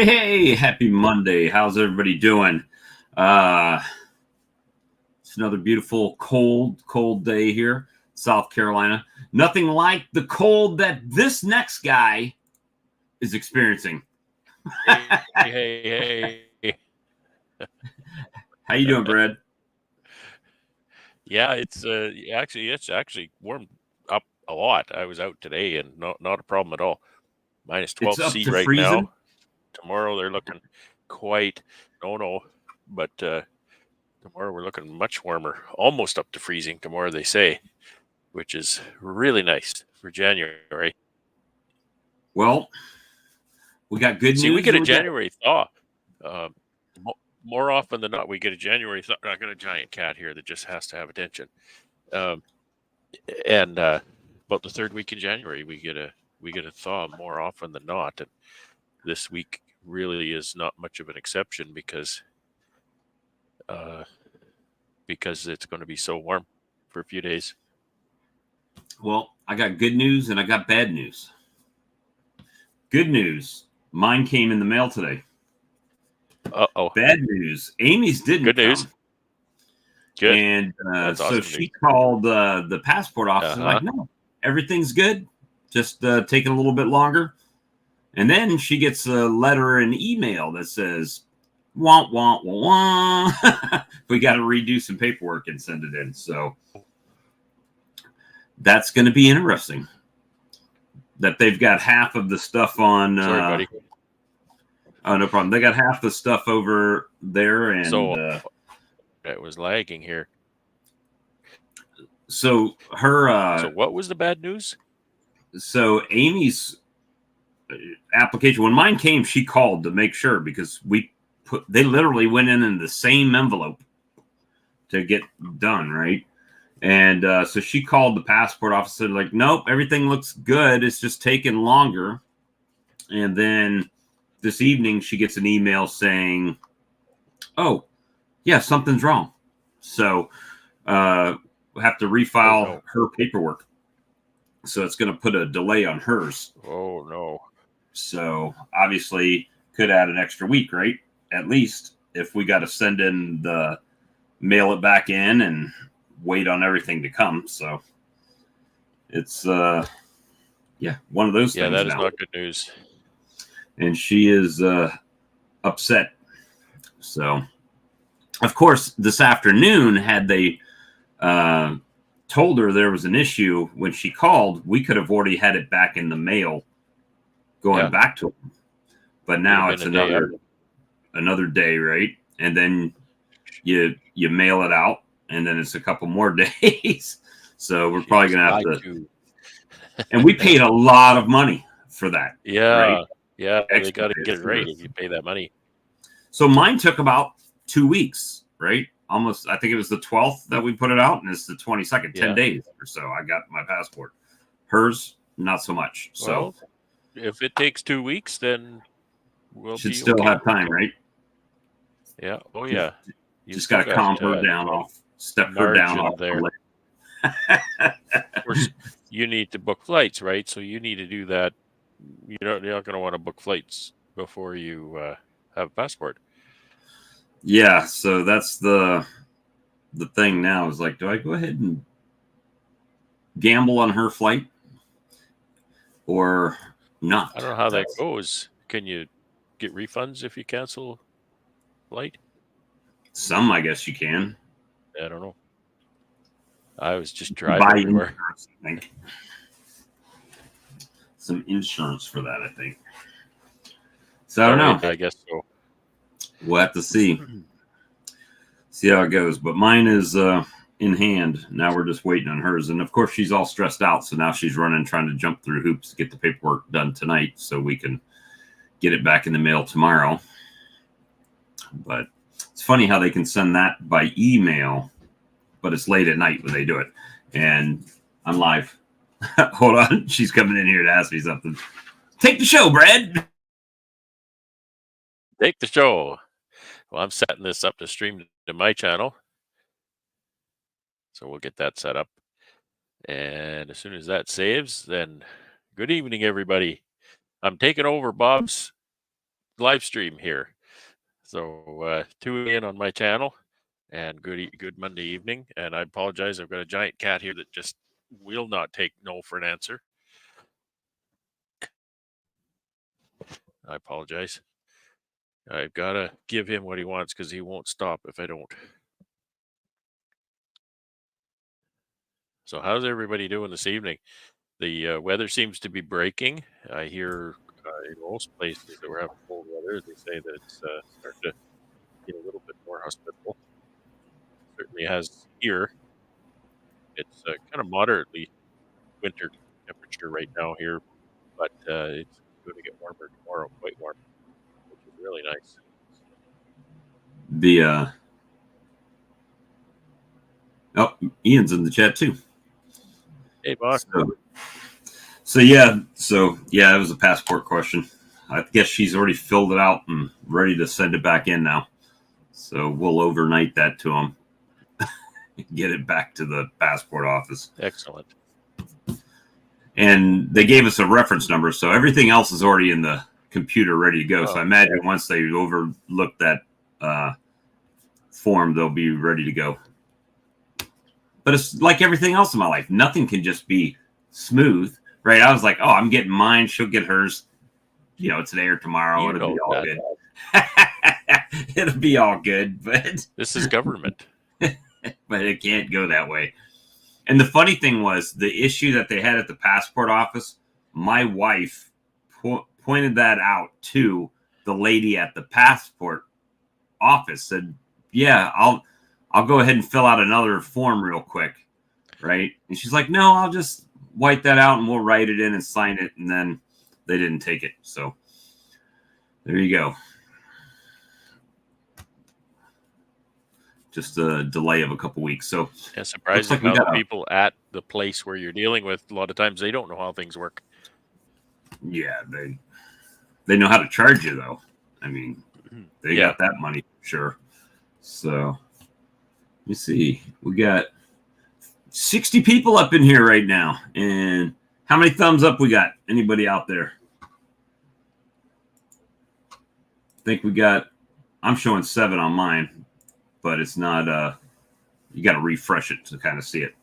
Hey, happy Monday. How's everybody doing? It's another beautiful, cold day here, South Carolina. Nothing like the cold that this next guy is experiencing. Hey. How you doing, Brad? Yeah, it's actually warmed up a lot. I was out today and not a problem at all. Minus 12 It's up C to right freezing. now. Tomorrow they're looking quite but tomorrow we're looking much warmer, almost up to freezing tomorrow they say, which is really nice for January. Well, we got good news. See, we get a January thaw. More often than not, we get a January thaw. I got a giant cat here that just has to have attention. And about the third week in January, we get a thaw more often than not. And this week really is not much of an exception because it's going to be so warm for a few days. Well, I got good news and I got bad news. Good news, mine came in the mail today. Uh-oh. Bad news, Amy's didn't. Good news. Come. Good. And so awesome she news. called the passport office and like, no, everything's good. Just taking a little bit longer. And then she gets a letter and email that says, wah, wah, wah, wah. We got to redo some paperwork and send it in. So that's going to be interesting. That they've got half of the stuff on. Sorry, buddy. Oh, no problem. They got half the stuff over there. And so it was lagging here. So her. So what was the bad news? So Amy's application, when mine came, she called to make sure because they literally went in the same envelope to get done, right? And so she called the passport office, said like, nope, everything looks good. It's just taking longer. And then this evening she gets an email saying, oh, yeah, something's wrong. So we'll have to refile her paperwork. So it's going to put a delay on hers. Oh, no. So obviously could add an extra week, right? At least if we got to send in mail it back in and wait on everything to come. So it's, one of those things. Yeah, that is not good news. And she is upset. So, of course, this afternoon, had they told her there was an issue when she called, we could have already had it back in the mail going back to them. But now it's another day, right? And then you mail it out, and then it's a couple more days. So we're probably going to have to. And we paid a lot of money for that. Yeah. Right? Yeah. They got to get it right if you pay that money. So mine took about 2 weeks, right? Almost, I think it was the 12th that we put it out, and it's the 22nd, 10 days or so. I got my passport. Hers, not so much. So well, if it takes 2 weeks, then we'll should still have time, right? Yeah. Oh, yeah. You just got to calm her down step her down off there. Of course, you need to book flights, right? So you need to do that. You're not going to want to book flights before you have a passport. Yeah, so that's the thing now is like, do I go ahead and gamble on her flight or not? I don't know how that goes. Can you get refunds if you cancel flight? Some, I guess you can. I don't know. I was just driving everywhere. Insurance, I think. Some insurance for that, I think. So I don't know. I guess so. We'll have to see how it goes. But mine is in hand. Now we're just waiting on hers. And, of course, she's all stressed out. So now she's running, trying to jump through hoops to get the paperwork done tonight so we can get it back in the mail tomorrow. But it's funny how they can send that by email, but it's late at night when they do it. And I'm live. Hold on. She's coming in here to ask me something. Take the show, Brad. Take the show. Well, I'm setting this up to stream to my channel. So we'll get that set up. And as soon as that saves, then good evening, everybody. I'm taking over Bob's live stream here. So tune in on my channel, and good Monday evening. And I apologize, I've got a giant cat here that just will not take no for an answer. I apologize. I've got to give him what he wants because he won't stop if I don't. So how's everybody doing this evening? The weather seems to be breaking. I hear in most places that we're having cold weather, they say that it's starting to get a little bit more hospitable. Certainly has here. It's kind of moderately winter temperature right now here, but it's going to get warmer tomorrow, quite warm, which is really nice. Ian's in the chat too. Hey, boss. So yeah, it was a passport question. I guess she's already filled it out and ready to send it back in now. So we'll overnight that to him. Get it back to the passport office. Excellent. And they gave us a reference number, so everything else is already in the computer ready to go. So I imagine once they overlook that form, they'll be ready to go. But it's like everything else in my life. Nothing can just be smooth, right? I was like, oh, I'm getting mine. She'll get hers, today or tomorrow. It'll be all good. It'll be all good, but this is government. But it can't go that way. And the funny thing was the issue that they had at the passport office. My wife pointed that out to the lady at the passport office. Said, "Yeah, I'll go ahead and fill out another form real quick, right?" And she's like, "No, I'll just wipe that out and we'll write it in and sign it." And then they didn't take it. So there you go. Just a delay of a couple weeks. So yeah, surprising how the people at the place where you're dealing with, a lot of times they don't know how things work. Yeah, they know how to charge you though. I mean, they got that money for sure. So let me see. We got 60 people up in here right now. And how many thumbs up we got? Anybody out there? I think we got, I'm showing 7 on mine, but it's not, you got to refresh it to kind of see it.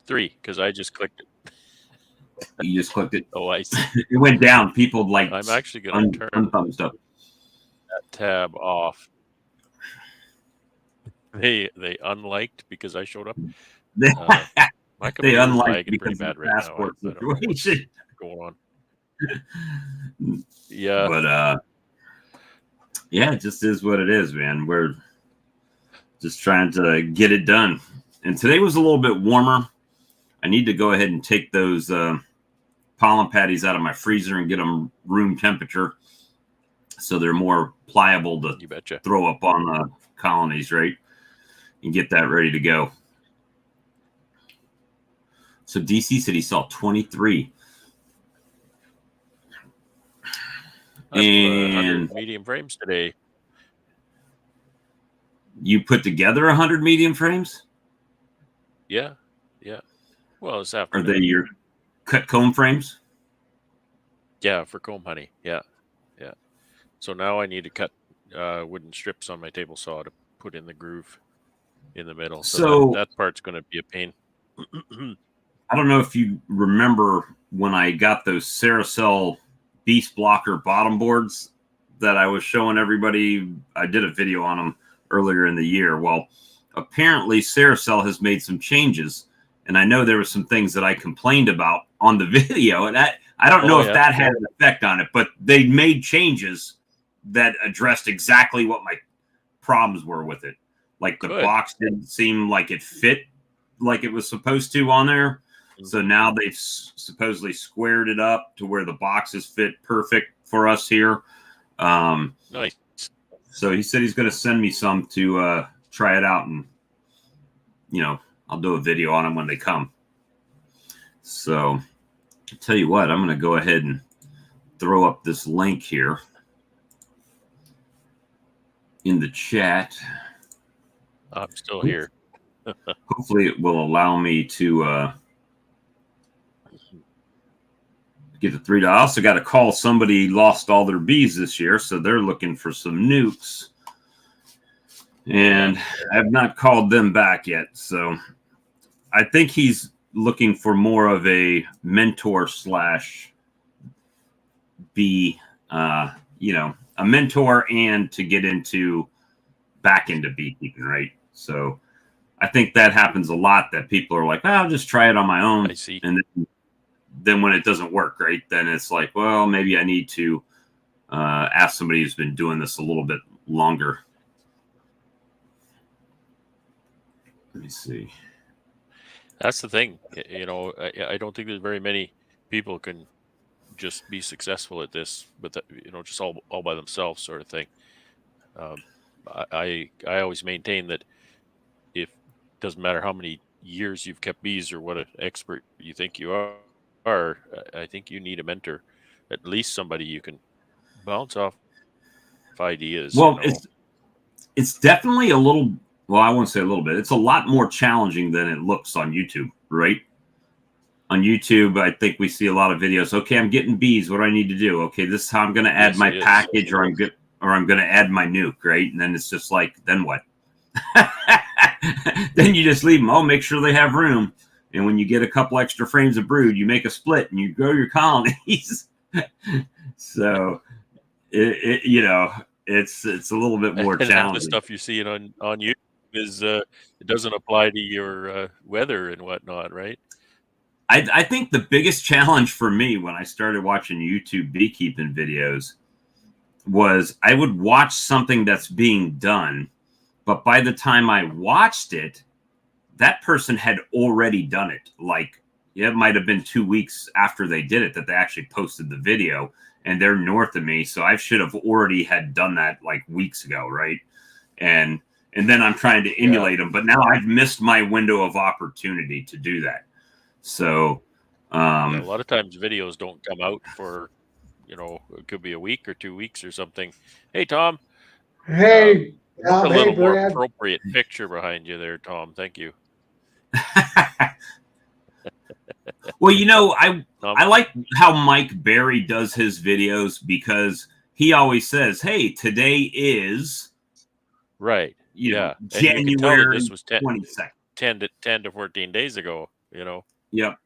3, because I just clicked it. You just clicked it? Oh, I see. It went down. People like I'm actually going to turn thumbs up. That tab off. They unliked because I showed up. My they unliked because pretty of bad right passport now. Situation going on. Yeah, but yeah, it just is what it is, man. We're just trying to get it done. And today was a little bit warmer. I need to go ahead and take those pollen patties out of my freezer and get them room temperature so they're more pliable to throw up on the colonies, right? And get that ready to go. So DC said he saw 23. And medium frames today. You put together 100 medium frames? Yeah. Well, it's after. Are they your cut comb frames? Yeah, for comb honey. Yeah. So now I need to cut wooden strips on my table saw to put in the groove in the middle. So that part's going to be a pain. I don't know if you remember when I got those Ceracell Beast Blocker bottom boards that I was showing everybody. I did a video on them earlier in the year. Well, apparently Ceracell has made some changes, and I know there were some things that I complained about on the video, and I don't know if that had an effect on it, but they made changes that addressed exactly what my problems were with it. Like the box didn't seem like it fit like it was supposed to on there. So now they've supposedly squared it up to where the boxes fit perfect for us here. Nice. So he said he's going to send me some to try it out, and I'll do a video on them when they come. So I'll tell you what, I'm going to go ahead and throw up this link here in the chat. I'm still here. Hopefully it will allow me to get the $3. I also got a call. Somebody lost all their bees this year, so they're looking for some nukes. And I have not called them back yet. So I think he's looking for more of a mentor slash bee, you know, a mentor and to get back into beekeeping, right? So I think that happens a lot, that people are like, I'll just try it on my own. I see. And then when it doesn't work, right, then it's like, well, maybe I need to ask somebody who's been doing this a little bit longer. Let me see. That's the thing. You know, I don't think there's very many people can just be successful at this, but you know, just all by themselves, sort of thing. I always maintain that if doesn't matter how many years you've kept bees or what an expert you think you are, I think you need a mentor, at least somebody you can bounce off ideas. Well, you know. it's definitely a little. Well, I won't say a little bit. It's a lot more challenging than it looks on YouTube, right? On YouTube, I think we see a lot of videos. Okay, I'm getting bees. What do I need to do? Okay, this is how I'm going to add my package, or I'm going to add my nuke, right? And then it's just like, then what? Then you just leave them. Oh, make sure they have room. And when you get a couple extra frames of brood, you make a split and you grow your colonies. So, you know, it's a little bit more and challenging. The stuff you're seeing on YouTube is it doesn't apply to your weather and whatnot, right? I think the biggest challenge for me when I started watching YouTube beekeeping videos was I would watch something that's being done, but by the time I watched it, that person had already done it. Like, it might have been 2 weeks after they did it that they actually posted the video, and they're north of me, so I should have already had done that like weeks ago, right? And then I'm trying to emulate them, but now I've missed my window of opportunity to do that. So a lot of times videos don't come out for, you know, it could be a week or 2 weeks or something. Hey, Tom. Hey, a little more Brad. appropriate picture behind you there, Tom. Thank you. Well, you know, I like how Mike Berry does his videos, because he always says, hey, today is right. You know, and January you can tell that this was 22nd. 10 to 14 days ago, you know. Yep.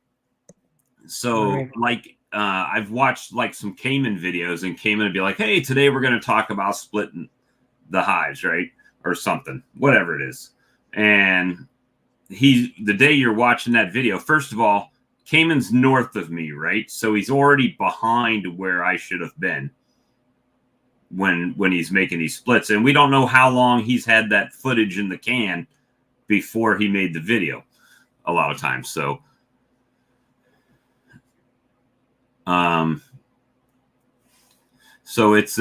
So like I've watched like some Cayman videos, and Cayman would be like, hey, today we're going to talk about splitting the hives, right? Or something, whatever it is. And the day you're watching that video, first of all, Cayman's north of me, right? So he's already behind where I should have been when he's making these splits. And we don't know how long he's had that footage in the can before he made the video a lot of times. So so it's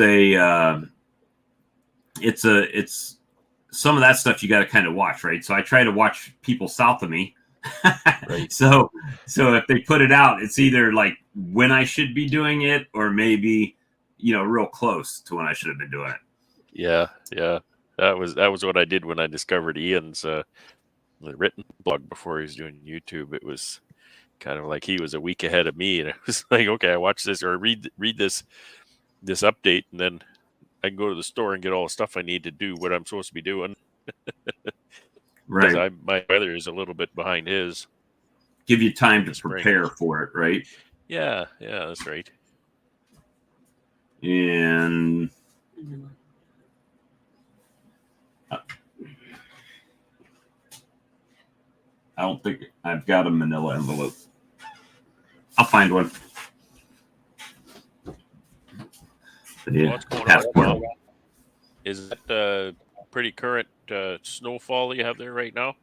some of that stuff you got to kind of watch, right? So I try to watch people south of me. Right. So if they put it out, it's either like when I should be doing it, or maybe, you know, real close to when I should have been doing it. Yeah. That was what I did when I discovered Ian's written blog before he was doing YouTube. It was kind of like he was a week ahead of me, and it was like, okay, I watch this or read this update, and then I can go to the store and get all the stuff I need to do what I'm supposed to be doing. Right. Because my weather is a little bit behind his. Give you time to prepare for it, right? Yeah, that's right. And I don't think I've got a manila envelope. I'll find one. Yeah. What's going on? Is that pretty current snowfall you have there right now?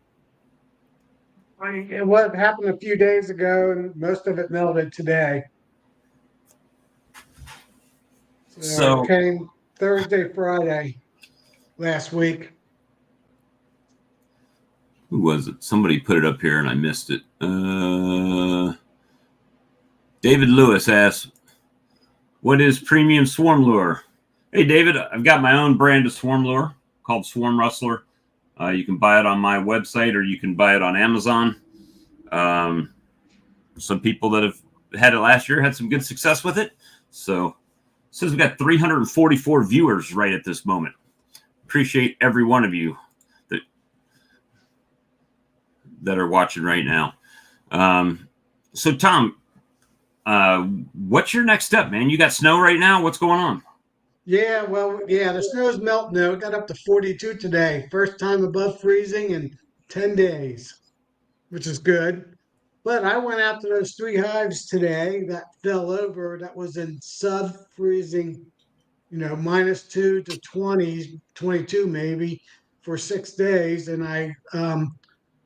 What happened a few days ago, and most of it melted today. So it came Thursday, Friday last week. Who was it? Somebody put it up here and I missed it. David Lewis asks, what is premium swarm lure? Hey, David, I've got my own brand of swarm lure called Swarm Rustler. You can buy it on my website, or you can buy it on Amazon. Some people that have had it last year, had some good success with it. So it says we've got 344 viewers right at this moment. Appreciate every one of you that are watching right now. So Tom, what's your next step, man? You got snow right now. What's going on? Yeah, well, yeah, the snow's melting now. It got up to 42 today. First time above freezing in 10 days, which is good. But I went out to those 3 hives today that fell over that was in sub-freezing, -2 to 20, 22 maybe for 6 days. And I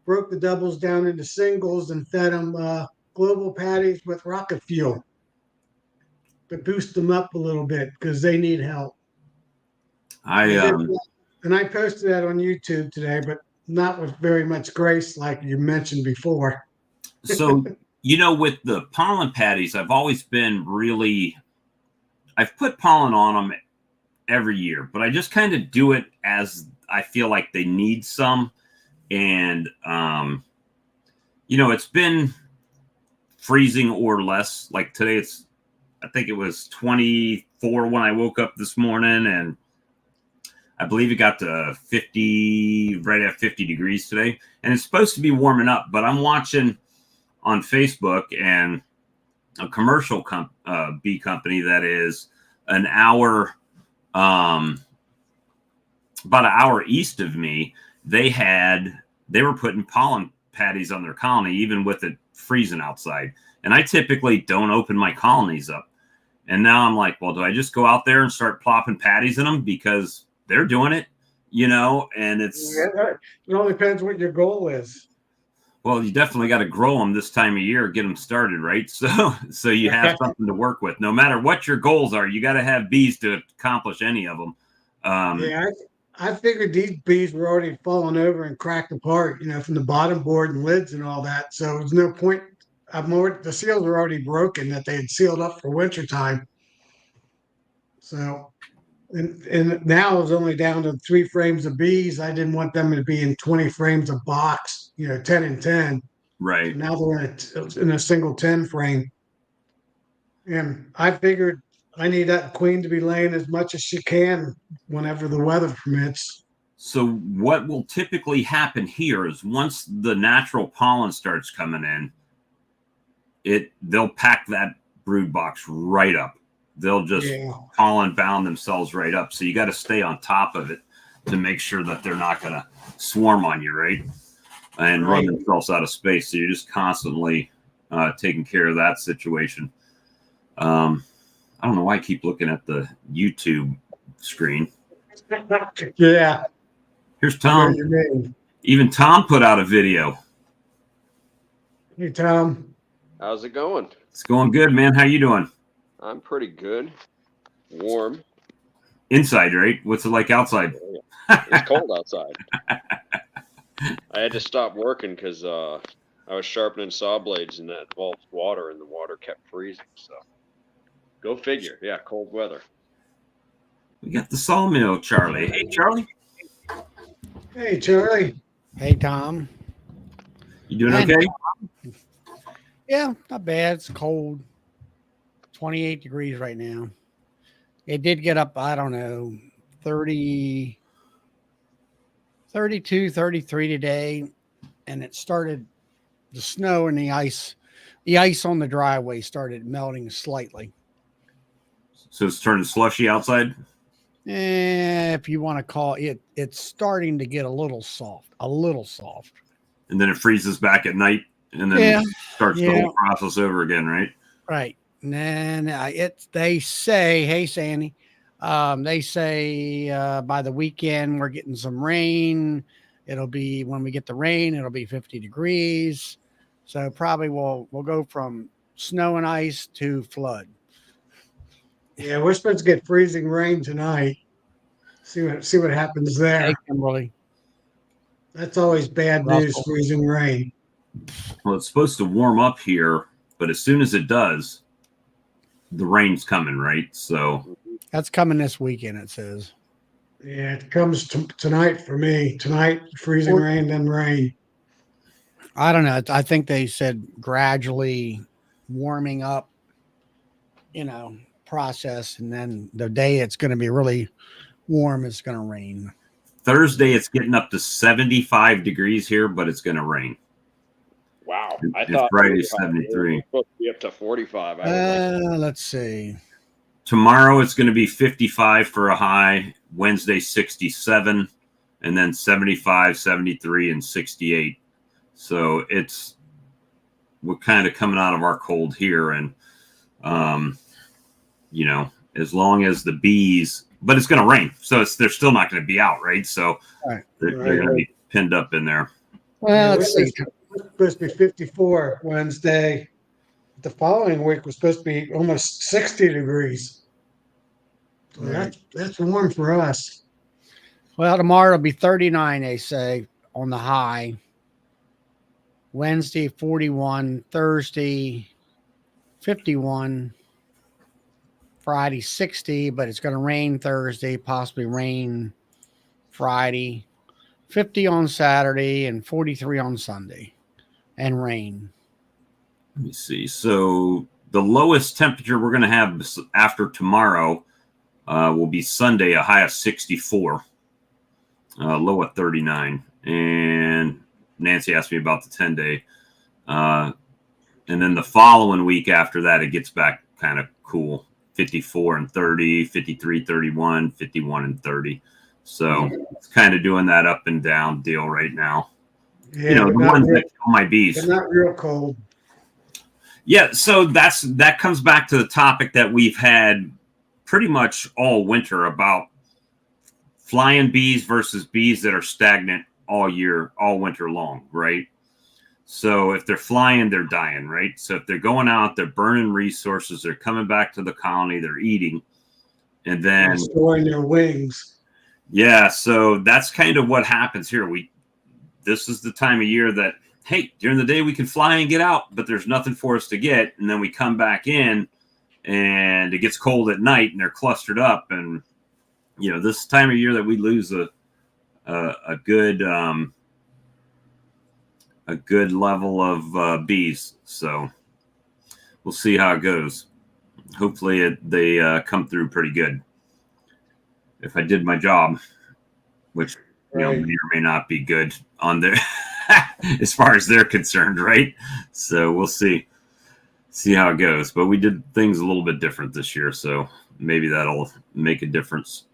broke the doubles down into singles and fed them global patties with rocket fuel to boost them up a little bit because they need help. And I posted that on YouTube today, but not with very much grace like you mentioned before. So, with the pollen patties, I've always been I've put pollen on them every year, but I just kind of do it as I feel like they need some. And, it's been freezing or less. Like today, I think it was 24 when I woke up this morning, and I believe it got to 50, right at 50 degrees today. And it's supposed to be warming up, but I'm watching on Facebook and a commercial bee company that is an hour, about an hour east of me. They were putting pollen patties on their colony, even with it freezing outside. And I typically don't open my colonies up. And now I'm like, well, do I just go out there and start plopping patties in them because they're doing it, and it's... Yeah, it all depends what your goal is. Well, you definitely got to grow them this time of year, get them started, right? So you have something to work with. No matter what your goals are, you got to have bees to accomplish any of them. Yeah, I figured these bees were already falling over and cracked apart, from the bottom board and lids and all that. So there's no point. The seals were already broken that they had sealed up for wintertime. So, and now it's only down to 3 frames of bees. I didn't want them to be in 20 frames of box, 10 and 10. Right. So now they're in a single 10 frame. And I figured I need that queen to be laying as much as she can whenever the weather permits. So what will typically happen here is once the natural pollen starts coming in, they'll pack that brood box right up. They'll just pollen bound themselves right up. So you got to stay on top of it to make sure that they're not going to swarm on you, right? And run themselves out of space. So you're just constantly taking care of that situation. I don't know why I keep looking at the YouTube screen. Yeah. Here's Tom. Even Tom put out a video. Hey, Tom. How's it going? It's going good, man. How you doing? I'm pretty good. Warm. Inside, right? What's it like outside? It's cold outside. I had to stop working because I was sharpening saw blades and that involved water, and the water kept freezing. So go figure. Yeah, cold weather. We got the sawmill, Charlie. Hey, Charlie. Hey, Charlie. Hey, Tom. You doing okay? Yeah, not bad. It's cold. 28 degrees right now. It did get up, I don't know, 30, 32, 33 today. And it started, the snow and the ice on the driveway started melting slightly. So it's turning slushy outside? If you want to call it, it's starting to get a little soft. And then it freezes back at night, and then starts the whole process over again, right? Right. And then they say, hey, Sandy, they say by the weekend we're getting some rain. It'll be, when we get the rain, it'll be 50 degrees. So probably we'll go from snow and ice to flood. Yeah, we're supposed to get freezing rain tonight. See what happens there. Hey, Kimberly. That's always bad news, freezing rain. Well, it's supposed to warm up here, but as soon as it does, the rain's coming, right? So that's coming this weekend, it says. Yeah, it comes tonight for me. Tonight, freezing rain, then rain. I don't know. I think they said gradually warming up, process. And then the day it's going to be really warm, it's going to rain. Thursday, it's getting up to 75 degrees here, but it's going to rain. Wow. I It's thought Friday, we were 73. supposed to be up to 45. I was Let's see. Tomorrow, it's going to be 55 for a high. Wednesday, 67. And then 75, 73, and 68. So we're kind of coming out of our cold here. And, as long as the bees, but it's going to rain. So they're still not going to be out, right? So they're going to be pinned up in there. Well, let's see. It's supposed to be 54 Wednesday. The following week was supposed to be almost 60 degrees. So that's warm for us. Well, tomorrow it'll be 39, they say, on the high. Wednesday, 41. Thursday, 51. Friday, 60, but it's going to rain Thursday, possibly rain Friday. 50 on Saturday and 43 on Sunday. And rain. Let me see. So the lowest temperature we're going to have after tomorrow will be Sunday, a high of 64, low at 39. And Nancy asked me about the 10-day. And then the following week after that, it gets back kind of cool. 54 and 30, 53, 31, 51 and 30. So it's kind of doing that up and down deal right now. Yeah, the ones that kill my bees. They're not real cold. Yeah, so that comes back to the topic that we've had pretty much all winter about flying bees versus bees that are stagnant all winter long, right? So if they're flying, they're dying, right? So if they're going out, they're burning resources, they're coming back to the colony, they're eating, and then storing their wings. Yeah, so that's kind of what happens here. This is the time of year that, hey, during the day we can fly and get out, but there's nothing for us to get, and then we come back in, and it gets cold at night, and they're clustered up, and this time of year that we lose a good level of bees. So we'll see how it goes. Hopefully they come through pretty good. If I did my job, which may or may not be good on their as far as they're concerned, right? So we'll see how it goes. But we did things a little bit different this year, so maybe that'll make a difference.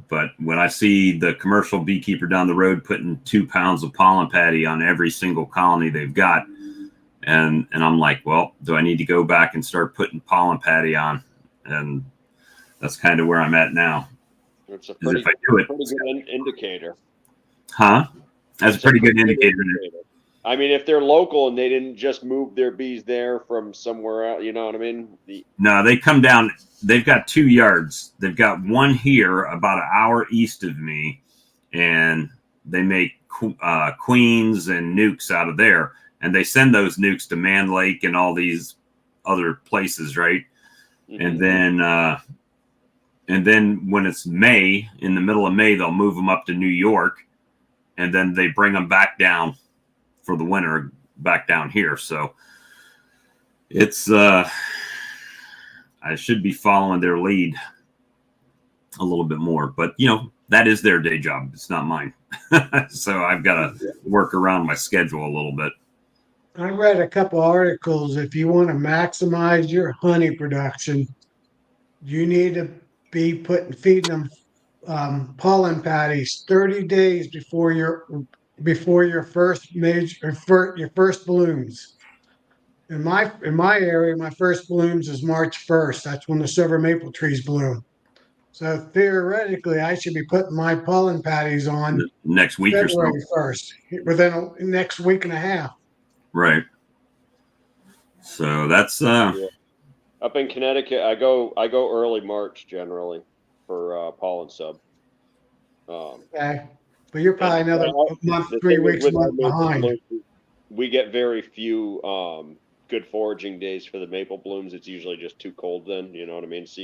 But when I see the commercial beekeeper down the road putting 2 pounds of pollen patty on every single colony they've got, and I'm like, well, do I need to go back and start putting pollen patty on? And that's kind of where I'm at now. It's a pretty good indicator. Huh? That's a pretty good indicator. I mean, if they're local and they didn't just move their bees there from somewhere else, you know what I mean? No, they come down. They've got 2 yards. They've got one here about an hour east of me, and they make queens and nukes out of there. And they send those nukes to Man Lake and all these other places, right? Mm-hmm. And then when it's May, in the middle of May, they'll move them up to New York, and then they bring them back down for the winter, back down here. So it's I should be following their lead a little bit more, but that is their day job. It's not mine. So I've got to work around my schedule a little bit. I read a couple articles. If you want to maximize your honey production, you need to be feeding them pollen patties 30 days before your first your first blooms. In my area, my first blooms is March 1st. That's when the silver maple trees bloom. So theoretically, I should be putting my pollen patties on next week February or so. 1st, within the next week and a half. Right. So that's Up in Connecticut, I go early March generally for pollen sub. Okay, but you're probably another month, 3 weeks behind. We get very few good foraging days for the maple blooms. It's usually just too cold then, you know what I mean? So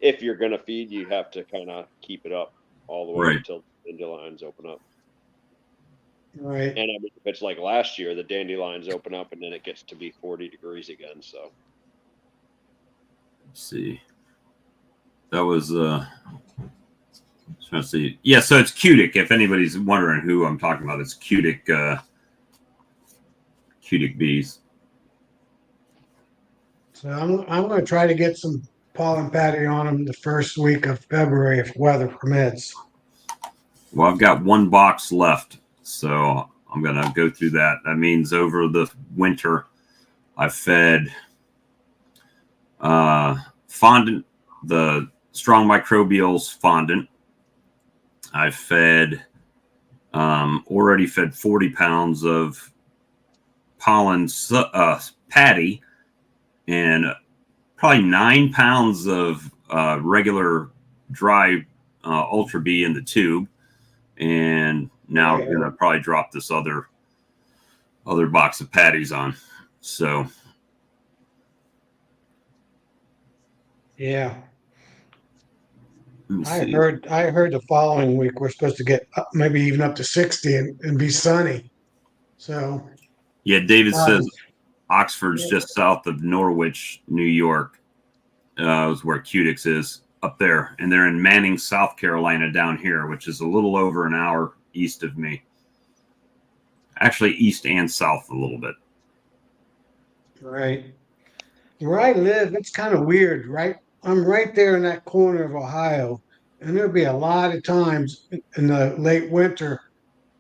if you're going to feed, you have to kind of keep it up all the way until the dandelions open up. Right. And I mean, if it's like last year, the dandelions open up and then it gets to be 40 degrees again. So Let's see. That was trying to see. Yeah, so it's Cutic. If anybody's wondering who I'm talking about, it's Cutic. Cutic bees. So I'm going to try to get some pollen patty on them the first week of February if weather permits. Well, I've got one box left, so I'm going to go through that. That means over the winter, I fed fondant, the strong microbials fondant. I fed already fed 40 pounds of pollen patty and probably 9 pounds of regular dry Ultra B in the tube. And now I'm gonna probably drop this other box of patties on. So yeah, I heard the following week we're supposed to get up, maybe even up to 60 and be sunny. So yeah, David says Oxford's just south of Norwich, New York. Is where Cutix is up there, and they're in Manning, South Carolina, down here, which is a little over an hour east of me. Actually, east and south a little bit. right where I live, it's kind of weird, right? I'm right there in that corner of Ohio, and there'll be a lot of times in the late winter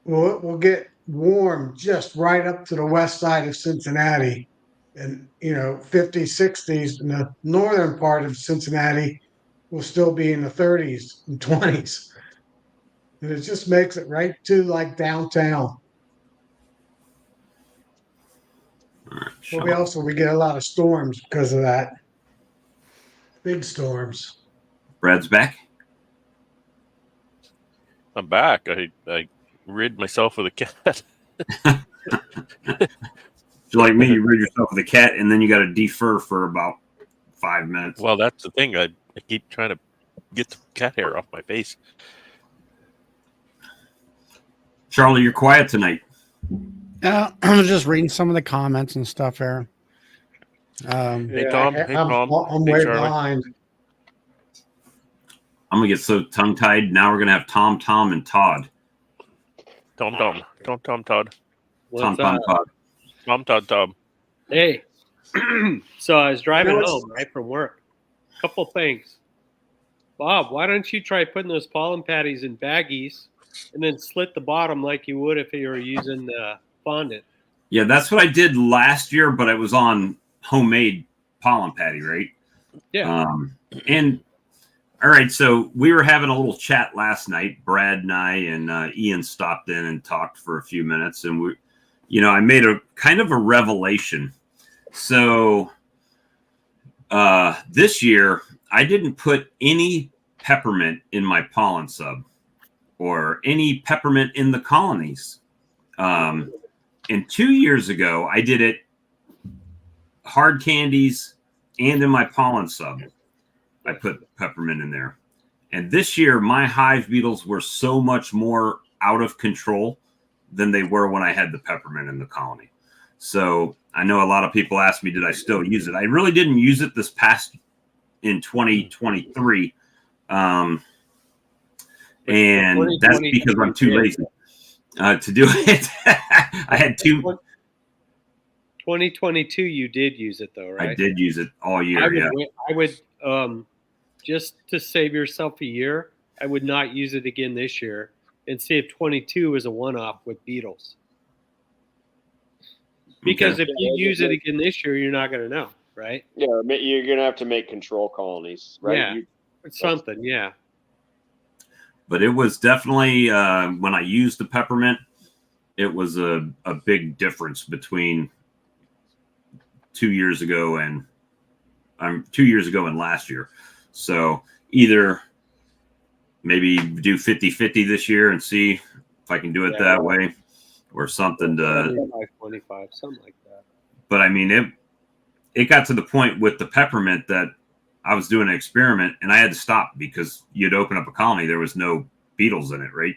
we'll get warm just right up to the west side of Cincinnati, and 50s, 60s in the northern part of Cincinnati will still be in the 30s and 20s. And it just makes it right to like downtown. But we get a lot of storms because of that. Big storms. Brad's back. I'm back. I rid myself of the cat. Like me, you rid yourself of the cat, and then you got to defer for about 5 minutes. Well, that's the thing. I keep trying to get the cat hair off my face. Charlie, you're quiet tonight. I'm just reading some of the comments and stuff here. Hey, Tom. Hey, Tom. I'm Hey, way Charlie. behind. I'm gonna get so tongue-tied. Now we're gonna have Tom, and Todd. Tom, Todd. What's Tom, Todd. Tom. Hey, so I was driving home right from work. Couple things. Bob, why don't you try putting those pollen patties in baggies and then slit the bottom like you would if you were using fondant? Yeah, that's what I did last year, but it was on homemade pollen patty, right? Yeah. And all right, so we were having a little chat last night. Brad and I and Ian stopped in and talked for a few minutes, and I made a kind of a revelation. So this year, I didn't put any peppermint in my pollen sub or any peppermint in the colonies. And 2 years ago, I did it hard candies and in my pollen sub. I put peppermint in there. And this year, my hive beetles were so much more out of control than they were when I had the peppermint in the colony. So I know a lot of people ask me, did I still use it? I really didn't use it this past in 2023. And that's because I'm too lazy to do it. I had 2022, you did use it though, right? I did use it all year. I would just to save yourself a year, I would not use it again this year and see if 22 is a one-off with beetles. Because if you use it again this year, you're not going to know, right? Yeah, you're going to have to make control colonies, right? Yeah, something, yeah. But it was definitely, when I used the peppermint, it was a big difference between 2 years ago and 2 years ago and last year. So either maybe do 50-50 this year and see if I can do it that way, or something to 25, something like that. But I mean, it got to the point with the peppermint that I was doing an experiment and I had to stop because you'd open up a colony, there was no beetles in it, right?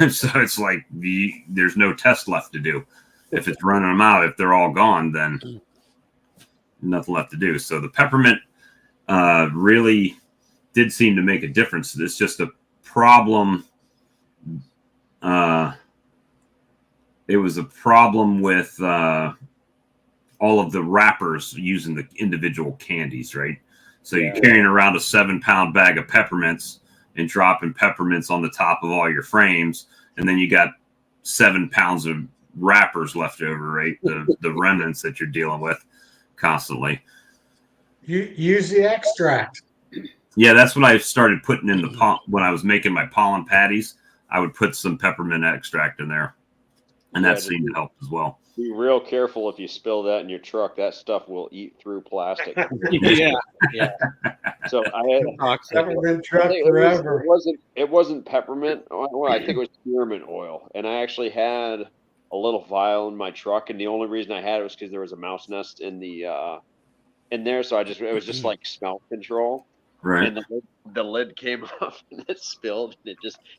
So it's like there's no test left to do. If it's running them out, if they're all gone, then nothing left to do. So the peppermint really did seem to make a difference. It's just a problem. It was a problem with all of the wrappers using the individual candies, right? So you're carrying around a 7-pound bag of peppermints and dropping peppermints on the top of all your frames, and then you got 7 pounds of wrappers left over, right? The remnants that you're dealing with constantly. You use the extract. Yeah, that's what I started putting in the when I was making my pollen patties. I would put some peppermint extract in there, and that seemed to help as well. Be real careful if you spill that in your truck. That stuff will eat through plastic. Yeah. So I had Peppermint truck forever. It wasn't peppermint oil. I think it was spearmint oil, and I actually had a little vial in my truck, and the only reason I had it was because there was a mouse nest in there, so it was just like smell control. Right. And the lid came off and it spilled, and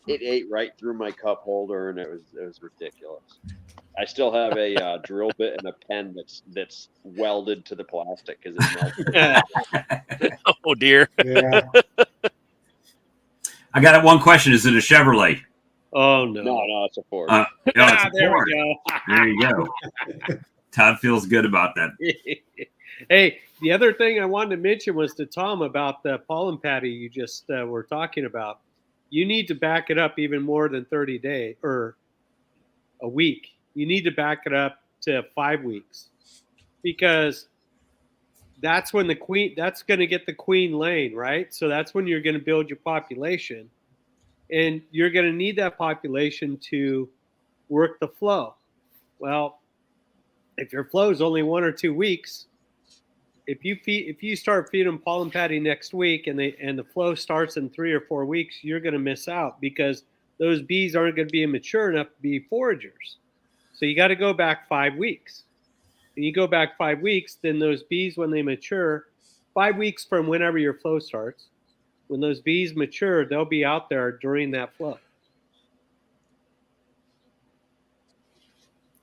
it ate right through my cup holder, and it was ridiculous. I still have a drill bit and a pen that's welded to the plastic because it melted. Oh dear. Yeah. I got one question. Is it a Chevrolet? Oh no. No, it's a Ford. It's a There Ford. we go. There you go. Todd feels good about that. Hey, the other thing I wanted to mention was to Tom about the pollen patty you just were talking about. You need to back it up even more than 30 days or a week. You need to back it up to 5 weeks, because that's when that's going to get the queen laying, right? So that's when you're going to build your population, and you're going to need that population to work the flow. Well, if your flow is only 1 or 2 weeks, if you start feeding them pollen patty next week and the flow starts in 3 or 4 weeks, you're going to miss out, because those bees aren't going to be mature enough to be foragers. So you got to go back 5 weeks. And you go back 5 weeks, then those bees, when they mature, 5 weeks from whenever your flow starts, when those bees mature, they'll be out there during that flow.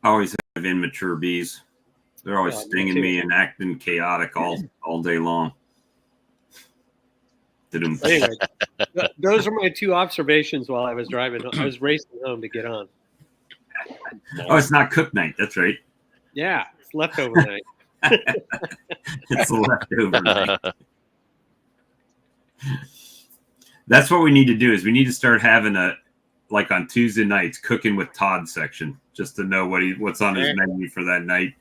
I always have immature bees. They're always stinging me and acting chaotic all day long. Anyway, those are my 2 observations while I was driving. I was racing home to get on. Oh, it's not cook night. That's right. Yeah, it's leftover night. It's a leftover night. That's what we need to do. Is we need to start having like on Tuesday nights, cooking with Todd section, just to know what's on his menu for that night.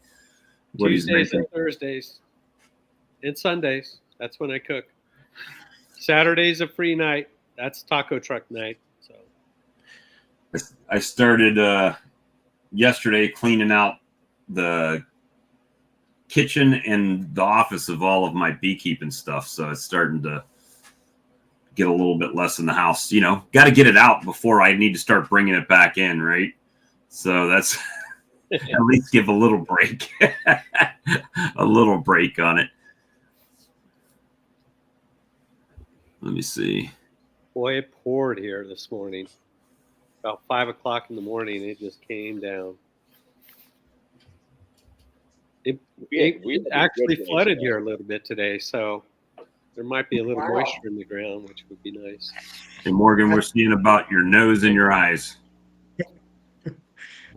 Tuesdays and Thursdays and Sundays. That's when I cook. Saturday's a free night. That's taco truck night. So I started yesterday cleaning out the kitchen and the office of all of my beekeeping stuff. So it's starting to get a little bit less in the house. Got to get it out before I need to start bringing it back in, right? So that's at least give a little break. A little break on it. Let me see. Boy, it poured here this morning. About 5 o'clock in the morning, it just came down. It actually flooded here a little bit today, so there might be a little moisture in the ground, which would be nice. Hey, Morgan, we're seeing about your nose and your eyes.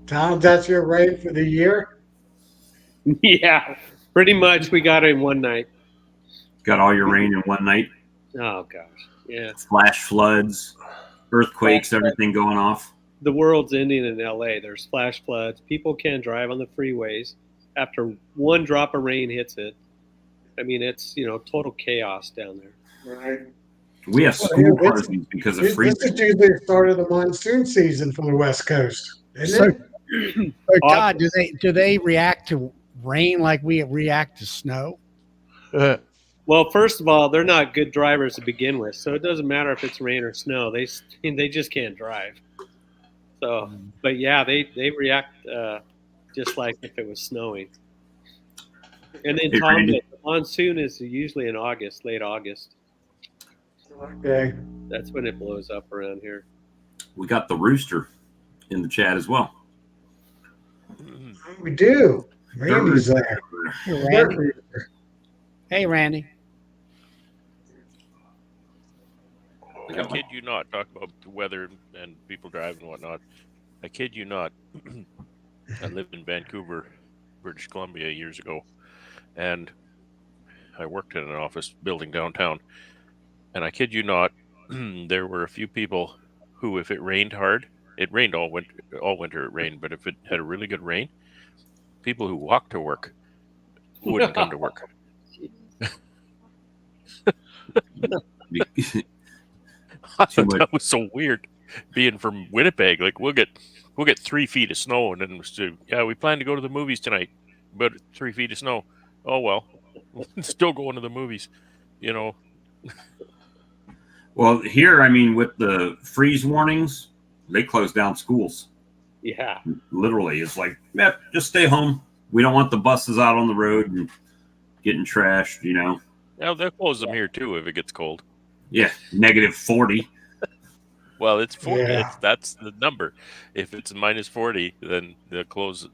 Tom, that's your rain for the year? Yeah, pretty much. We got it in one night. Got all your rain in one night? Oh, gosh. Yeah. Flash floods, earthquakes, everything going off. The world's ending in LA. There's flash floods. People can't drive on the freeways after one drop of rain hits it. I mean, it's, total chaos down there. Right. We have school closings because of freezing. This is usually the start of the monsoon season for the West Coast, isn't it? Todd, do they react to rain like we react to snow? Well, first of all, they're not good drivers to begin with, so it doesn't matter if it's rain or snow. They just can't drive. So, but yeah, they react just like if it was snowing. And then Tom, the monsoon is usually in August, late August. Okay. That's when it blows up around here. We got the rooster. in the chat as well. We do. Randy's there. Hey, Randy. Hey, Randy. I kid you not. Talk about the weather and people driving and whatnot. I kid you not. I lived in Vancouver, British Columbia years ago, and I worked in an office building downtown. And I kid you not, there were a few people who, if it rained hard, it rained all winter. All winter it rained, but if it had a really good rain, people who walked to work wouldn't come to work. I thought that was so weird. Being from Winnipeg, like we'll get 3 feet of snow, and then we plan to go to the movies tonight, but 3 feet of snow. Oh well, still going to the movies, you know. Well, here, I mean, with the freeze warnings, they close down schools. Yeah. Literally, it's like, yep, just stay home. We don't want the buses out on the road and getting trashed, you know. Now they'll close them here too if it gets cold. Yeah, -40. Well, it's 40. Yeah. That's the number. If it's -40, then they'll close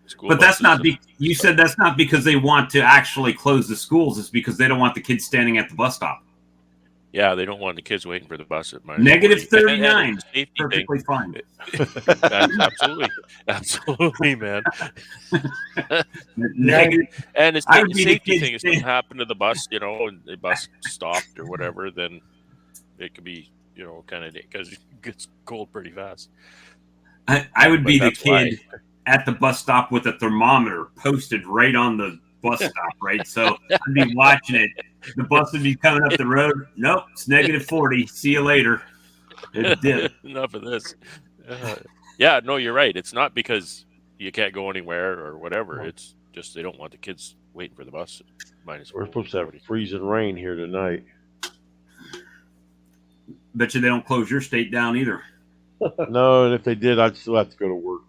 school. But that's not. You said that's not because they want to actually close the schools. It's because they don't want the kids standing at the bus stop. Yeah, they don't want the kids waiting for the bus at -39. And safety Perfectly fine. Absolutely, man. Negative. And it's I a would be the safety kids thing. If something happened to the bus, you know, and the bus stopped or whatever, then it could be, you know, kind of because it gets cold pretty fast. I would But be the that's why. kid at the bus stop with a thermometer posted right on the bus stop, right? So I'd be watching it. The bus would be coming up the road. Nope, it's -40. See you later. It did. Enough of this. Yeah, no, you're right. It's not because you can't go anywhere or whatever. It's just they don't want the kids waiting for the bus. We're supposed to have freezing rain here tonight. Bet you they don't close your state down either. No, and if they did, I'd still have to go to work.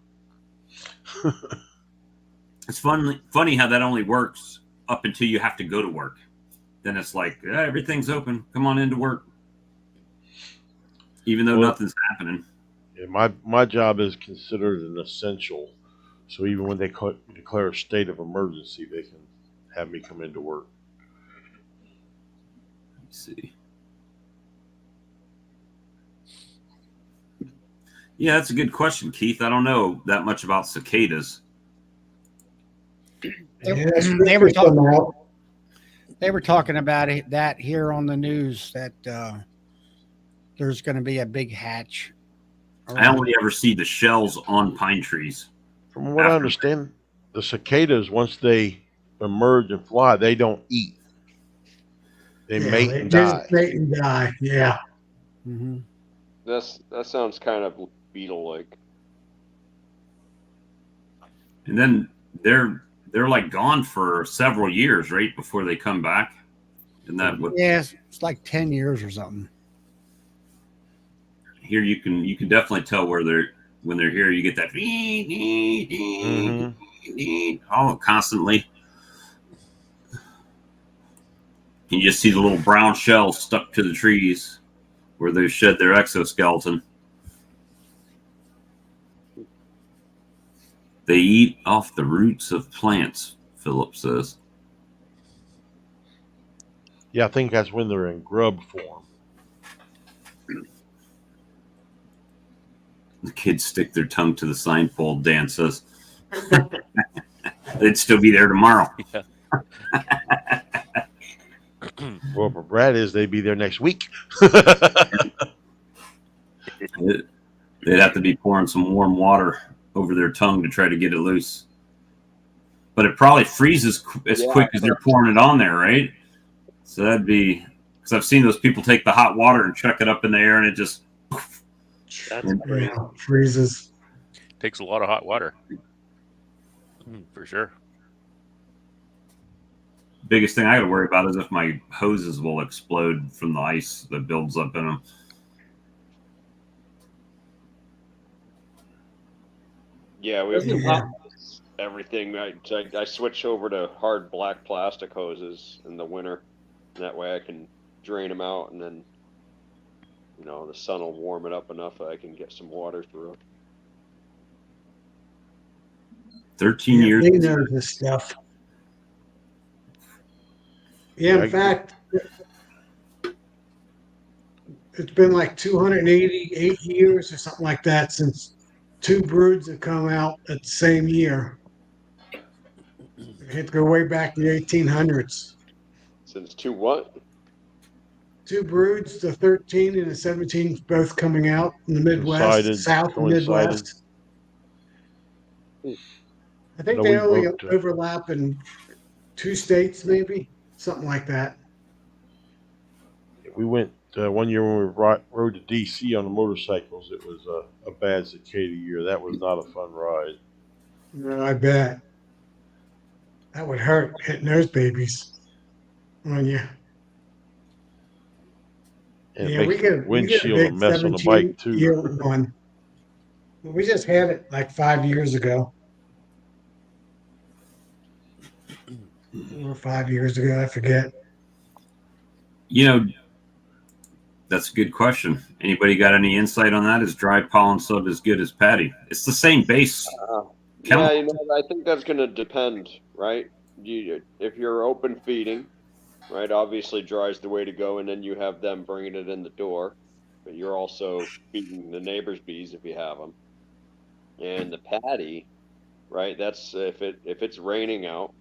It's funny how that only works up until you have to go to work. Then it's like, everything's open. Come on into work. Even though nothing's happening. Yeah, my job is considered an essential. So even when they declare a state of emergency, they can have me come into work. Let's see. Yeah, that's a good question, Keith. I don't know that much about cicadas. They were talking about that here on the news that there's going to be a big hatch. I only ever see the shells on pine trees. From what I understand, the cicadas, once they emerge and fly, they don't eat. They mate and die. Mate and die. Yeah. Mm-hmm. That sounds kind of beetle-like. And then they're like gone for several years, right, before they come back. And that it's like 10 years or something. Here you can definitely tell when they're here. You get that constantly. You just see the little brown shells stuck to the trees where they shed their exoskeleton. They eat off the roots of plants, Philip says. Yeah, I think that's when they're in grub form. The kids stick their tongue to the sign pole, Dan says. They'd still be there tomorrow. Yeah. Well, for Brad they'd be there next week. They'd have to be pouring some warm water over their tongue to try to get it loose. But it probably freezes as quick as they're pouring it on there, right? So that'd be, because I've seen those people take the hot water and chuck it up in the air and it just freezes. Takes a lot of hot water. For sure. Biggest thing I got to worry about is if my hoses will explode from the ice that builds up in them. Yeah, we everything. I switch over to hard black plastic hoses in the winter. That way I can drain them out, and then the sun will warm it up enough that I can get some water through it. 13 Yeah, years. Lee knows this stuff. Yeah, Yeah, in fact, it's been like 288 years or something like that since two broods have come out at the same year. We had to go way back to the 1800s. Since two what? Two broods, the 13 and the 17, both coming out in the Midwest, South and coincided. Midwest. I think No, they we only broke to- overlap in 2 states, maybe something like that. We went one year when we rode to DC on the motorcycles. It was a bad cicada year. That was not a fun ride. No, I bet that would hurt hitting those babies on you. And Yeah, it makes the we get a windshield a big mess on the bike too. 17-year one. We just had it like 5 years ago. 4 or 5 years ago, I forget. You know, that's a good question. Anybody got any insight on that? Is dry pollen sub as good as patty? It's the same base. Yeah, you know, I think that's going to depend, right? If you're open feeding, right, obviously dry's the way to go, and then you have them bringing it in the door, but you're also feeding the neighbor's bees if you have them. And the patty, right? That's if it's raining out,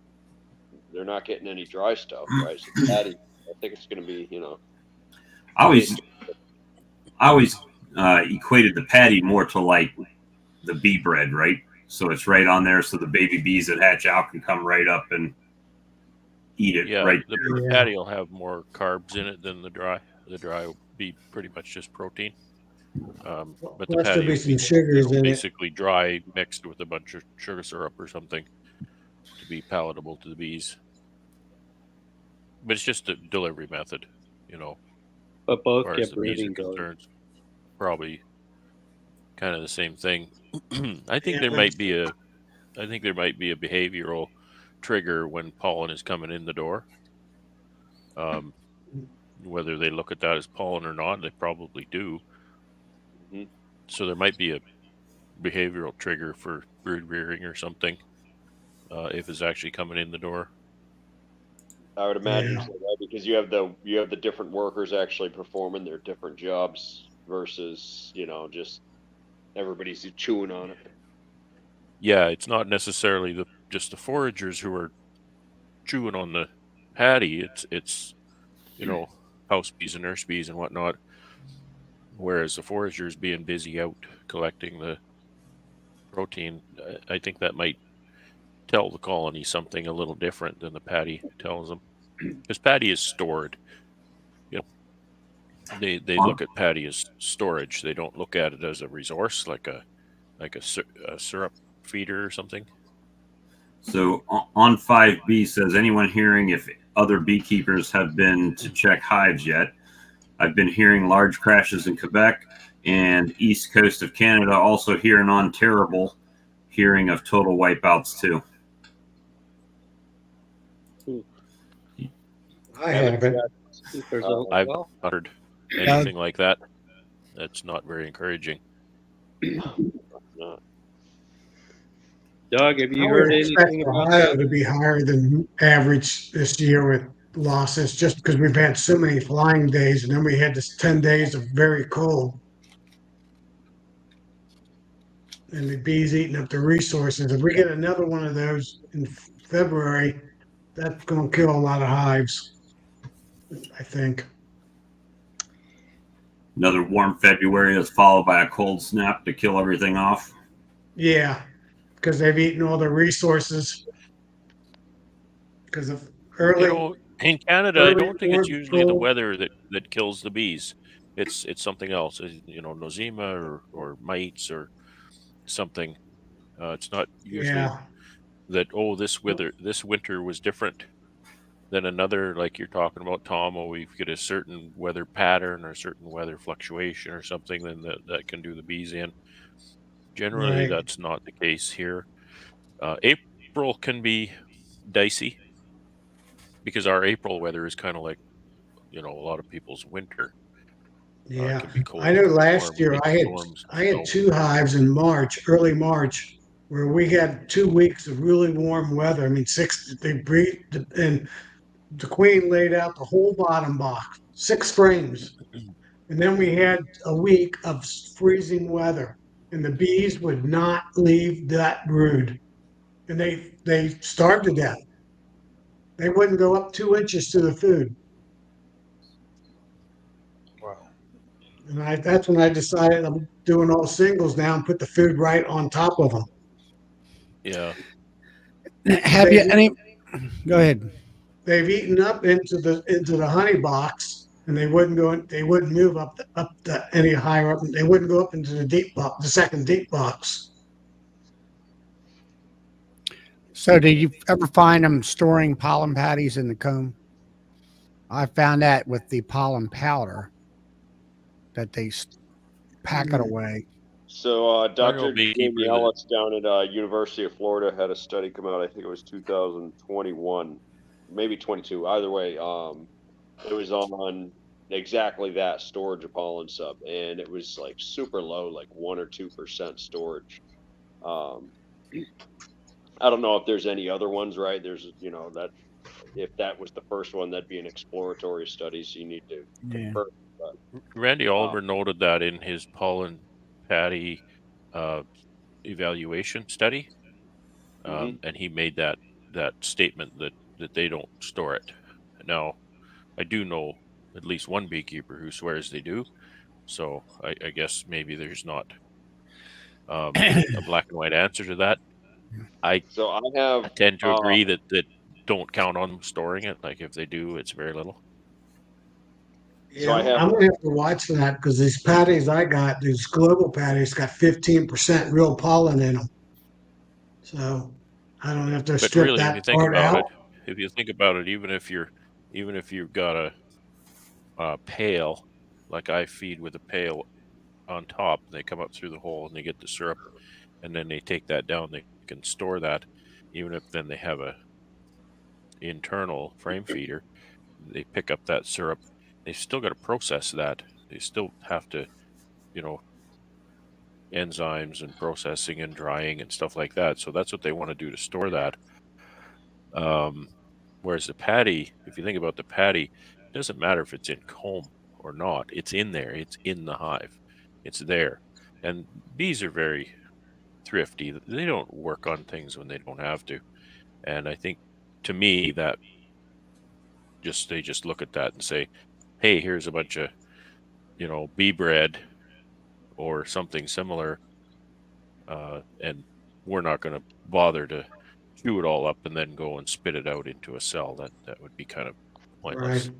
they're not getting any dry stuff, right? So patty, I think it's going to be, you know. I always equated the patty more to like the bee bread, right? So it's right on there, so the baby bees that hatch out can come right up and eat it. Yeah, right. the patty will have more carbs in it than the dry. The dry will be pretty much just protein. But the Plus patty there'll be will some sugars in it. basically dry mixed with a bunch of sugar syrup or something to be palatable to the bees. But it's just a delivery method, you know. But both As far get as the bees are breeding going. concerned, probably kind of the same thing. I think Yeah, there might be a behavioral trigger when pollen is coming in the door. Whether they look at that as pollen or not, they probably do. Mhm. So there might be a behavioral trigger for brood rearing or something if it's actually coming in the door. I would imagine Yeah. so, right? Because you have the different workers actually performing their different jobs versus, you know, just everybody's chewing on it. Yeah, it's not necessarily just the foragers who are chewing on the patty. It's you know, house bees and nurse bees and whatnot. Whereas the foragers being busy out collecting the protein, I think that might tell the colony something a little different than the patty tells them. Because patty is stored. You know, they look at patty as storage. They don't look at it as a resource like a syrup feeder or something. So on 5B says, anyone hearing if other beekeepers have been to check hives yet? I've been hearing large crashes in Quebec and east coast of Canada. Also here in Ontario, hearing of total wipeouts too. I haven't. I've not heard anything like that. That's not very encouraging. No. Doug, have you I heard would expect anything about Ohio that? to be higher than average this year with losses, just because we've had so many flying days, and then we had this 10 days of very cold. And the bees eating up the resources. If we get another one of those in February, that's going to kill a lot of hives, I think. Another warm February that's followed by a cold snap to kill everything off. Yeah, because they've eaten all their resources. Because of early, You know, in Canada, I don't think it's usually the weather that kills the bees. It's something else. You know, nosema or mites or something. It's not usually yeah, that. Oh, this winter was different than another. Like you're talking about, Tom. Oh, we get a certain weather pattern or a certain weather fluctuation or something. Then that can do the bees in. Generally, right. that's not the case here. April can be dicey because our April weather is kind of like, you know, a lot of people's winter. It Yeah, can be cold. I know and warm, last year big storms, I had snow. 2 hives in March, early March, where we had 2 weeks of really warm weather. I mean, they breathed, and the queen laid out the whole bottom box, 6 frames. And then we had a week of freezing weather, and the bees would not leave that brood, and they starved to death. They wouldn't go up 2 inches to the food. Wow. And that's when I decided I'm doing all singles now and put the food right on top of them. Yeah. Have you any? Go ahead. They've eaten up into the honey box, and they wouldn't go. They wouldn't move any higher up. They wouldn't go up into the deep box, the second deep box. So, did you ever find them storing pollen patties in the comb? I found that with the pollen powder that they pack it away. So Dr. know Jamie beekeeper that- Ellis down at University of Florida had a study come out. I think it was 2021, maybe 22. Either way, it was on exactly that storage of pollen sub, and it was like super low, like 1 or 2% storage. Um, I don't know if there's any other ones, right? There's, that if that was the first one, that'd be an exploratory study, so you need to Yeah. confirm. But Randy Oliver noted that in his pollen patty uh, evaluation study, and he made that statement that they don't store it. Now, I do know at least one beekeeper who swears they do, so I guess maybe there's not a black and white answer to that. I so I have tend to agree that don't count on them storing it. Like if they do, it's very little. Yeah, I'm gonna have to watch for that because these patties I got, these global patties, got 15% real pollen in them. So I don't have to But strip really, if you that think part about out. it, even if you've got a pail, like I feed with a pail on top, they come up through the hole and they get the syrup, and then they take that down. They can store that, even if then they have a internal frame feeder. They pick up that syrup. They've still got to process that. They still have to, you know, enzymes and processing and drying and stuff like that. So that's what they want to do to store that. Whereas the patty, if you think about the patty, it doesn't matter if it's in comb or not. It's in there. It's in the hive. It's there. And bees are very thrifty. They don't work on things when they don't have to. And I think, to me, that they just look at that and say, "Hey, here's a bunch of, bee bread or something similar, and we're not going to bother to chew it all up and then go and spit it out into a cell. That would be kind of pointless." Right.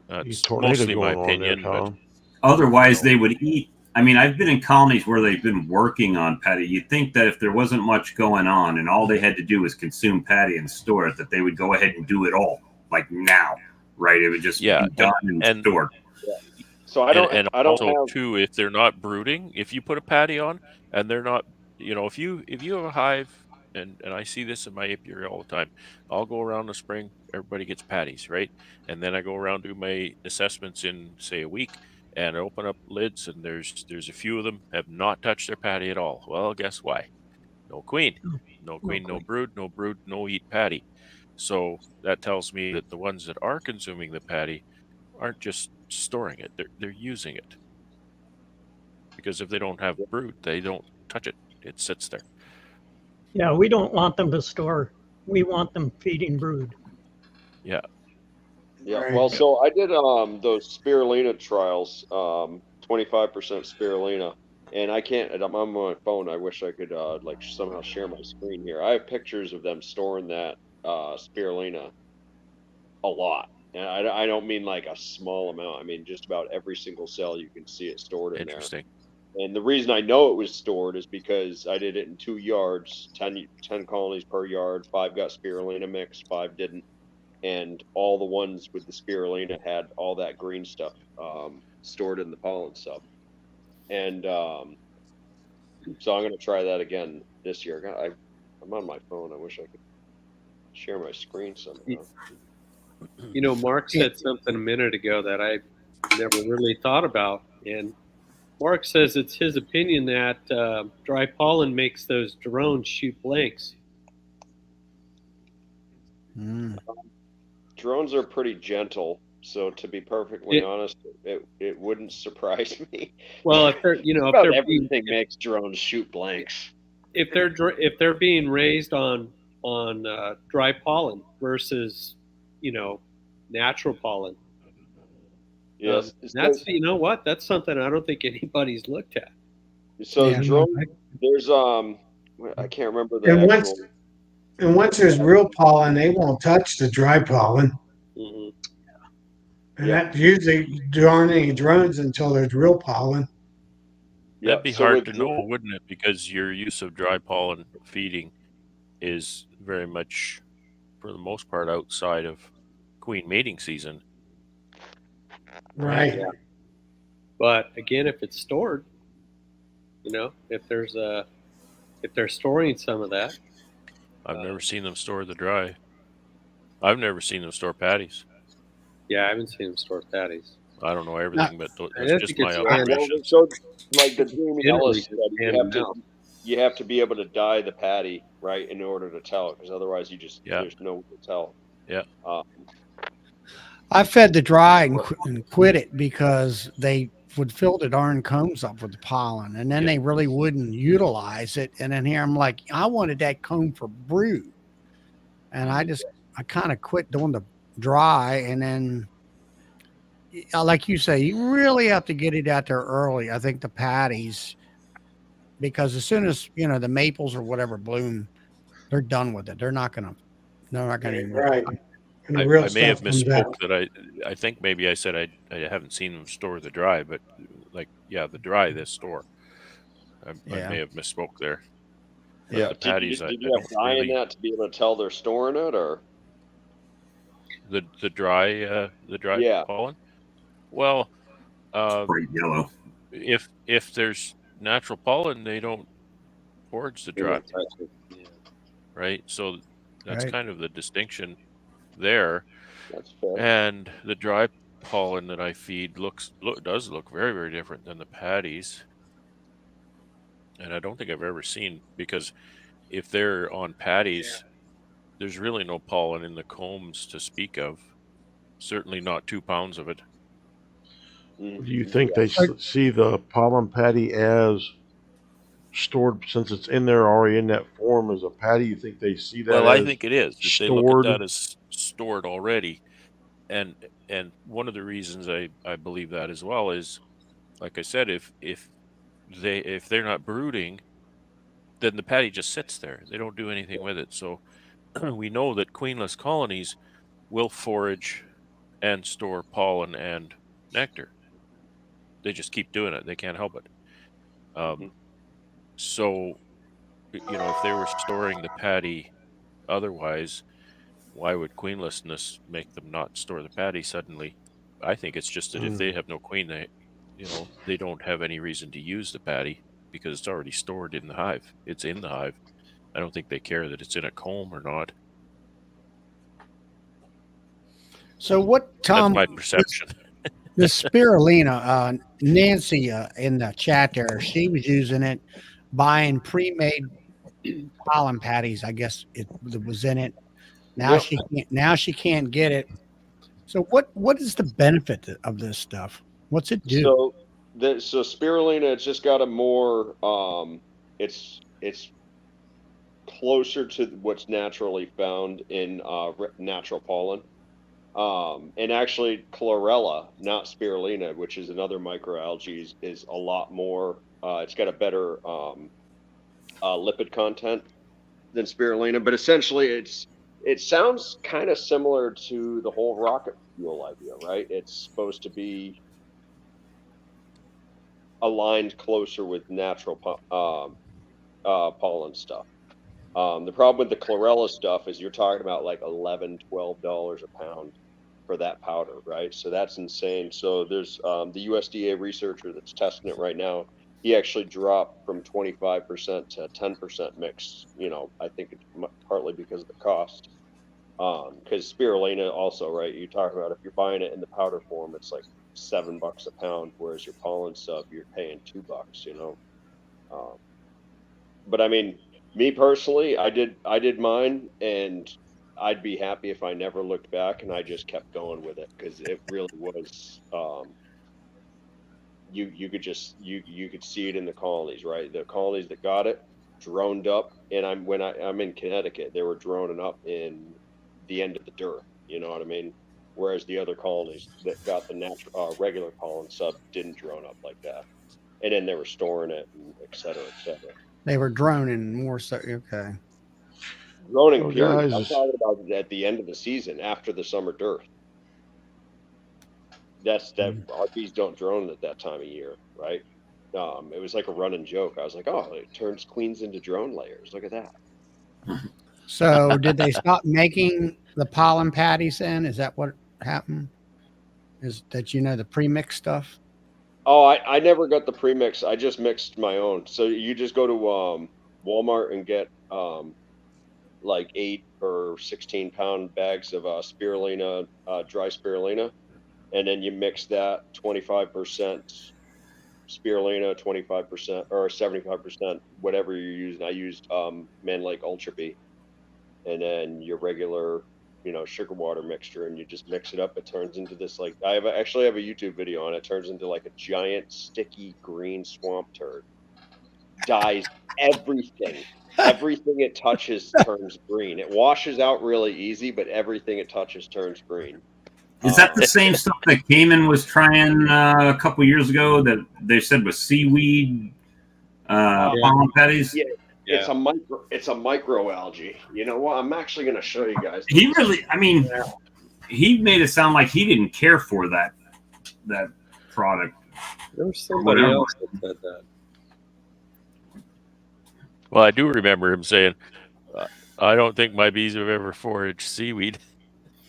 That's Tornado mostly my going on there, opinion, but Tom. Otherwise, they would eat. I mean, I've been in colonies where they've been working on patty. You'd think that if there wasn't much going on and all they had to do was consume patty and store it, that they would go ahead and do it all, like now, right? It would just be done and stored. So I don't also have. too, if they're not brooding, if you put a patty on and they're not, if you have a hive, and I see this in my apiary all the time, I'll go around the spring, everybody gets patties, right? And then I go around, do my assessments in, say, a week, and I open up lids, and there's a few of them have not touched their patty at all. Well, guess why? No queen, no brood, no eat patty. So that tells me that the ones that are consuming the patty aren't just storing it; they're using it. Because if they don't have brood, they don't touch it; it sits there. Yeah, we don't want them to store. We want them feeding brood. Yeah. Yeah, Right. well, so I did those spirulina trials, 25% spirulina, and I can't. I'm on my phone. I wish I could like somehow share my screen here. I have pictures of them storing that spirulina a lot, and I don't mean like a small amount. I mean just about every single cell you can see it stored in there. Interesting. And the reason I know it was stored is because I did it in 2 yards, 10 colonies per yard. 5 got spirulina mix, 5 didn't. And all the ones with the spirulina had all that green stuff stored in the pollen sub. And so I'm going to try that again this year. I'm on my phone. I wish I could share my screen somehow. Mark said something a minute ago that I never really thought about, and Mark says it's his opinion that dry pollen makes those drones shoot blanks. Mm. Drones are pretty gentle, so to be perfectly It- honest, it wouldn't surprise me. Well, if they're if About they're everything makes drones shoot blanks. if they're being raised on dry pollen versus natural pollen, Yes. that's what, that's something I don't think anybody's looked at. So Yeah. drone, there's I can't remember the And actual. once there's real pollen, they won't touch the dry pollen. Hmm. And Yep. that usually there aren't any drones until there's real pollen. Yeah, That'd be so hard with to know, wouldn't it? Because your use of dry pollen feeding is very much, for the most part, outside of queen mating season. Right. Yeah. But again, if it's stored, if they're storing some of that, I've never seen them store the dry. I've never seen them store patties. yeah, I haven't seen them store patties. I don't know everything, but I that's don't just think my it's observations. So like the Jamie Generally Ellis just study, hand them out. you have to be able to dye the patty, right, in order to tell it, because otherwise there's no way to tell. Yeah. I fed the dry and quit it because they would fill the darn combs up with the pollen, and then Yeah. they really wouldn't utilize it. And then here I'm like, I wanted that comb for brood, and I kind of quit doing the dry. And then, like you say, you really have to get it out there early. I think the patties, because as soon as the maples or whatever bloom, they're done with it. They're not gonna even. Right. And the real I may have stuff comes out. misspoke that I think maybe I said I haven't seen them store the dry, but the dry they store. I may have misspoke there. But Yeah. the patties, Did I you have don't dye in really. that to be able to tell they're storing it, or The dry Yeah. pollen. Well, Bright yellow. if there's natural pollen, they don't forage the dry, Yeah. right? So that's Right. kind of the distinction there. That's fair. And the dry pollen that I feed does look very, very different than the patties. And I don't think I've ever seen, because if they're on patties, there's really no pollen in the combs to speak of. Certainly not 2 pounds of it. Mm. Do you think they see the pollen patty as stored, since it's in there already in that form as a patty? You think they see that Well, I as think it is. They look at that as stored already. And one of the reasons I believe that as well is, like I said, if they're not brooding, then the patty just sits there. They don't do anything with it. So we know that queenless colonies will forage and store pollen and nectar. They just keep doing it. They can't help it. So, if they were storing the patty otherwise, why would queenlessness make them not store the patty suddenly? I think it's just that if they have no queen, they don't have any reason to use the patty because it's already stored in the hive. It's in the hive. I don't think they care that it's in a comb or not. So what, Tom? That's my perception. The spirulina, Nancy in the chat there, she was using it, buying pre-made pollen patties. I guess it was in it. Now she can't get it. So what is the benefit of this stuff? What's it do? So spirulina, it's just got a more it's closer to what's naturally found in natural pollen. And actually chlorella, not spirulina, which is another microalgae, is a lot more it's got a better lipid content than spirulina, but essentially it sounds kind of similar to the whole rocket fuel idea, right? It's supposed to be aligned closer with natural pollen stuff. The problem with the chlorella stuff is you're talking about like $11, $12 a pound for that powder, right? So that's insane. So there's the USDA researcher that's testing it right now. He actually dropped from 25% to 10% mix. I think it's partly because of the cost. Because spirulina also, right? You talk about if you're buying it in the powder form, it's like $7 a pound, whereas your pollen sub, you're paying $2, you know. But I mean, me personally, I did mine, and I'd be happy if I never looked back and I just kept going with it, because it really was. You could just you could see it in the colonies, right? The colonies that got it droned up, and I'm in Connecticut, they were droning up in the end of the dearth. You know what I mean? Whereas the other colonies that got the natural regular pollen sub didn't drone up like that, and then they were storing it, and et cetera, et cetera. They were droning more so. Okay. Droning So period. guys, I'm talking about at the end of the season, after the summer dearth. Our bees don't drone at that time of year, right? It was like a running joke. I was like, oh, it turns queens into drone layers. Look at that. So did they stop making the pollen patties then? Is that what happened? Is that, the pre-mix stuff? Oh, I never got the premix. I just mixed my own. So you just go to Walmart and get like 8 or 16-pound bags of spirulina, dry spirulina, and then you mix that 25% spirulina, 25% or 75%, whatever you're using. I used Man Lake Ultra Bee, and then your regular, sugar water mixture, and you just mix it up. It turns into this, like, I actually have a YouTube video on it. It turns into like a giant sticky green swamp turd. Dyes everything. Everything it touches turns green. It washes out really easy, but everything it touches turns green. Is that the same stuff that Cayman was trying a couple years ago that they said was seaweed pollen patties? Yeah. It's a microalgae. You know what? I'm actually going to show you guys. He made it sound like he didn't care for that product. There was somebody else that said that. Well, I do remember him saying, I don't think my bees have ever foraged seaweed.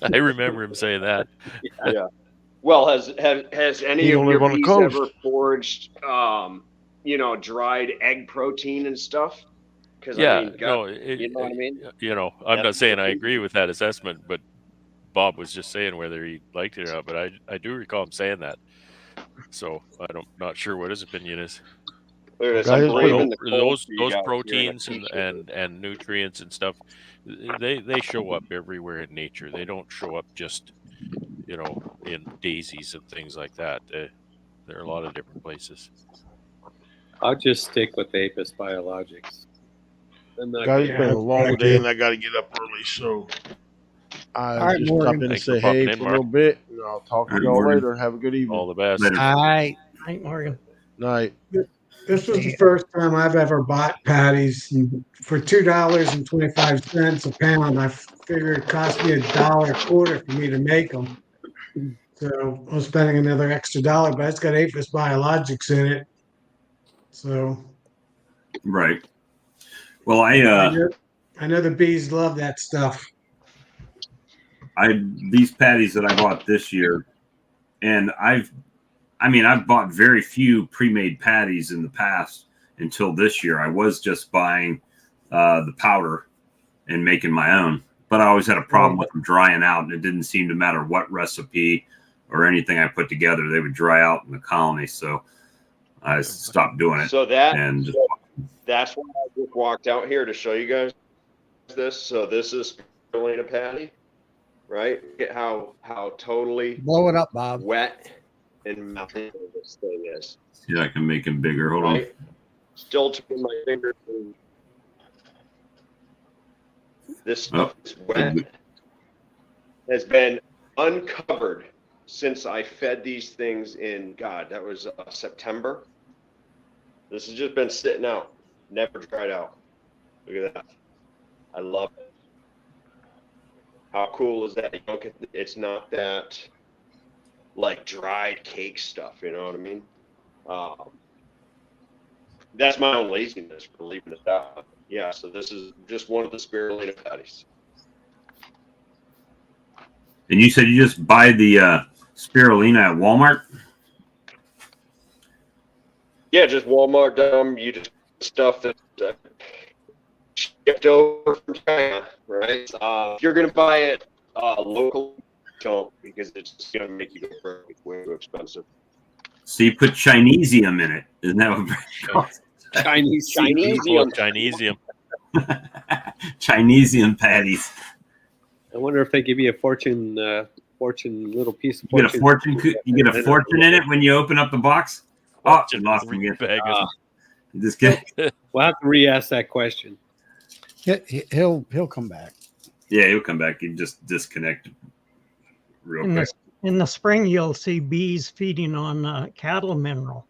I remember him saying that. Yeah. Well, has any of your bees ever foraged, dried egg protein and stuff? Because yeah, you know what I mean? I'm not saying I agree with that assessment, but Bob was just saying whether he liked it or not. But I do recall him saying that. So not sure what his opinion is. Those proteins and nutrients and stuff, they show up everywhere in nature. They don't show up just in daisies and things like that. There are a lot of different places. I'll just stick with Apis Biologics. Guys, it's been a long day and I got to get up early, so I just stop in and say hey for a little bit, and I'll talk to y'all later. Have a good evening. All the best. All right. Night, Morgan. Night. This was the first time I've ever bought patties for $2.25 a pound. I figured it cost me $1.25 for me to make them. So I was spending another extra $1, but it's got Apis Biologics in it. So right. Well, I know the bees love that stuff. These patties that I bought this year, and I've bought very few pre-made patties in the past until this year. I was just buying the powder and making my own, but I always had a problem with them drying out, and it didn't seem to matter what recipe or anything I put together, they would dry out in the colony. So I stopped doing it. So that's why I just walked out here to show you guys this. So this is spirulina patty, right? Look at how totally blow it up, Bob. Wet and mountain this thing is. See, I can make him bigger. Hold on. Still turning my fingers. This stuff is wet. Has been uncovered since I fed these things in, God, that was September. This has just been sitting out, never dried out. Look at that. I love it. How cool is that? It's not that like dried cake stuff, you know what I mean? That's my own laziness for leaving it out. Yeah, so this is just one of the spirulina patties. And you said you just buy the spirulina at Walmart? Yeah, just Walmart. You just stuff that shipped over from China, right? If you're gonna buy it local don't, because it's just going to make you go broke. Way too expensive. So you put Chinesium in it. Isn't that what it's called? Chinesium. Chinesium patties. I wonder if they give you a fortune little piece of You get a fortune. You get a fortune in it when you open up the box. Oh, you lost me. Just kidding. We'll have to re-ask that question. He'll come back. Yeah, he'll come back. He just disconnected real quick. In the spring, you'll see bees feeding on cattle mineral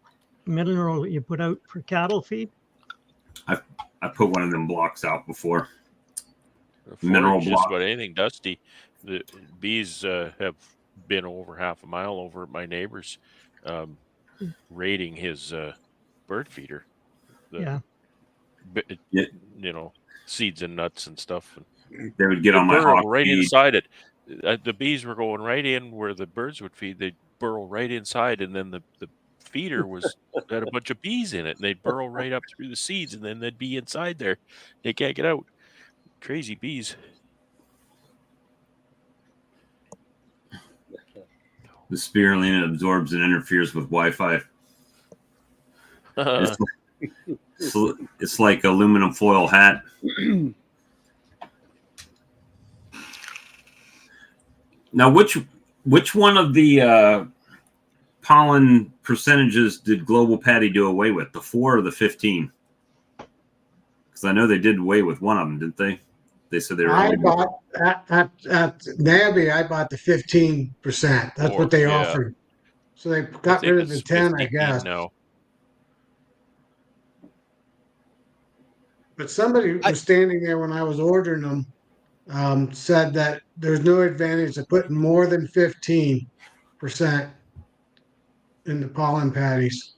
you put out for cattle feed. I put one of them blocks out before. Mineral block. Just about anything dusty. The bees have been over half a mile over at my neighbor's, raiding his bird feeder. You know, seeds and nuts and stuff. They would get on my hawk right feed. inside it. The bees were going right in where the birds would feed. They'd burrow right inside, and then the feeder had a bunch of bees in it, and they'd burrow right up through the seeds, and then they'd be inside there. They can't get out. Crazy bees. The spirulina absorbs and interferes with Wi-Fi. It's like aluminum foil hat. Now, which one of the pollen percentages did Global Patty do away with? The 4 or the 15? Because I know they did away with one of them, didn't they? They said they were. I bought at Nabby. I bought the 15%. That's what they offered. So they got rid of the 10, I guess. No. But somebody was standing there when I was ordering them. Said that there's no advantage of putting more than 15% in the pollen patties.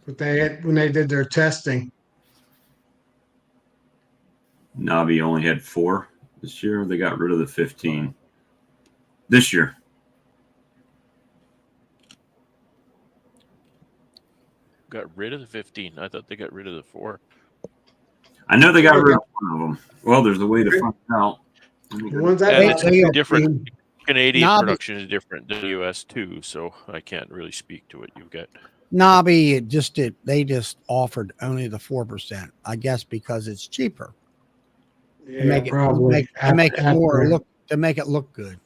But they had, when they did their testing. Navi only had 4 this year. They got rid of the 15 this year. Got rid of the 15. I thought they got rid of the 4. I know they got rid of one of them. Well, there's a way to find out. The ones I different. Canadian production is different than the U.S. too, so I can't really speak to it. You've got Nabi. They just offered only the 4%. I guess because it's cheaper. Yeah, probably to make it look good.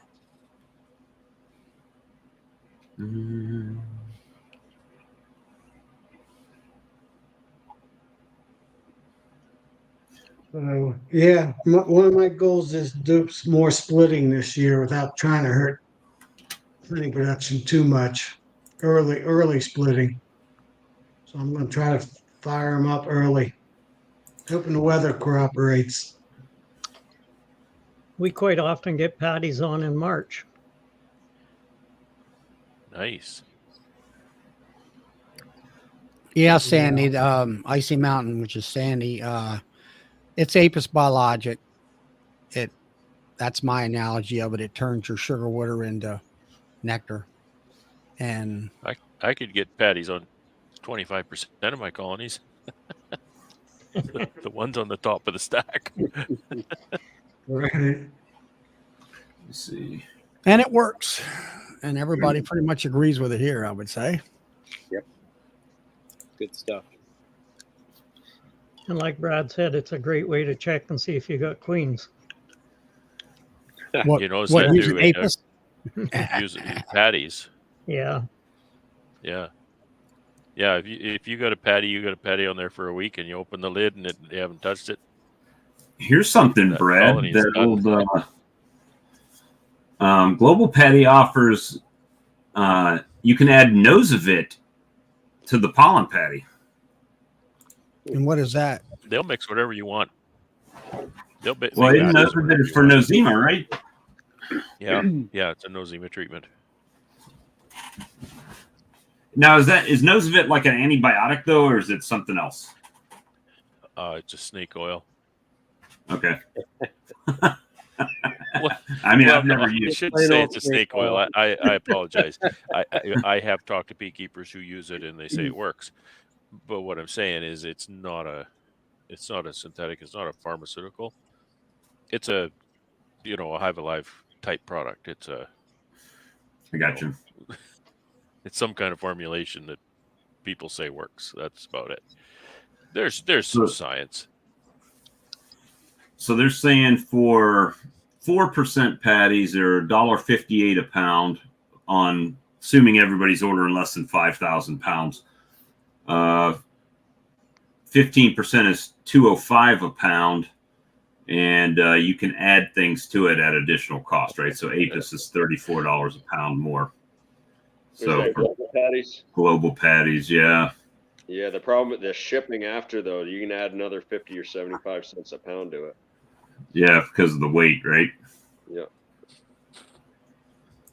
So yeah, one of my goals is to do more splitting this year without trying to hurt honey production too much. Early splitting. So I'm going to try to fire them up early, hoping the weather cooperates. We quite often get patties on in March. Nice. Yeah, Sandy. Icy Mountain, which is Sandy. It's Apis biologic. That's my analogy of it. It turns your sugar water into nectar. And I could get patties on 25% of my colonies. the ones on the top of the stack. Right. Let's see. And it works. And everybody pretty much agrees with it here, I would say. Yep. Good stuff. And like Brad said, it's a great way to check and see if you got queens. You know, what using Apis? Use patties. Yeah. Yeah. Yeah, if you got a patty on there for a week and you open the lid and you haven't touched it. Here's something, Brad, that old Global Patty offers. You can add nose of it to the pollen patty. And what is that? They'll mix whatever you want. Well, nose of it is for nosema, right? Yeah, yeah, it's a nosema treatment. Now, is nose of it like an antibiotic though, or is it something else? It's a snake oil. Okay. I mean, I've never used. I should say it's a snake oil. I apologize. I have talked to beekeepers who use it and they say it works. But what I'm saying is it's not a synthetic. It's not a pharmaceutical. It's a a Hive Alive type product. It's a. I got you. It's some kind of formulation that people say works. That's about it. There's some science. So they're saying for 4% patties, they're $1.58 a pound on, assuming everybody's ordering less than 5,000 pounds. 15% is $2.05 a pound, and you can add things to it at additional cost, right? So Apis is $34 a pound more. So global patties. Global patties, yeah. Yeah, the problem with the shipping after, though, you can add another 50 or 75 cents a pound to it. Yeah, because of the weight, right? Yeah. Let's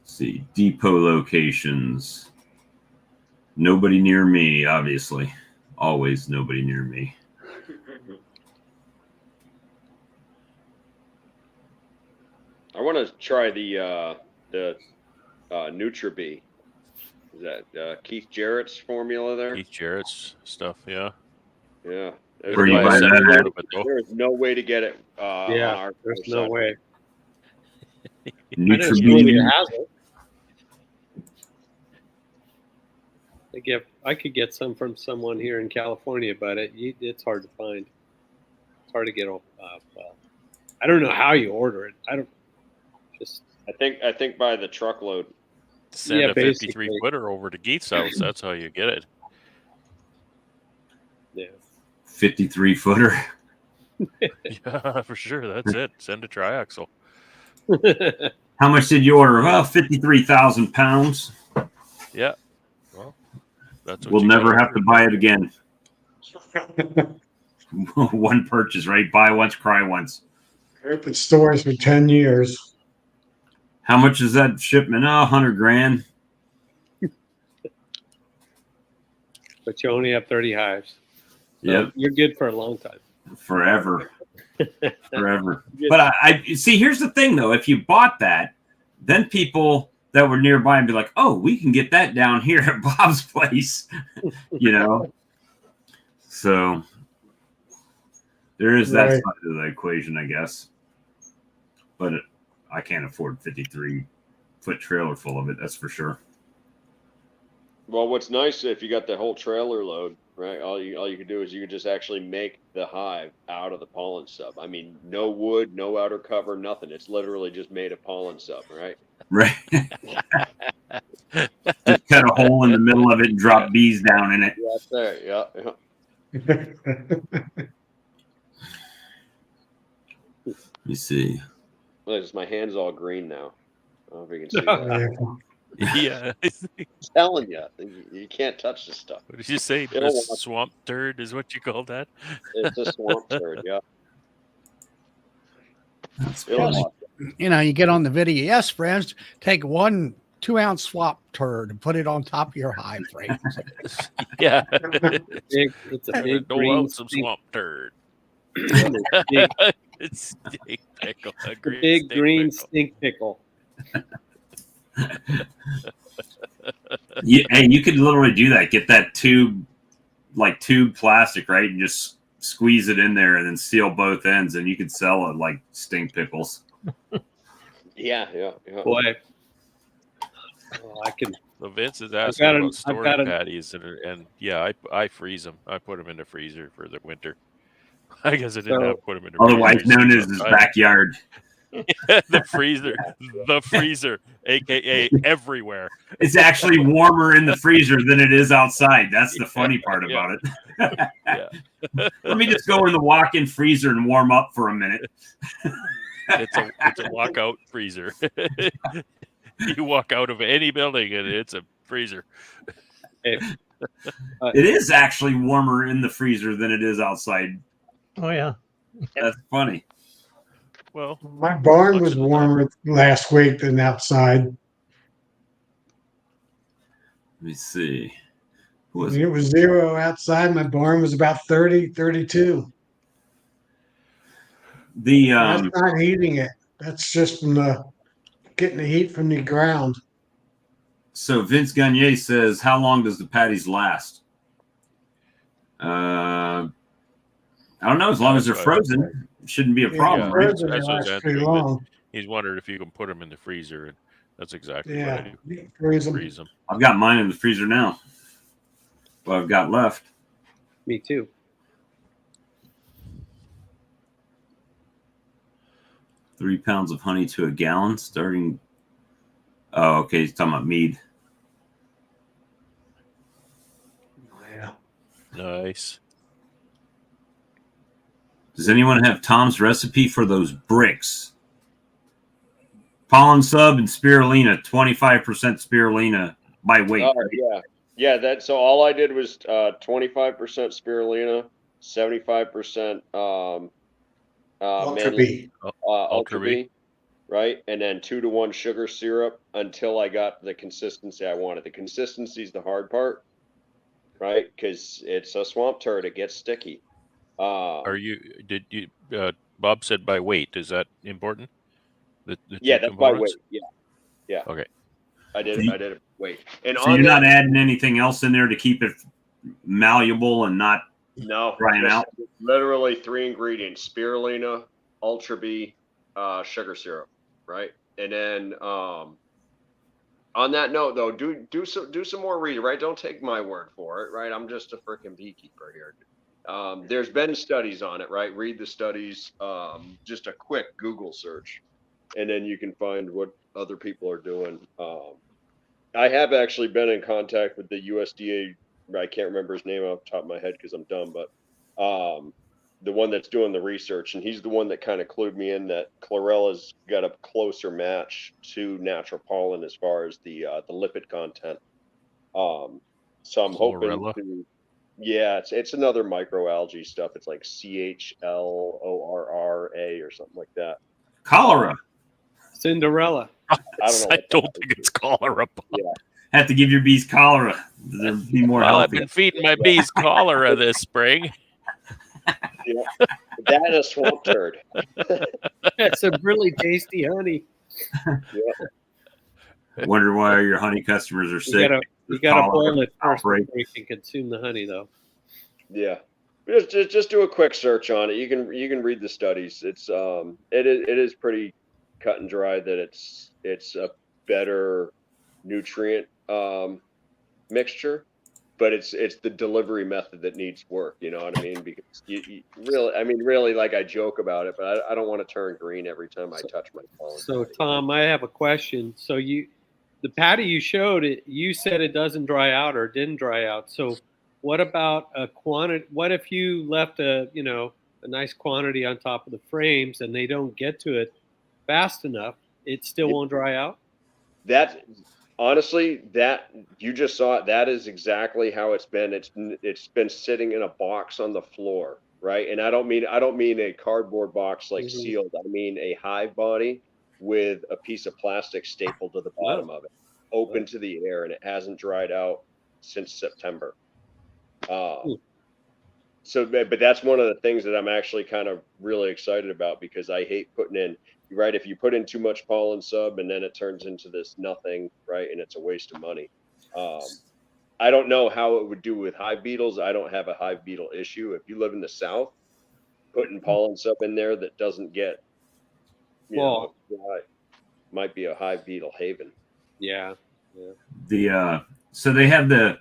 see, depot locations. Nobody near me, obviously. Always nobody near me. I want to try the NutriBee. Is that Keith Jarrett's formula there? Keith Jarrett's stuff, yeah. Yeah. Where you buy that at? There is no way to get it on our there's no way. NutriBee. Has it. I could get some from someone here in California, but it's hard to find. It's hard to get. I don't know how you order it. I think by the truckload. Send a 53-footer over to Keith's house. That's how you get it. Yeah. 53-footer. Yeah, for sure. That's it. Send a triaxle. How much did you order? Well, 53,000 pounds. Yeah. Well, that's what we'll never have to buy it again. One purchase, right? Buy once, cry once. Open stores for 10 years. How much is that shipment? Oh, 100 grand. But you only have 30 hives. So yep. You're good for a long time. Forever. Forever. But I see, here's the thing, though. If you bought that, then people that were nearby and be like, oh, we can get that down here at Bob's place. So there is that side of the equation, I guess. But I can't afford 53-foot trailer full of it. That's for sure. Well, what's nice if you got the whole trailer load, right? All you can do is you can just actually make the hive out of the pollen sub. I mean, no wood, no outer cover, nothing. It's literally just made of pollen sub, right? Right. Just cut a hole in the middle of it and drop bees down in it. Right there. Yeah. Let me see. Well, my hand's all green now. I don't know if you can see that. Yeah. I'm telling you, you can't touch this stuff. What did you say? A swamp turd is what you call that? It's a swamp turd, yeah. You get on the video. Yes, friends, take 1 2-ounce swamp turd and put it on top of your hive frame. Yeah. It's a big green some swamp turd. It's stink pickle. Big green stink pickle. Hey, you could literally do that. Get that tube plastic, right, and just squeeze it in there, and then seal both ends, and you could sell it like stink pickles. Yeah. Boy, I can. So Vince is asking about storing patties, and yeah, I freeze them. I put them in the freezer for the winter. I guess I didn't have to put them in the otherwise known as his backyard. The freezer, aka everywhere. It's actually warmer in the freezer than it is outside. That's the funny part about it. Yeah. Let me just go in the walk-in freezer and warm up for a minute. It's a walkout freezer. You walk out of any building and it's a freezer. It is actually warmer in the freezer than it is outside. Oh yeah. That's funny. Well, my barn was warmer last week than outside. Let me see. It was 0 outside. My barn was about 30, 32. That's not heating it. That's just from getting the heat from the ground. So Vince Gagne says, how long does the patties last? I don't know. As long as they're frozen, it shouldn't be a problem. Frozen, they last pretty long. He's wondered if you can put them in the freezer, and that's exactly what I do. Freeze them. I've got mine in the freezer now. What I've got left. Me too. $3 pounds of honey to a gallon starting. Oh, okay. He's talking about mead. Yeah. Nice. Does anyone have Tom's recipe for those bricks? Pollen sub and spirulina, 25% spirulina by weight. Yeah. So all I did was 25% spirulina, 75% Ultra B. Ultra B, right? And then 2-to-1 sugar syrup until I got the consistency I wanted. The consistency is the hard part, right? Because it's a swamp turd; it gets sticky. Bob said by weight. Is that important? The yeah, two that's by components? weight. Yeah. Okay. I did it weight. And so you're not adding anything else in there to keep it malleable and not drying out? Literally 3 ingredients: spirulina, Ultra B, sugar syrup, right? And then on that note, though, do some more reading, right? Don't take my word for it, right? I'm just a freaking beekeeper here. There's been studies on it, right? Read the studies. Just a quick Google search, and then you can find what other people are doing. I have actually been in contact with the USDA. I can't remember his name off the top of my head because I'm dumb, but the one that's doing the research, and he's the one that kind of clued me in that chlorella's got a closer match to natural pollen as far as the lipid content. So I'm hoping to. Yeah, it's another microalgae stuff. It's like CHLORRA or something like that. Cholera. Cinderella. I don't think it's cholera. Yeah. Have to give your bees cholera. They'll be more healthy. I've been feeding my bees cholera this spring. Yeah. That and a swamp turd. That's some really tasty honey. Yeah. Wonder why your honey customers are sick. You gotta boil it first before you can consume the honey, though. Yeah, just do a quick search on it. You can read the studies. It's it is pretty cut and dry that it's a better nutrient mixture, but it's the delivery method that needs work. You know what I mean? Because you really, like I joke about it, but I don't want to turn green every time I touch my pollen. So Tom, I have a question. So the patty you showed it, you said it doesn't dry out or didn't dry out. So what about a quantity? What if you left a nice quantity on top of the frames and they don't get to it fast enough? It still won't dry out? That honestly, that you just saw it. That is exactly how it's been. It's been sitting in a box on the floor, right? And I don't mean a cardboard box like sealed. I mean a hive body with a piece of plastic stapled to the bottom of it, open to the air, and it hasn't dried out since September. So, but that's one of the things that I'm actually kind of really excited about, because I hate putting in, right? If you put in too much pollen sub and then it turns into this nothing, right? And it's a waste of money. I don't know how it would do with hive beetles. I don't have a hive beetle issue. If you live in the South, putting pollen sub in there that doesn't get, might be a hive beetle haven. Yeah. So they have the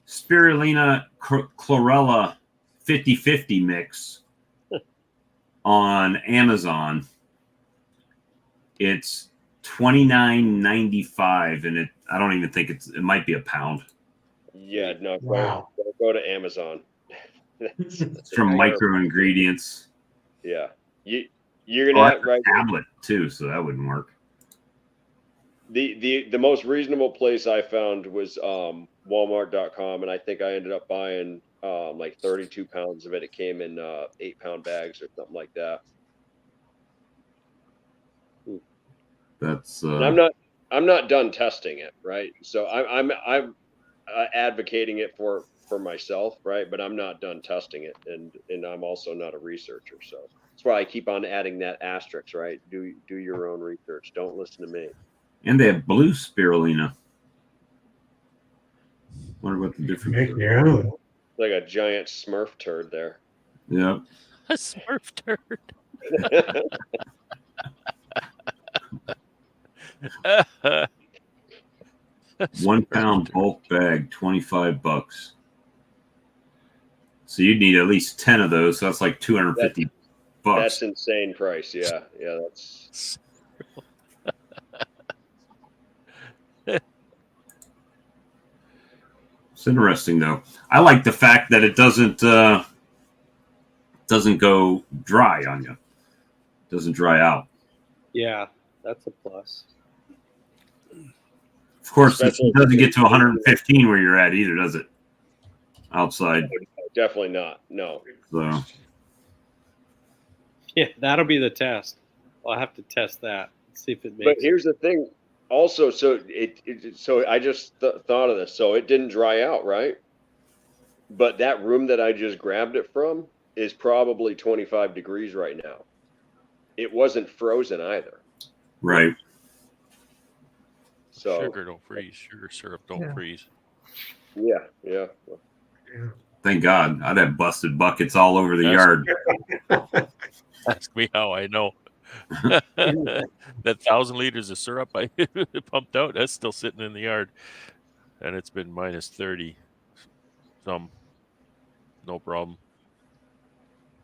spirulina chlorella 50-50 mix on Amazon. It's $29.95, and I don't even think it might be a pound. Yeah, no. Wow. Go to Amazon. It's from Micro Ingredients. Yeah, you're gonna have right tablet too, so that wouldn't work. The most reasonable place I found was Walmart.com, and I think I ended up buying like 32 pounds of it. It came in 8-pound bags or something like that. That's I'm not done testing it, right? So I'm advocating it for myself, right? But I'm not done testing it, and I'm also not a researcher, so that's why I keep on adding that asterisk, right? Do your own research. Don't listen to me. And they have blue spirulina. Wonder what the difference is. Like a giant Smurf turd there. Yep. A Smurf turd. 1 pound bulk bag, $25. So you'd need at least 10 of those. So that's like $250. That's insane price. Yeah, that's. It's interesting though. I like the fact that it doesn't go dry on you. It doesn't dry out. Yeah, that's a plus. Of course, it doesn't get to 115 where you're at either, does it? Outside. Definitely not. No. So. Yeah, that'll be the test. I'll have to test that. See if it makes. But here's the thing. Also, so so I just thought of this. So it didn't dry out, right? But that room that I just grabbed it from is probably 25 degrees right now. It wasn't frozen either. Right. So sugar don't freeze. Sugar syrup don't freeze. Yeah. Thank God. I'd have busted buckets all over the yard. Ask me how I know. That 1,000 liters of syrup I pumped out, that's still sitting in the yard. And it's been minus 30. No problem.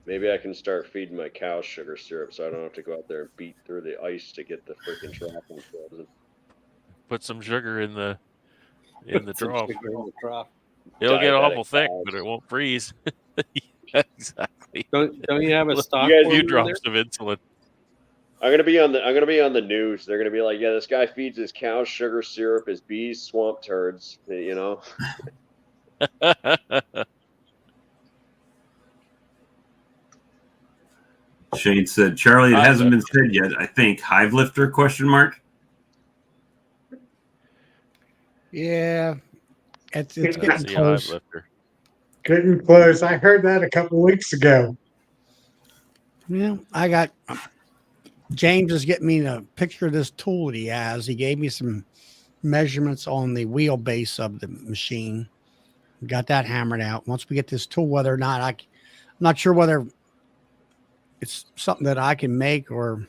Maybe I can start feeding my cows sugar syrup so I don't have to go out there and beat through the ice to get the freaking trapping frozen. Put some sugar in the trough. trough. It'll get awful thick, but it won't freeze. Exactly. Don't you have a stock? A few drops of insulin. I'm gonna be on the news. They're gonna be like, yeah, this guy feeds his cows sugar syrup, his bees swamp turds. You know. Shane said, Charlie, it hasn't been said yet. I think Hive lifter ? Yeah, it's getting close. Getting close. I heard that a couple weeks ago. Yeah, I got James is getting me a picture of this tool that he has. He gave me some measurements on the wheelbase of the machine. Got that hammered out. Once we get this tool, whether or not I'm not sure whether it's something that I can make, or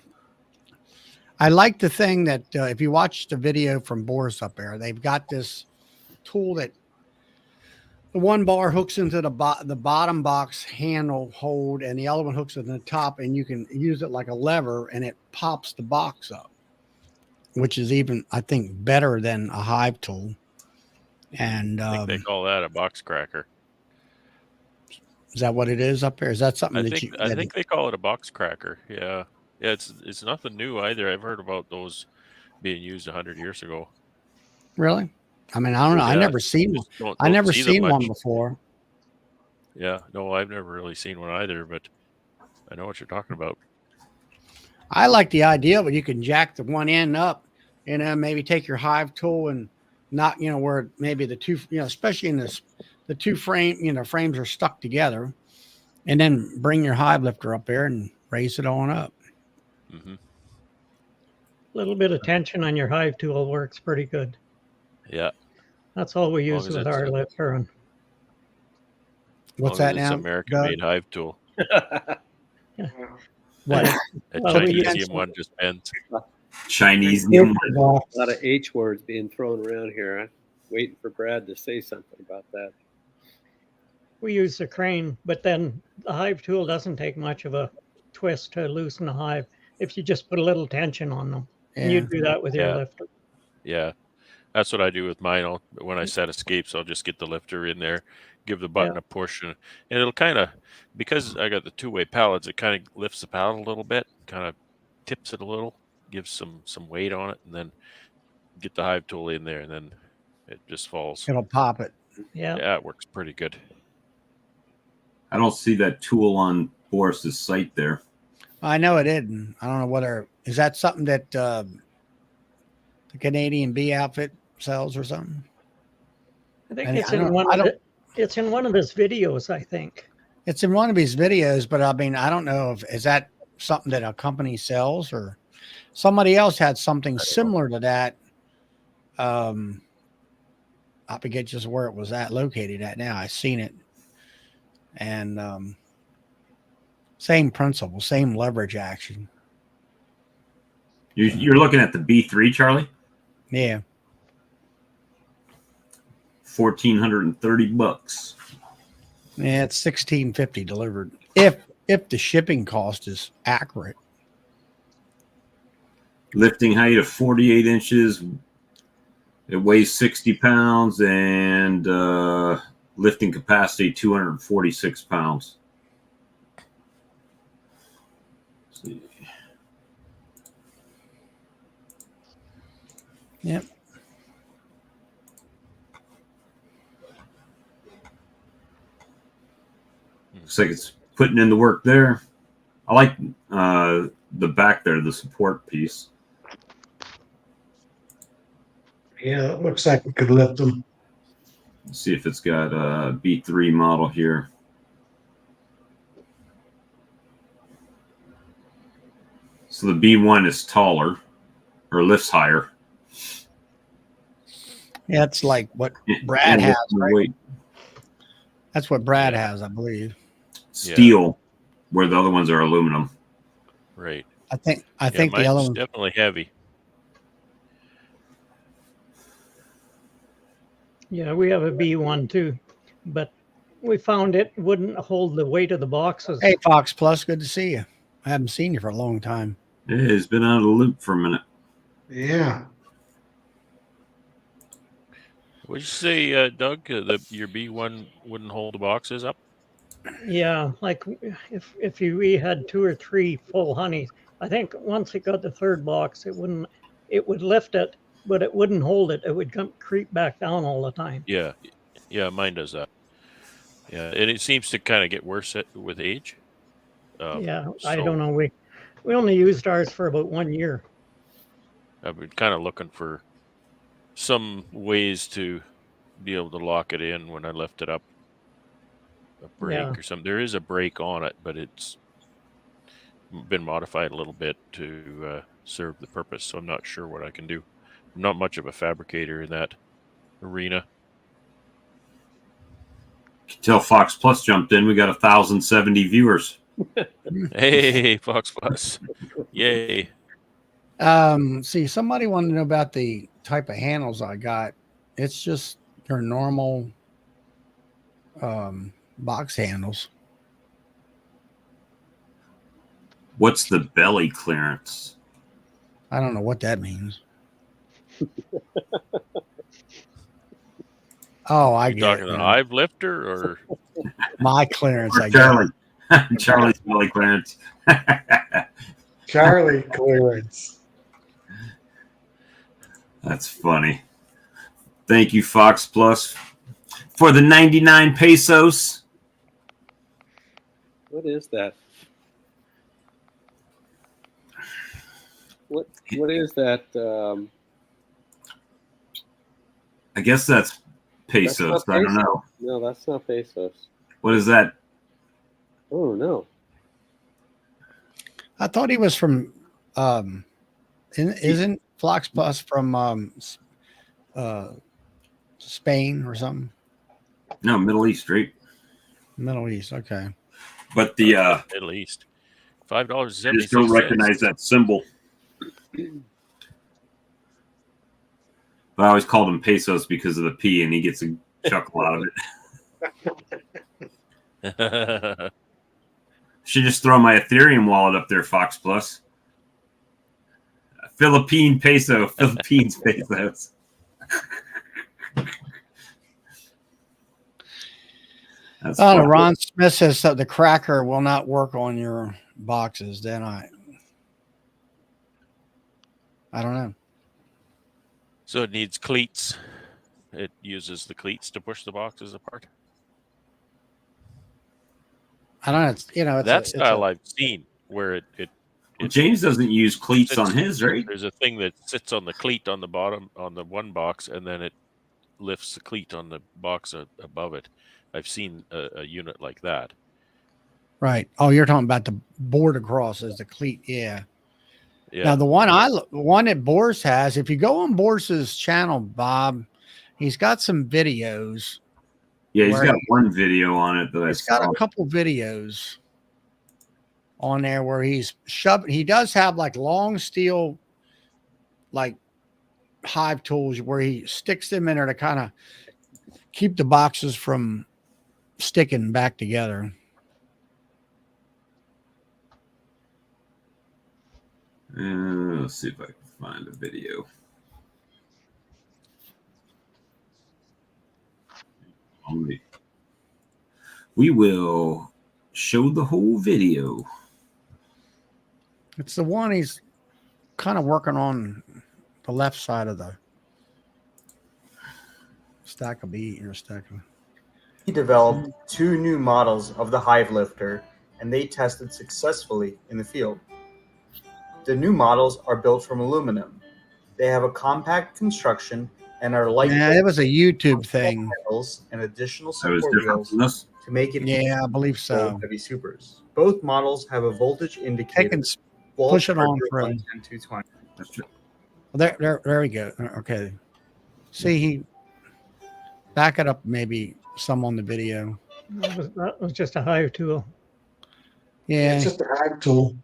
I like the thing that if you watch the video from Boris up there, they've got this tool that the one bar hooks into the bottom box handle hold, and the other one hooks in the top, and you can use it like a lever, and it pops the box up, which is even, I think, better than a Hive tool. And I think they call that a box cracker. Is that what it is up there? Is that something I think they call it a box cracker. Yeah. Yeah, it's nothing new either. I've heard about those being used 100 years ago. Really? I mean, I don't know. Yeah, I never seen one. I never seen one before. Yeah, no, I've never really seen one either, but I know what you're talking about. I like the idea, but you can jack the one end up, and then maybe take your Hive tool and not, where maybe the two, especially in this, the two frames are stuck together, and then bring your Hive lifter up there and raise it on up. Mm-hmm. A little bit of tension on your Hive tool works pretty good. Yeah. That's all we use with our lifter. What's that now? It's American-made Hive tool. What? A Chinese one just bends. Chinese. A lot of H words being thrown around here. I'm waiting for Brad to say something about that. We use the crane, but then the Hive tool doesn't take much of a twist to loosen the Hive if you just put a little tension on them. Yeah. And you do that with your lifter. Yeah. That's what I do with mine. When I set escapes, I'll just get the lifter in there, give the button a push, and it'll kind of, because I got the two-way pallets, it kind of lifts the pallet a little bit, kind of tips it a little, gives some weight on it, and then get the Hive tool in there, and then it just falls. It'll pop it. Yeah, it works pretty good. I don't see that tool on Boris's site there. I know it didn't. I don't know whether, is that something that the Canadian Bee outfit sells or something? I think it's in one of his videos, I think. It's in one of his videos, but I mean, I don't know is that something that a company sells, or somebody else had something similar to that. I forget just where it was located at now. I seen it. And same principle, same leverage action. You're looking at the B3, Charlie? Yeah. $1,430. Yeah, it's $1,650 delivered. If the shipping cost is accurate. Lifting height of 48 inches. It weighs 60 pounds and lifting capacity 246 pounds. Let's see. Yep. Looks like it's putting in the work there. I like the back there, the support piece. Yeah, it looks like we could lift them. Let's see if it's got a B3 model here. So the B1 is taller or lifts higher. Yeah, it's like what Brad has, right? Weight. That's what Brad has, I believe. Steel, where the other ones are aluminum. Right. I think the other one's definitely heavy. Yeah, we have a B1 too, but we found it wouldn't hold the weight of the boxes. Hey, Fox Plus, good to see you. I haven't seen you for a long time. It's been out of the loop for a minute. Yeah. Would you say, Doug, that your B1 wouldn't hold the boxes up? Yeah, like if we had 2 or 3 full honeys, I think once it got the third box, it would lift it, but it wouldn't hold it. It would creep back down all the time. Yeah, mine does that. Yeah, and it seems to kind of get worse with age. Yeah, I don't know. We only used ours for about 1 year. I've been kind of looking for some ways to be able to lock it in when I lift it up. A brake or something. There is a brake on it, but it's been modified a little bit to serve the purpose. So I'm not sure what I can do. I'm not much of a fabricator in that arena. Until Fox Plus jumped in, we got 1,070 viewers. Hey, Fox Plus. Yay. See, somebody wanted to know about the type of handles I got. It's just your normal box handles. What's the belly clearance? I don't know what that means. Oh, I You get talking it. the Hive lifter or My clearance, I Charlie. Charlie's belly clearance. Charlie clearance. That's funny. Thank you, Fox Plus, for the 99 pesos. What is that? What is that? I guess that's pesos. I don't know. No, that's not pesos. What is that? Oh no. I thought he was from isn't Fox Plus from Spain or something? No, Middle East, right? Middle East, okay. But the Middle East. $5.76. I just don't recognize that symbol. But I always called him pesos because of the P, and he gets a chuckle out of it. Should just throw my Ethereum wallet up there, Fox Plus. Philippine peso, Philippines pesos. That's funny. Ron Smith says that the cracker will not work on your boxes. Then I don't know. So it needs cleats. It uses the cleats to push the boxes apart. I don't know. It's, it's that style I've seen where it James doesn't use cleats on his, right? There's a thing that sits on the cleat on the bottom on the one box, and then it lifts the cleat on the box above it. I've seen a unit like that. Right. Oh, you're talking about the board across as the cleat. Yeah. Yeah. Now the one that Boris has, if you go on Boris's channel, Bob, he's got some videos. Yeah, he's got one video on it that I saw. He's got a couple videos on there where he's shoving. He does have like long steel like hive tools where he sticks them in there to kind of keep the boxes from sticking back together. Let's see if I can find a video. We will show the whole video. It's the one he's kind of working on the left side of the stack of bee or stack of. He developed 2 new models of the Hive lifter, and they tested successfully in the field. The new models are built from aluminum. They have a compact construction and are lightweight. Yeah, it was a YouTube thing. And additional support wheels to make it. Yeah, I believe so. Heavy supers. Both models have a voltage indicator. Push it on through. 220. That's true. Well, there we go. Okay. See, he back it up maybe some on the video. That was just a Hive tool. Yeah, It's just a Hive tool.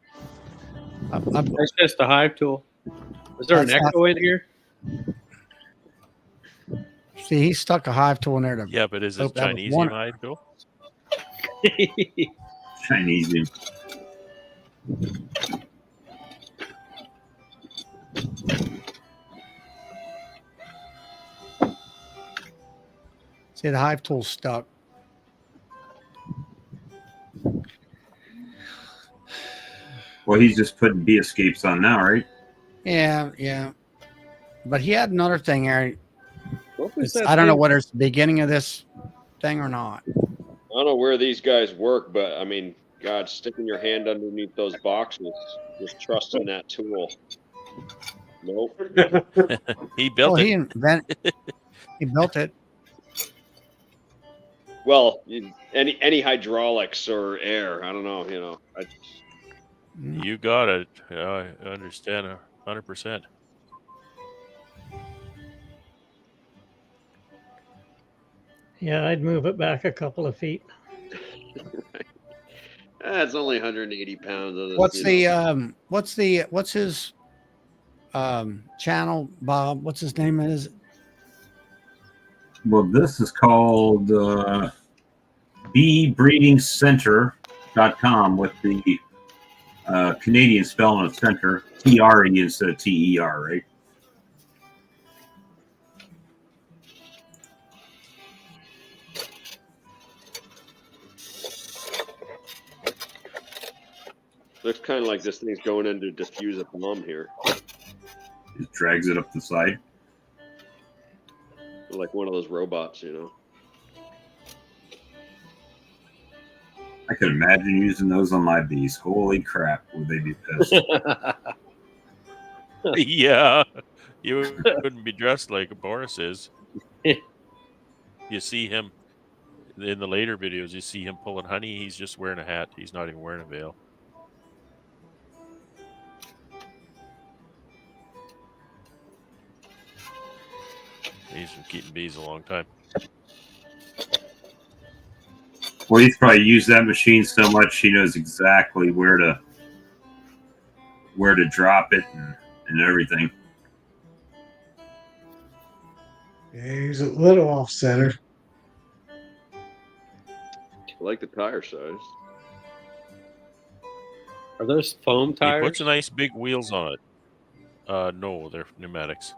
That's just a Hive tool. Is there an echo in here? See, he stuck a Hive tool in there. Yeah, but is it Chinese Hive tool? Chinese. See, the Hive tool stuck. Well, he's just putting bee escapes on now, right? Yeah. But he had another thing there. I don't know whether it's the beginning of this thing or not. I don't know where these guys work, but I mean, God, sticking your hand underneath those boxes, just trusting that tool. Nope. He built it. He built it. Well, any hydraulics or air, I don't know. You got it. I understand 100%. Yeah, I'd move it back a couple of feet. It's only 180 pounds. What's his channel, Bob? What's his name is? Well, this is called beebreedingcenter.com with the Canadian spelling of center, TRE instead of TER, right? Looks kind of like this thing's going in to defuse a bomb here. Just drags it up the side. Like one of those robots, I could imagine using those on my bees. Holy crap, would they be pissed? Yeah, you wouldn't be dressed like Boris is. You see him in the later videos, you see him pulling honey. He's just wearing a hat. He's not even wearing a veil. He's been keeping bees a long time. Well, he's probably used that machine so much he knows exactly where to drop it and everything. Yeah, he's a little off center. I like the tire size. Are those foam tires? He puts nice big wheels on it. No, they're pneumatics.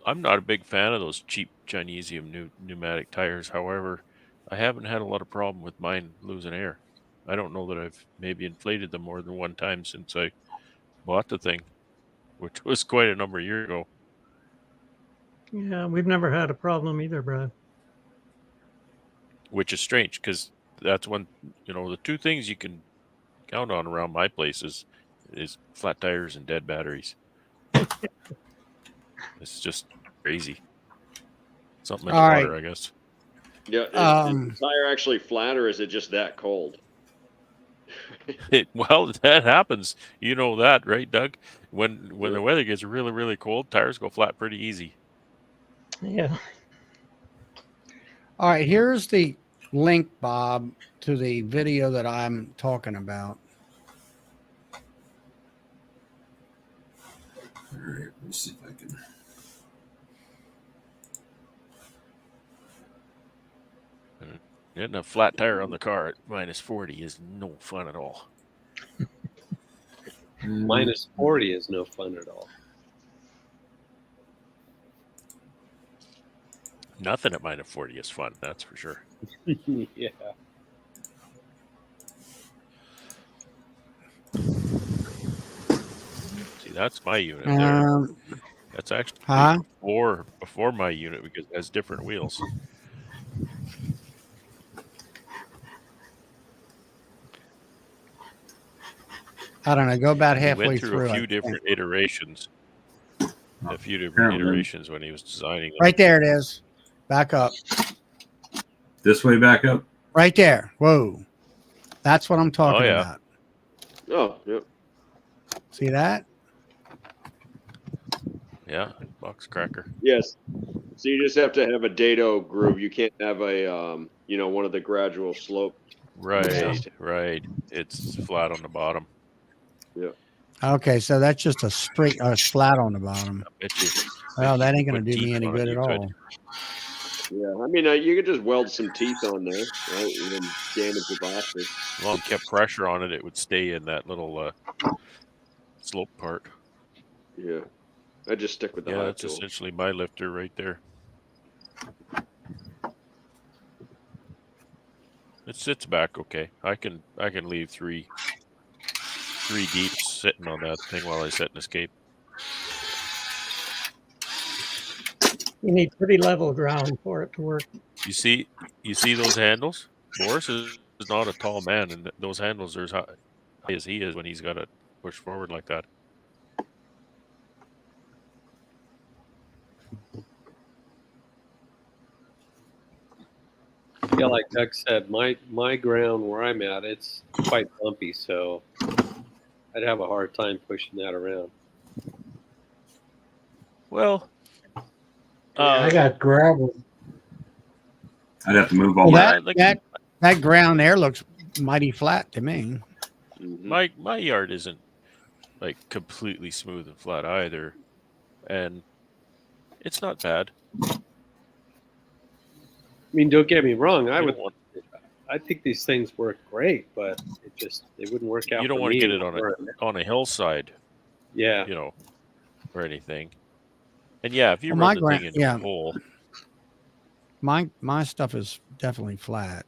I'm not a big fan of those cheap Chinesium pneumatic tires. However, I haven't had a lot of problem with mine losing air. I don't know that I've maybe inflated them more than one time since I bought the thing, which was quite a number of years ago. Yeah, we've never had a problem either, Brad. Which is strange because that's one, the two things you can count on around my place is flat tires and dead batteries. It's just crazy. Something in the water, I guess. Yeah, is the tire actually flat or is it just that cold? Well, that happens. You know that, right, Doug? When the weather gets really, really cold, tires go flat pretty easy. Yeah. All right, here's the link, Bob, to the video that I'm talking about. right, let me see if I can. Getting a flat tire on the car at minus 40 is no fun at all. Minus 40 is no fun at all. Nothing at minus 40 is fun, that's for sure. Yeah. See, that's my unit there. That's actually before my unit because it has different wheels. I don't know. Go about He halfway went through through. a few different iterations. A few different iterations when he was designing them. Right there it is. Back up. This way back up? Right there. Whoa. That's what I'm talking about. Oh, yep. See that? Yeah, box cracker. Yes. So you just have to have a dado groove. You can't have a one of the gradual slope. Right, right. It's flat on the bottom. Yeah. Okay, so that's just a straight flat on the bottom. Well, that ain't going to do me any good at all. Yeah, I mean, you could just weld some teeth on there, right, and then damage the boxes. Well, if you kept pressure on it, it would stay in that little slope part. Yeah, I just stick with the Hive tool. That's essentially my lifter right there. It sits back okay. I can leave three deeps sitting on that thing while I set and escape. You need pretty level ground for it to work. You see those handles? Boris is not a tall man, and those handles are as high as he is when he's got to push forward like that. Yeah, like Doug said, my ground where I'm at, it's quite bumpy, so I'd have a hard time pushing that around. Well, I got gravel. I'd have to move all that ground there looks mighty flat to me. My yard isn't like completely smooth and flat either, and it's not bad. I mean, don't get me wrong. I think these things work great, but they wouldn't work out. You don't for want me to get it on a hillside, yeah, or anything. And yeah, if you run the thing into a hole, my stuff is definitely flat.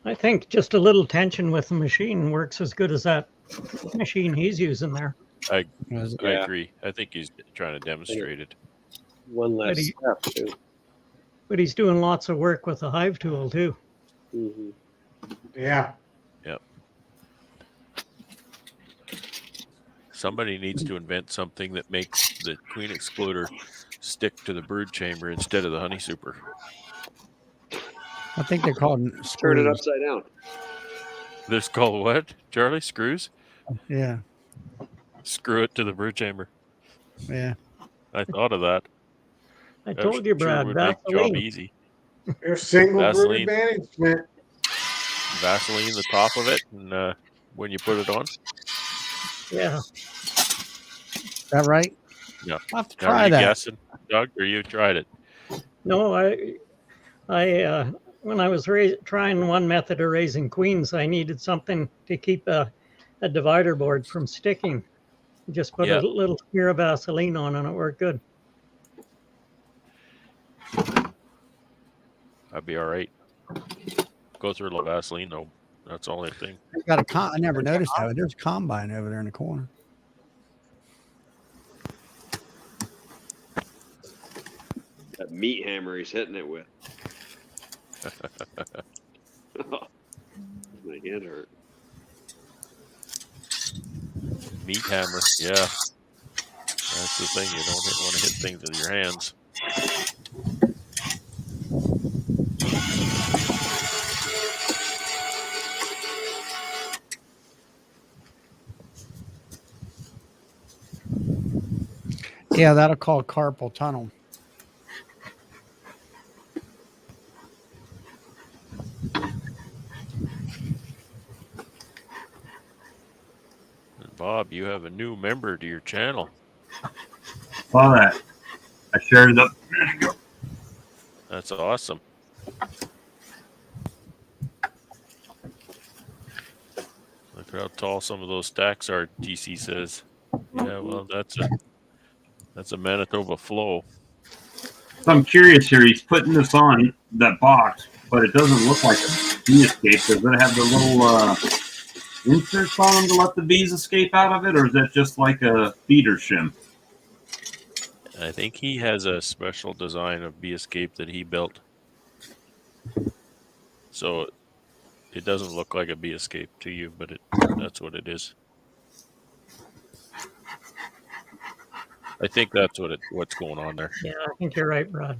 I think just a little tension with the machine works as good as that machine he's using there. I agree. I think he's trying to demonstrate it. One less step too. But he's doing lots of work with the Hive tool too. Mm-hmm. Yeah. Yep. Somebody needs to invent something that makes the queen excluder stick to the brood chamber instead of the honey super. I think they're called screws. Turn it upside down. They're called what, Charlie? Screws? Yeah. Screw it to the brood chamber. Yeah. I thought of that. I told you, Brad. Would make the job easy. There's single brood management. Vaseline the top of it, and when you put it on. Yeah. Is that right? Yeah. I'll have to try that. Guessing, Doug, or you tried it? No, I when I was trying one method of raising queens, I needed something to keep a divider board from sticking. Just put a little smear of Vaseline on, and it worked good. I'd be all right. Go through a little Vaseline, though. That's the only thing. I never noticed that. There's a combine over there in the corner. That meat hammer he's hitting it with. My hand hurt. Meat hammer, yeah. That's the thing. You don't want to hit things with your hands. Yeah, that'll call carpal tunnel. Bob, you have a new member to your channel. Saw that. I shared it up a minute ago. That's awesome. Look at how tall some of those stacks are, DC says. Yeah, well, that's a Manitoba flow. So I'm curious here. He's putting this on that box, but it doesn't look like a bee escape. Does it have the little inserts on them to let the bees escape out of it, or is that just like a feeder shim? I think he has a special design of bee escape that he built. So it doesn't look like a bee escape to you, but that's what it is. I think that's what's going on there. Yeah, I think you're right, Brad.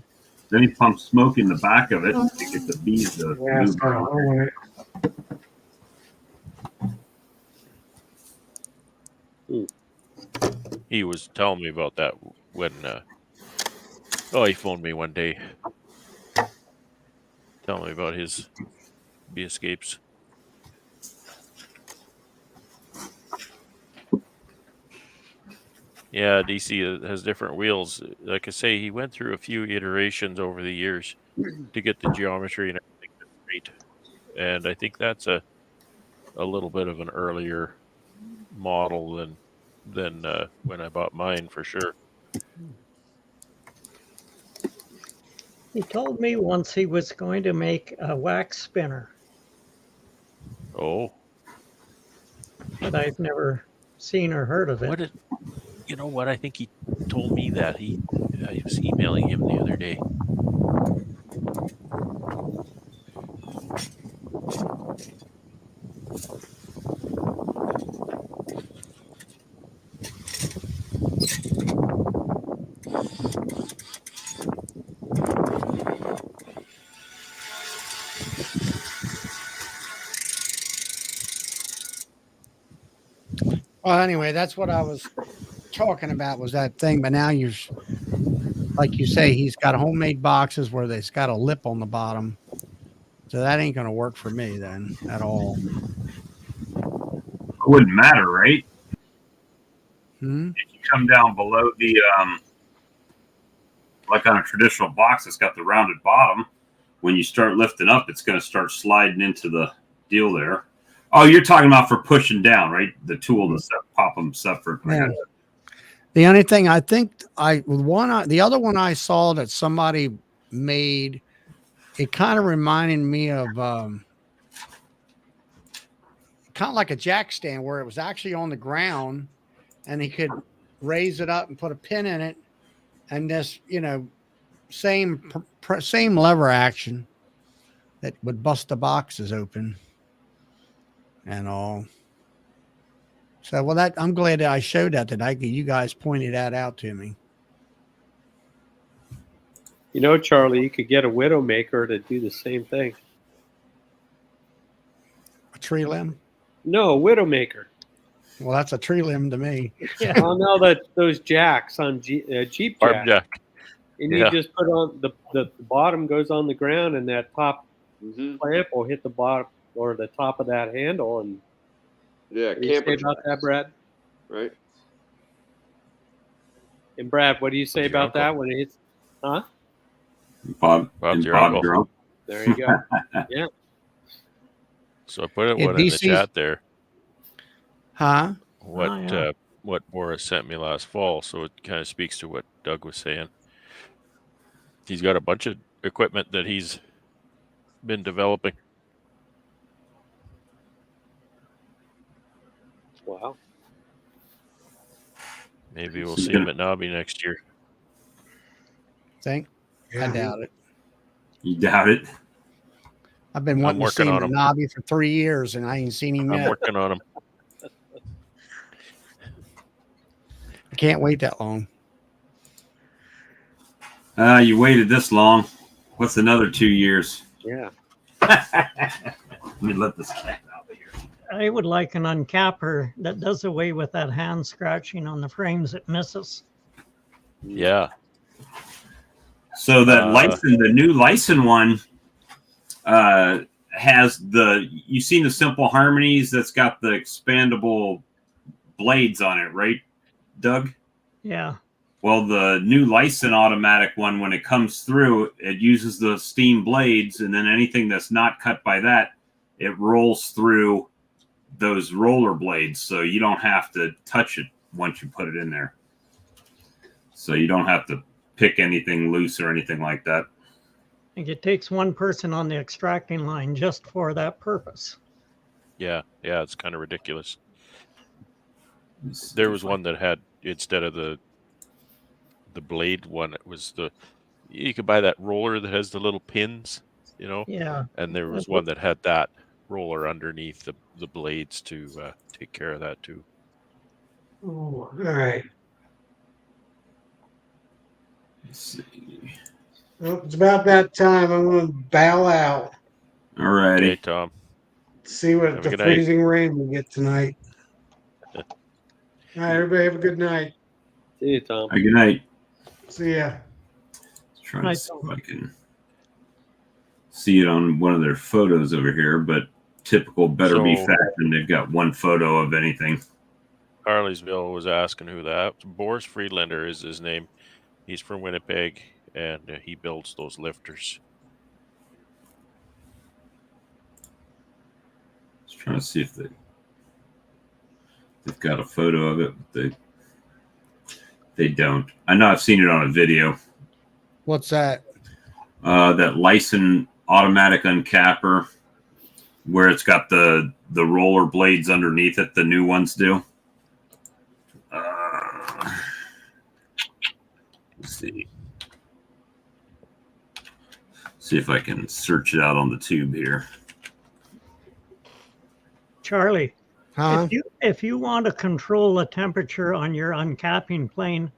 Then he pumps smoke in the back of it to get the bees to move. He was telling me about that when he phoned me one day, telling me about his bee escapes. Yeah, DC has different wheels. Like I say, he went through a few iterations over the years to get the geometry and everything straight. And I think that's a little bit of an earlier model than when I bought mine, for sure. He told me once he was going to make a wax spinner. Oh. But I've never seen or heard of it. You know what? I think he told me that. I was emailing him the other day. Well, anyway, that's what I was talking about, was that thing. But now you're, like you say, he's got homemade boxes where it's got a lip on the bottom. So that ain't going to work for me then at all. It wouldn't matter, right? If you come down below the, like on a traditional box, it's got the rounded bottom. When you start lifting up, it's going to start sliding into the deal there. Oh, you're talking about for pushing down, right? The tool to pop them separate. Yeah. The only thing I think the other one I saw that somebody made, it kind of reminded me of kind of like a jack stand where it was actually on the ground and he could raise it up and put a pin in it, and this, same lever action that would bust the boxes open and all. So, well, I'm glad that I showed that you guys pointed that out to me. Charlie, you could get a Widowmaker to do the same thing. A tree limb? No, a Widowmaker. Well, that's a tree limb to me. Yeah. Oh, no, those jacks on Jeep jack. And you just put on the bottom goes on the ground, and that top clamp will hit the bottom or the top of that handle. And yeah, what do you say about that, Brad? Right. And Brad, what do you say about that when it hits? Huh? Bob's your uncle. There you go. Yeah. So I put one in the chat there. Huh? What Boris sent me last fall, so it kind of speaks to what Doug was saying. He's got a bunch of equipment that he's been developing. Wow. Maybe we'll see him at Nobby next year. Think? I doubt it. You doubt it? I've been wanting to see him at Nobby for 3 years, and I ain't seen him yet. I'm working on him. I can't wait that long. You waited this long. What's another 2 years? Yeah. Let me let this cat out of here. I would like an uncapper that does away with that hand scratching on the frames it misses. Yeah. So that the new license one has you've seen the Simple Harmonies that's got the expandable blades on it, right, Doug? Yeah. Well, the new Lyson automatic one, when it comes through, it uses the steam blades, and then anything that's not cut by that, it rolls through those roller blades, so you don't have to touch it once you put it in there. So you don't have to pick anything loose or anything like that. I think it takes one person on the extracting line just for that purpose. Yeah, it's kind of ridiculous. There was one that had, instead of the blade one, it was you could buy that roller that has the little pins, Yeah. And there was one that had that roller underneath the blades to take care of that too. Oh, all right. Let's see. Well, it's about that time. I'm going to bow out. All righty. Okay, Tom. See what Have a the good night. freezing rain we get tonight. All right, everybody have a good night. See you, Tom. Good night. See ya. Trying to see if I can see it on one of their photos over here, but typical Better Be Fashion, they've got one photo of anything. Harleysville was asking who that. Boris Friedlander is his name. He's from Winnipeg, and he builds those lifters. Just trying to see if they've got a photo of it. But they don't. I know I've seen it on a video. What's that? That Lyson automatic uncapper, where it's got the roller blades underneath it. The new ones do. Let's see. See if I can search it out on the tube here. Charlie, Huh? if you want to control the temperature on your uncapping plane,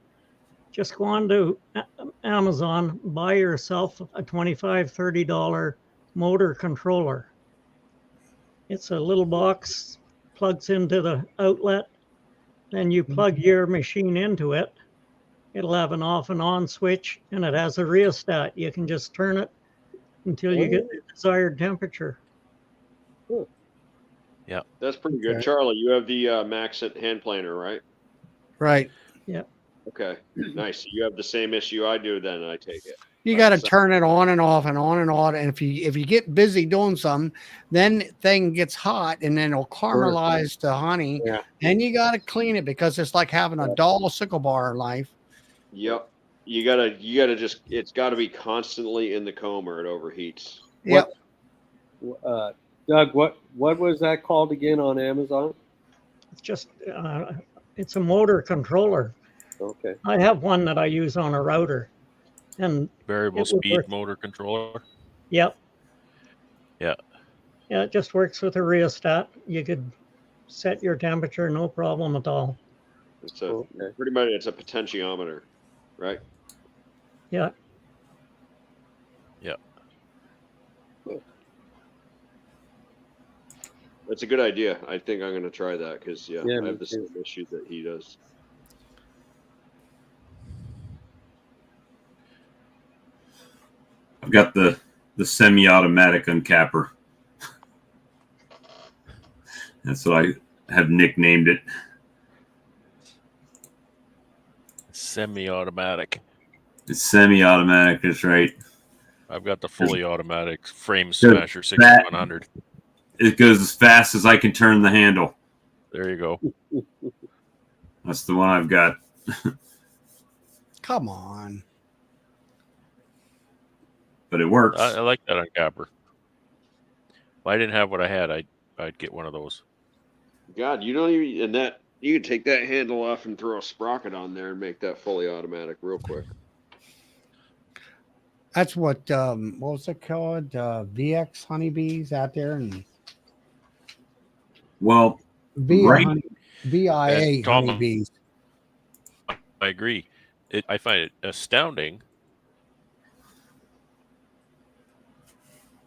just go on to Amazon, buy yourself a $25, $30 motor controller. It's a little box, plugs into the outlet, then you plug your machine into it. It'll have an off and on switch, and it has a rheostat. You can just turn it until you get the desired temperature. Yeah, that's pretty good. Okay. Charlie, you have the Maxent hand planer, right? Right. Yeah. Okay, nice. You have the same issue I do then, I take it. You got to turn it on and off and on and on. And if you get busy doing something, then thing gets hot and then it'll caramelize the honey. Yeah. And you got to clean it because it's like having a dull sickle bar in life. Yep. You gotta just, it's gotta be constantly in the comb or it overheats. Yep. Doug, what was that called again on Amazon? It's just, it's a motor controller. Okay. I have one that I use on a router. And variable speed motor controller. Yep. Yeah. Yeah, it just works with a rheostat. You could set your temperature, no problem at all. It's pretty much, it's a potentiometer, right? Yeah. Yeah. That's a good idea. I think I'm going to try that because I me have the too. same issue that he does. I've got the semi-automatic uncapper. That's what I have nicknamed it. Semi-automatic. It's semi-automatic. That's right. I've got the fully automatic frame smasher 6100. It goes as fast as I can turn the handle. There you go. That's the one I've got. Come on. But it works. I like that uncapper. If I didn't have what I had, I'd get one of those. God, you don't even, and that, you can take that handle off and throw a sprocket on there and make that fully automatic real quick. That's what was it called? VX honeybees out there and well, VIA honeybees. I agree. I find it astounding.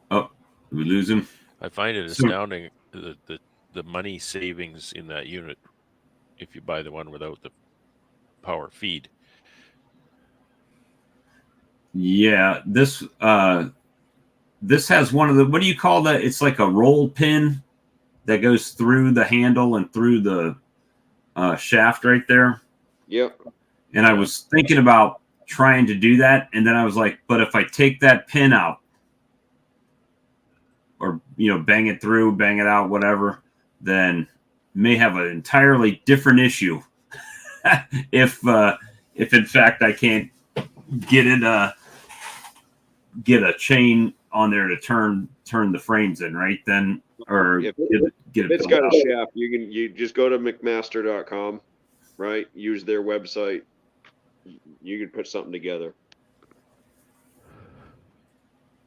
Oh, did we lose him? I find it astounding the money savings in that unit if you buy the one without the power feed. Yeah, this has one of the, what do you call that? It's like a roll pin that goes through the handle and through the shaft right there. Yep. And I was thinking about trying to do that, and then I was like, but if I take that pin out, or bang it through, bang it out, whatever, then may have an entirely different issue. if in fact I can't get it get a chain on there to turn the frames in, right? Then or if get it it's got a shaft, you just go to McMaster.com, right? Use their website. You can put something together.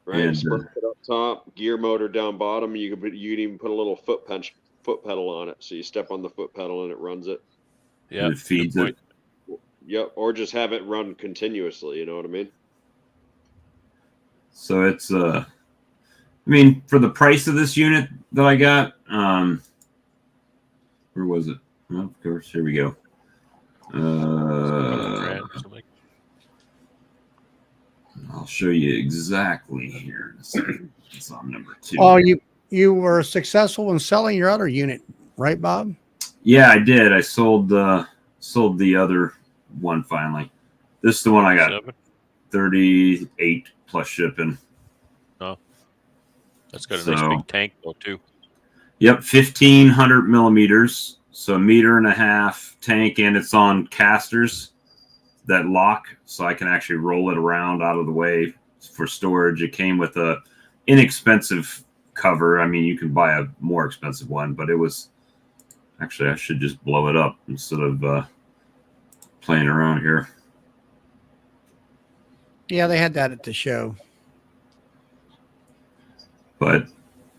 Right, and, sprocket up top, gear motor down bottom. You can even put a little foot pedal on it, so you step on the foot pedal and it runs it. Yeah, it feeds it. Yep, or just have it run continuously. You know what I mean? So it's I mean, for the price of this unit that I got, where was it? Oh, of course, here we go. I'll show you exactly here in a second. It's on number 2. Oh, you were successful in selling your other unit, right, Bob? Yeah, I did. I sold the other one finally. This is the one I got. 38 plus shipping. Oh, that's got a nice big tank though too. Yep, 1,500 millimeters, so 1.5 meter tank, and it's on casters that lock, so I can actually roll it around out of the way for storage. It came with a inexpensive cover. I mean, you can buy a more expensive one, but it was actually, I should just blow it up instead of playing around here. Yeah, they had that at the show. But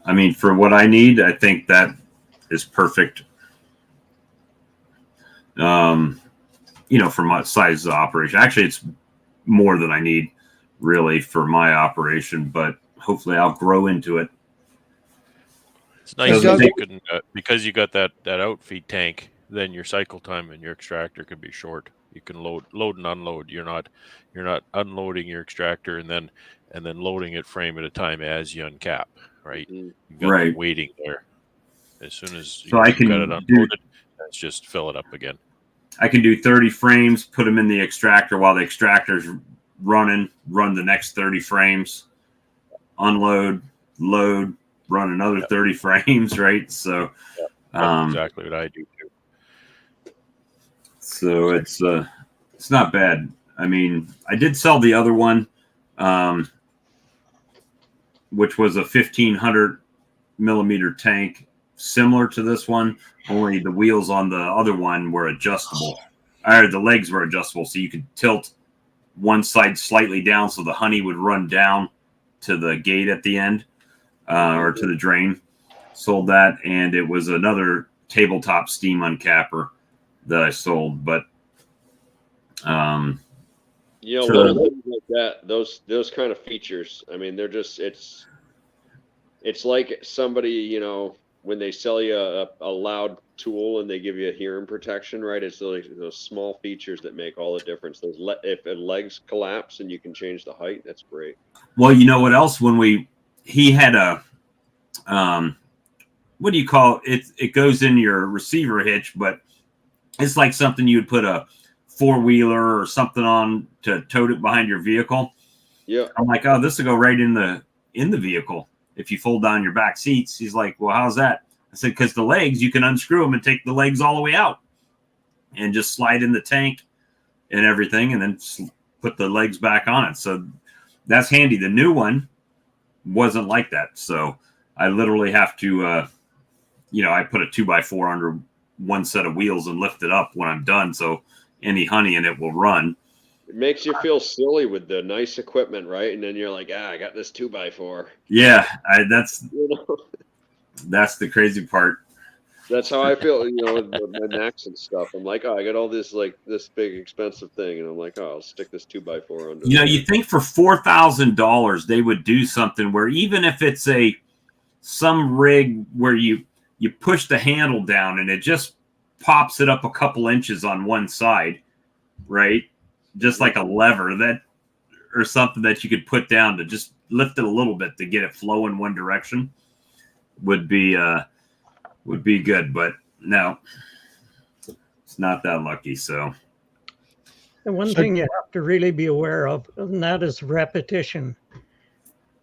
I mean, for what I need, I think that is perfect. For my size of operation. Actually, it's more than I need really for my operation, but hopefully I'll grow into it. It's nice that you can, because you got that outfeed tank, then your cycle time and your extractor can be short. You can load and unload. You're not unloading your extractor and then loading it frame at a time as you uncap, right? You got waiting there. As soon as you got it unloaded, let's just fill it up again. I can do 30 frames, put them in the extractor while the extractor's running, run the next 30 frames, unload, load, run another 30 frames, right? So that's exactly what I do too. So it's not bad. I mean, I did sell the other one, which was a 1,500 millimeter tank, similar to this one, only the wheels on the other one were adjustable, or the legs were adjustable, so you could tilt one side slightly down so the honey would run down to the gate at the end, or to the drain. Sold that, and it was another tabletop steam uncapper that I sold, but little things like that, those kind of features, I mean, they're just it's like somebody, when they sell you a loud tool and they give you a hearing protection, right? It's like those small features that make all the difference. If the legs collapse and you can change the height, that's great. Well, you know what else? When he had a what do you call it? It goes in your receiver hitch, but it's like something you would put a 4-wheeler or something on to tote it behind your vehicle. Yeah. I'm like, oh, this will go right in the vehicle if you fold down your back seats. He's like, well, how's that? I said, because the legs, you can unscrew them and take the legs all the way out and just slide in the tank and everything, and then put the legs back on it. So that's handy. The new one wasn't like that. So I literally have to, I put a 2x4 under one set of wheels and lift it up when I'm done. So any honey in it will run. It makes you feel silly with the nice equipment, right? And then you're like, I got this 2x4. Yeah, that's the crazy part. That's how I feel, with my Macs and stuff. I'm like, I got all this big expensive thing, and I'm like, I'll stick this 2x4 under. You think for $4,000 they would do something where even if it's some rig where you push the handle down and it just pops it up a couple inches on one side, right? Just like a lever or something that you could put down to just lift it a little bit to get it flow in one direction would be good, but no. It's not that lucky. So, And one thing you have to really be aware of, and that is repetition.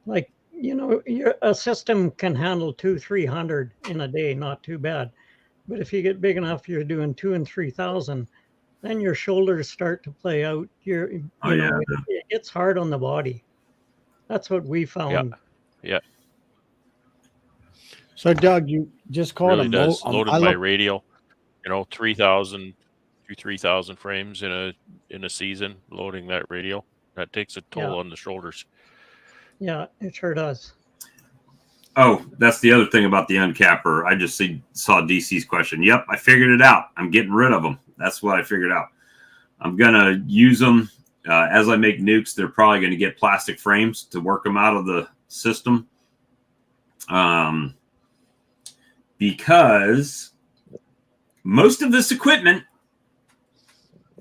Like, a system can handle 200-300 in a day, not too bad. But if you get big enough, you're doing 2,000 and 3,000, then your shoulders start to play out. It's hard on the body. That's what we found. Yeah. So, Doug, you just called Really does. Loaded by radial, 3,000 to 3,000 frames in a season. Loading that radial, that takes a toll on the shoulders. Yeah, it sure does. Oh, that's the other thing about the uncapper. I just saw DC's question. Yep, I figured it out. I'm getting rid of them. That's what I figured out. I'm going to use them as I make nukes. They're probably going to get plastic frames to work them out of the system. Because most of this equipment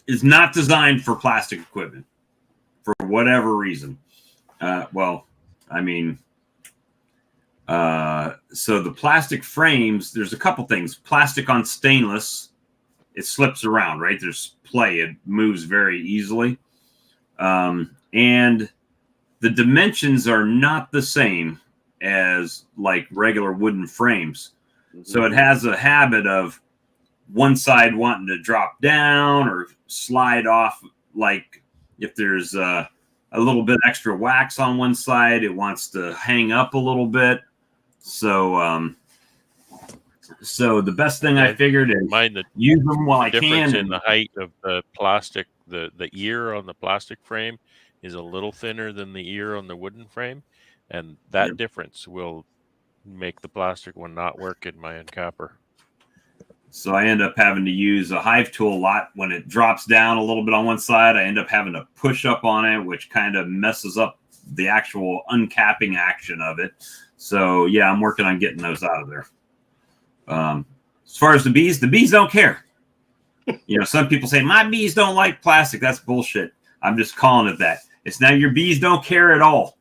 is not designed for plastic equipment for whatever reason. So the plastic frames, there's a couple things. Plastic on stainless, it slips around, right? There's play. It moves very easily. And the dimensions are not the same as like regular wooden frames. So it has a habit of one side wanting to drop down or slide off. Like if there's a little bit extra wax on one side, it wants to hang up a little bit. So the best thing I figured is use them while I can. The difference in the height of the plastic, the ear on the plastic frame is a little thinner than the ear on the wooden frame, and that difference will make the plastic one not work in my uncapper. So I end up having to use a Hive tool a lot. When it drops down a little bit on one side, I end up having to push up on it, which kind of messes up the actual uncapping action of it. So yeah, I'm working on getting those out of there. As far as the bees don't care. Some people say my bees don't like plastic. That's bullshit. I'm just calling it that. It's now your bees don't care at all.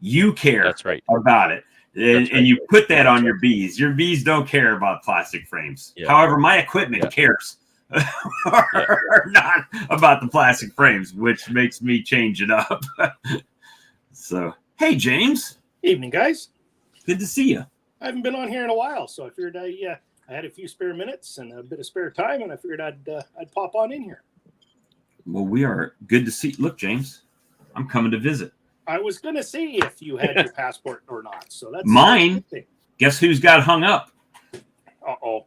You care. That's right. About it. And you put that on your bees. Your bees don't care about plastic frames. Yeah. However, my equipment cares not about the plastic frames, which makes me change it up. So, hey, James. Evening, guys. Good to see you. I haven't been on here in a while, so I figured I had a few spare minutes and a bit of spare time, and I figured I'd pop on in here. Well, we are good to see. Look, James, I'm coming to visit. I was going to see if you had your passport or not. So that's mine. Guess who's got hung up? Uh-oh.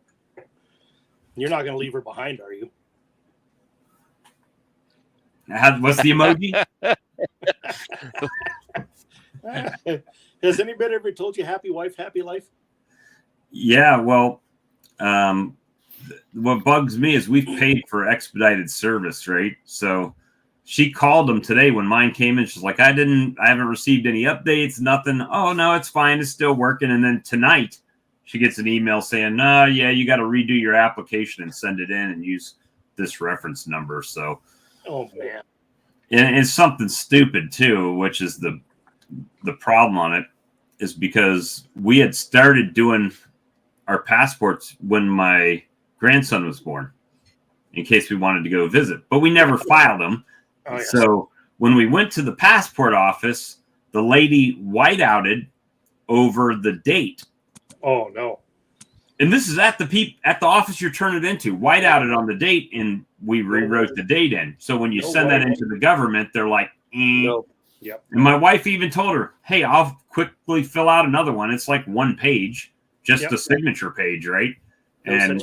You're not going to leave her behind, are you? What's the emoji? Has anybody ever told you happy wife, happy life? Yeah, well, what bugs me is we've paid for expedited service, right? So she called them today when mine came in. She's like, I haven't received any updates, nothing. Oh, no, it's fine. It's still working. And then tonight she gets an email saying, no, yeah, you got to redo your application and send it in and use this reference number. So, oh, man. And it's something stupid too, which is the problem on it is because we had started doing our passports when my grandson was born in case we wanted to go visit, but we never filed them. Oh, yes. So when we went to the passport office, the lady whiteouted over the date. Oh no! And this is at the office you're turning it into. Whiteouted on the date, and we rewrote the date in. So when you send that into the government, they're like, Nope. Yep. And my wife even told her, "Hey, I'll quickly fill out another one. It's like one page, just a signature page, right?" And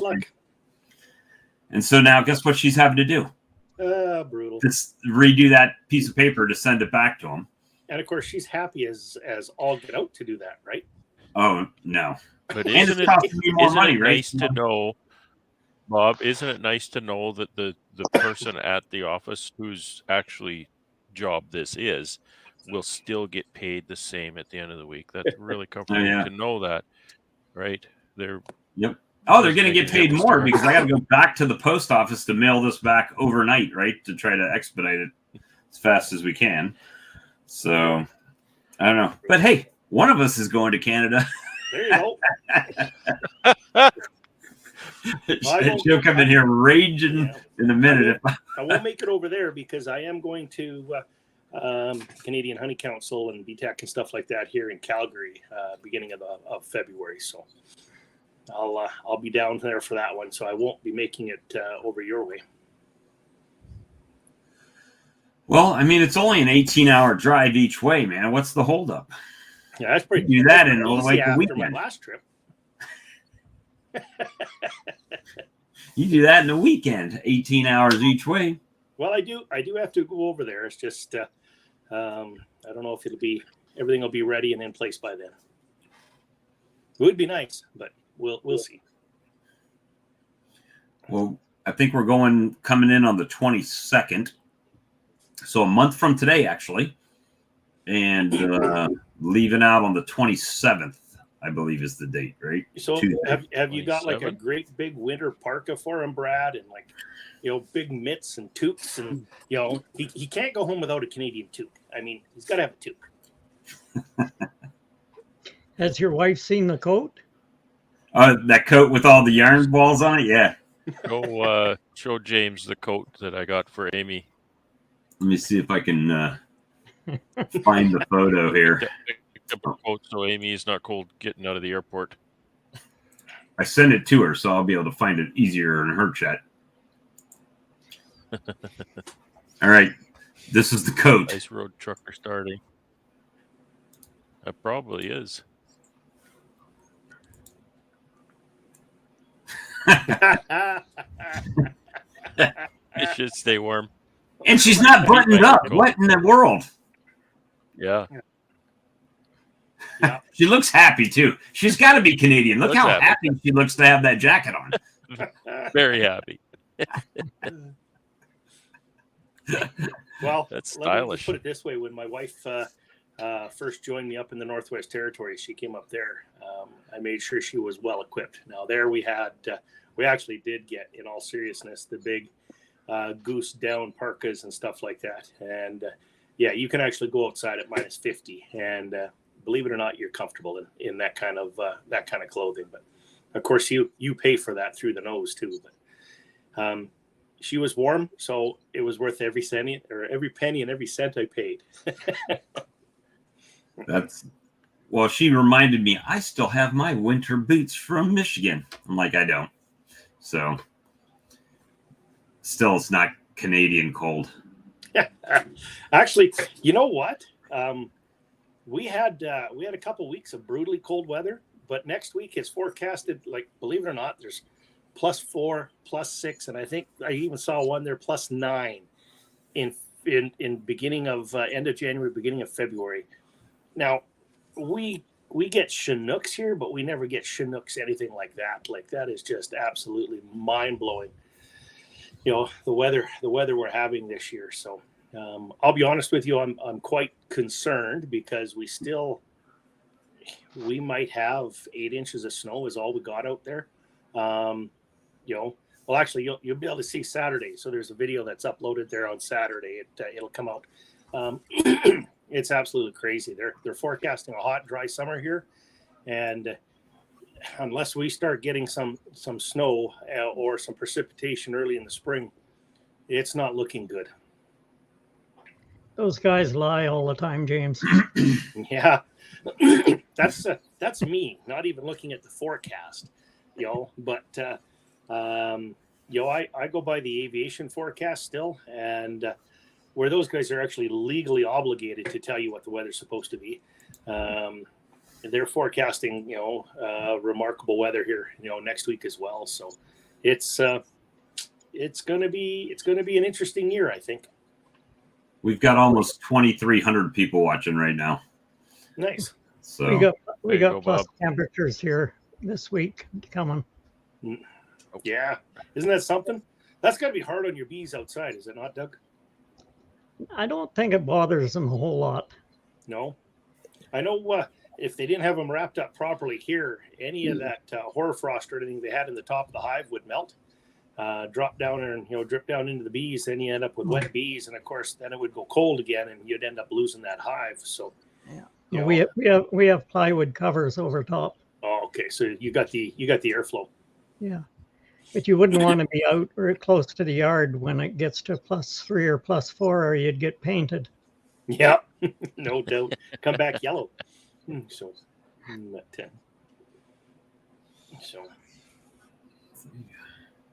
so now, guess what she's having to do? Brutal. Just redo that piece of paper to send it back to them. And of course, she's happy as all get out to do that, right? Oh no! But isn't it nice to know, Bob? Isn't it nice to know that the person at the office whose actually job this is will still get paid the same at the end of the week? That's really comforting to know that, right? Yep. Oh, they're going to get paid more because I got to go back to the post office to mail this back overnight, right? To try to expedite it as fast as we can. So, I don't know. But hey, one of us is going to Canada. There you go. She'll come in here raging in a minute. I won't make it over there because I am going to Canadian Honey Council and BTAC and stuff like that here in Calgary, beginning of February. So I'll be down there for that one. So I won't be making it over your way. Well, I mean, it's only an 18-hour drive each way, man. What's the holdup? Yeah, that's pretty. Do that in easy like a after weekend. my last trip. You do that in a weekend, 18 hours each way. Well, I do have to go over there. It's just I don't know if everything will be ready and in place by then. It would be nice, but we'll see. Well, I think we're coming in on the 22nd. So a month from today, actually, and leaving out on the 27th, I believe is the date, right? So Tuesday. have you got like a great big winter parka for him, Brad, and like, big mitts and toques, and he can't go home without a Canadian toque. I mean, he's got to have a toque. Has your wife seen the coat? That coat with all the yarn balls on it, yeah. Go show James the coat that I got for Amy. Let me see if I can find the photo here. Picked up a coat so Amy is not cold getting out of the airport. I sent it to her, so I'll be able to find it easier in her chat. All right, this is the coat. Ice road trucker starting. That probably is. It should stay warm. And she's not buttoned up. What in the world? Yeah. She looks happy, too. She's got to be Canadian. Look how happy she looks to have that jacket on. Very happy. Well, that's let me stylish. just put it this way. When my wife first joined me up in the Northwest Territories, she came up there. I made sure she was well equipped. Now there we actually did get, in all seriousness, the big goose down parkas and stuff like that. And you can actually go outside at minus 50, and believe it or not, you're comfortable in that kind of clothing. But of course, you pay for that through the nose too. But she was warm, so it was worth every penny and every cent I paid. Well, she reminded me, I still have my winter boots from Michigan. I'm like, I don't. So still, it's not Canadian cold. Actually, you know what? We had a couple weeks of brutally cold weather, but next week it's forecasted, like, believe it or not, there's +4, +6, and I think I even saw one there +9 in beginning of end of January, beginning of February. Now we get Chinooks here, but we never get Chinooks anything like that. Like, that is just absolutely mind blowing. The weather we're having this year. So I'll be honest with you, I'm quite concerned because we might have 8 inches of snow is all we got out there. Well, actually, you'll be able to see Saturday. So there's a video that's uploaded there on Saturday. It'll come out. It's absolutely crazy. They're forecasting a hot, dry summer here, and unless we start getting some snow or some precipitation early in the spring, it's not looking good. Those guys lie all the time, James. Yeah, that's me. Not even looking at the forecast, But I go by the aviation forecast still, and where those guys are actually legally obligated to tell you what the weather's supposed to be. They're forecasting, remarkable weather here, next week as well. So it's going to be an interesting year, I think. We've got almost 2,300 people watching right now. Nice. So we got plus temperatures here this week coming. Yeah, isn't that something? That's got to be hard on your bees outside, is it not, Doug? I don't think it bothers them a whole lot. No, I know. If they didn't have them wrapped up properly here, any of that hoarfrost or anything they had in the top of the hive would melt, drop down and drip down into the bees. Then you end up with wet bees, and of course, then it would go cold again, and you'd end up losing that hive. So, yeah, we have plywood covers over top. Oh, okay. So you got the airflow. Yeah. But you wouldn't want to be out or close to the yard when it gets to +3 or +4, or you'd get painted. Yeah, no doubt. Come back yellow. So,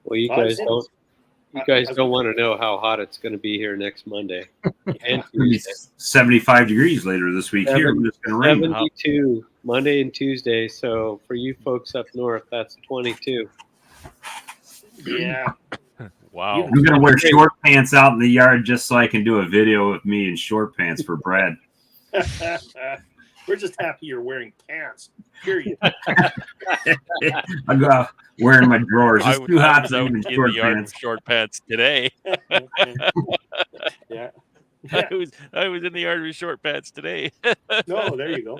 Well, you guys don't want to know how hot it's going to be here next Monday. And It's gonna be 75 degrees later this week here. It's going to rain. 72 Monday and Tuesday. So for you folks up north, that's 22. Yeah. Wow. I'm going to wear short pants out in the yard just so I can do a video of me in short pants for Brad. We're just happy you're wearing pants, period. I'll go out wearing my drawers. It's too hot to out be in in short the yard pants. with short pants today. Yeah. I was in the yard with short pants today. No, there you go.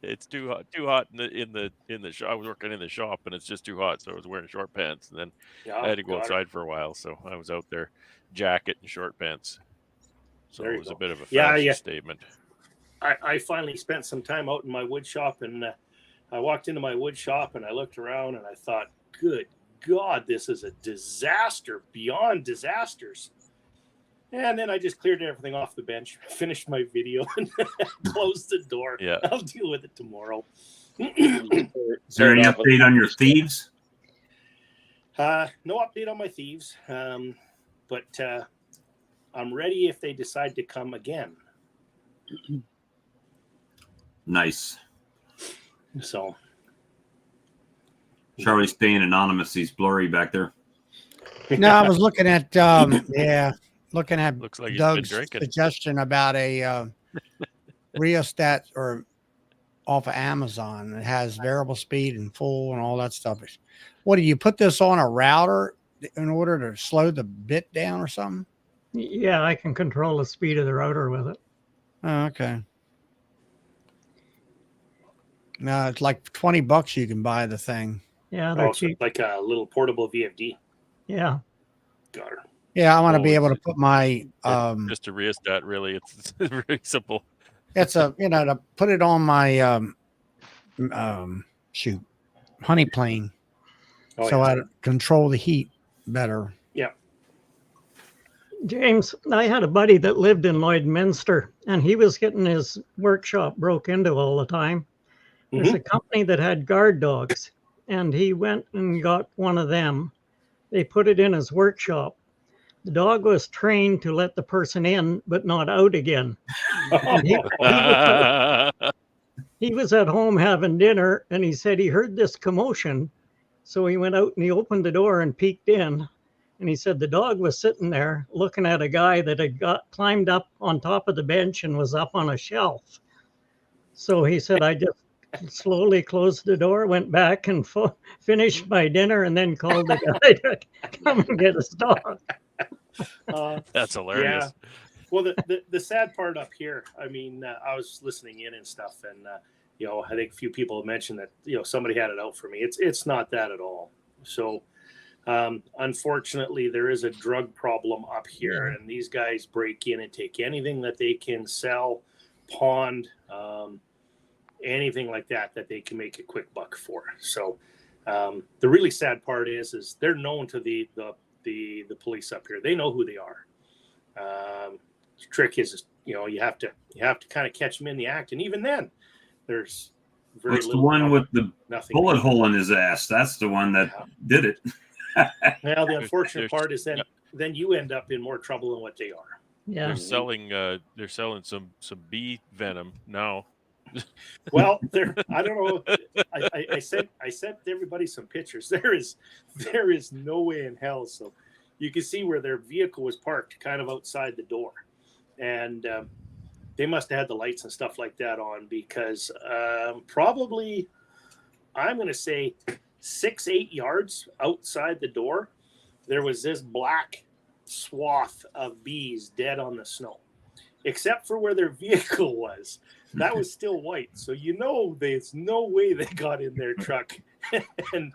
It's too hot in the shop. I was working in the shop and it's just too hot, so I was wearing short pants, and then I had to go outside for a while, so I was out there jacket and short pants. So it was a bit of a fashion statement. I finally spent some time out in my wood shop, and I walked into my wood shop and I looked around and I thought, good God, this is a disaster beyond disasters. And then I just cleared everything off the bench, finished my video, and closed the door. Yeah. I'll deal with it tomorrow. Is there any update on your thieves? No update on my thieves, but I'm ready if they decide to come again. Nice. So Charlie's staying anonymous. He's blurry back there. No, I was looking at looking at Looks like he's Doug's been drinking. suggestion about a rheostat or off of Amazon. It has variable speed and full and all that stuff. What do you put this on a router in order to slow the bit down or something? Yeah, I can control the speed of the router with it. Oh, okay. No, it's like $20 you can buy the thing. Yeah, they're so cheap. like a little portable VFD. Yeah. Got her. Yeah, I want to be able to put my just a rheostat, really. It's very simple. It's to put it on my honey plane, so I control the heat better. Yeah. James, I had a buddy that lived in Lloydminster, and he was getting his workshop broke into all the time. There's a company that had guard dogs, and he went and got one of them. They put it in his workshop. The dog was trained to let the person in, but not out again. And he was at home having dinner, and he said he heard this commotion. So he went out and he opened the door and peeked in. And he said the dog was sitting there looking at a guy that had climbed up on top of the bench and was up on a shelf. So he said, I just slowly closed the door, went back and finished my dinner, and then called the guy to come and get his dog. That's hilarious. Yeah. Well, the sad part up here, I mean, I was listening in and stuff, and I think a few people have mentioned that somebody had it out for me. It's not that at all. So unfortunately, there is a drug problem up here, and these guys break in and take anything that they can sell, pawn, anything like that they can make a quick buck for. So the really sad part is they're known to the police up here. They know who they are. The trick is you have to kind of catch them in the act, and even then there's very What's the little one with the bullet nothing. hole in his ass? That's the one that did it. Well, the unfortunate part is then you end up in more trouble than what they are. Yeah. They're selling some bee venom now. Well, I don't know. I sent everybody some pictures. There is no way in hell. So you can see where their vehicle was parked kind of outside the door, and they must have had the lights and stuff like that on, because probably, I'm going to say 6-8 yards outside the door, there was this black swath of bees dead on the snow, except for where their vehicle was. That was still white. So there's no way they got in their truck and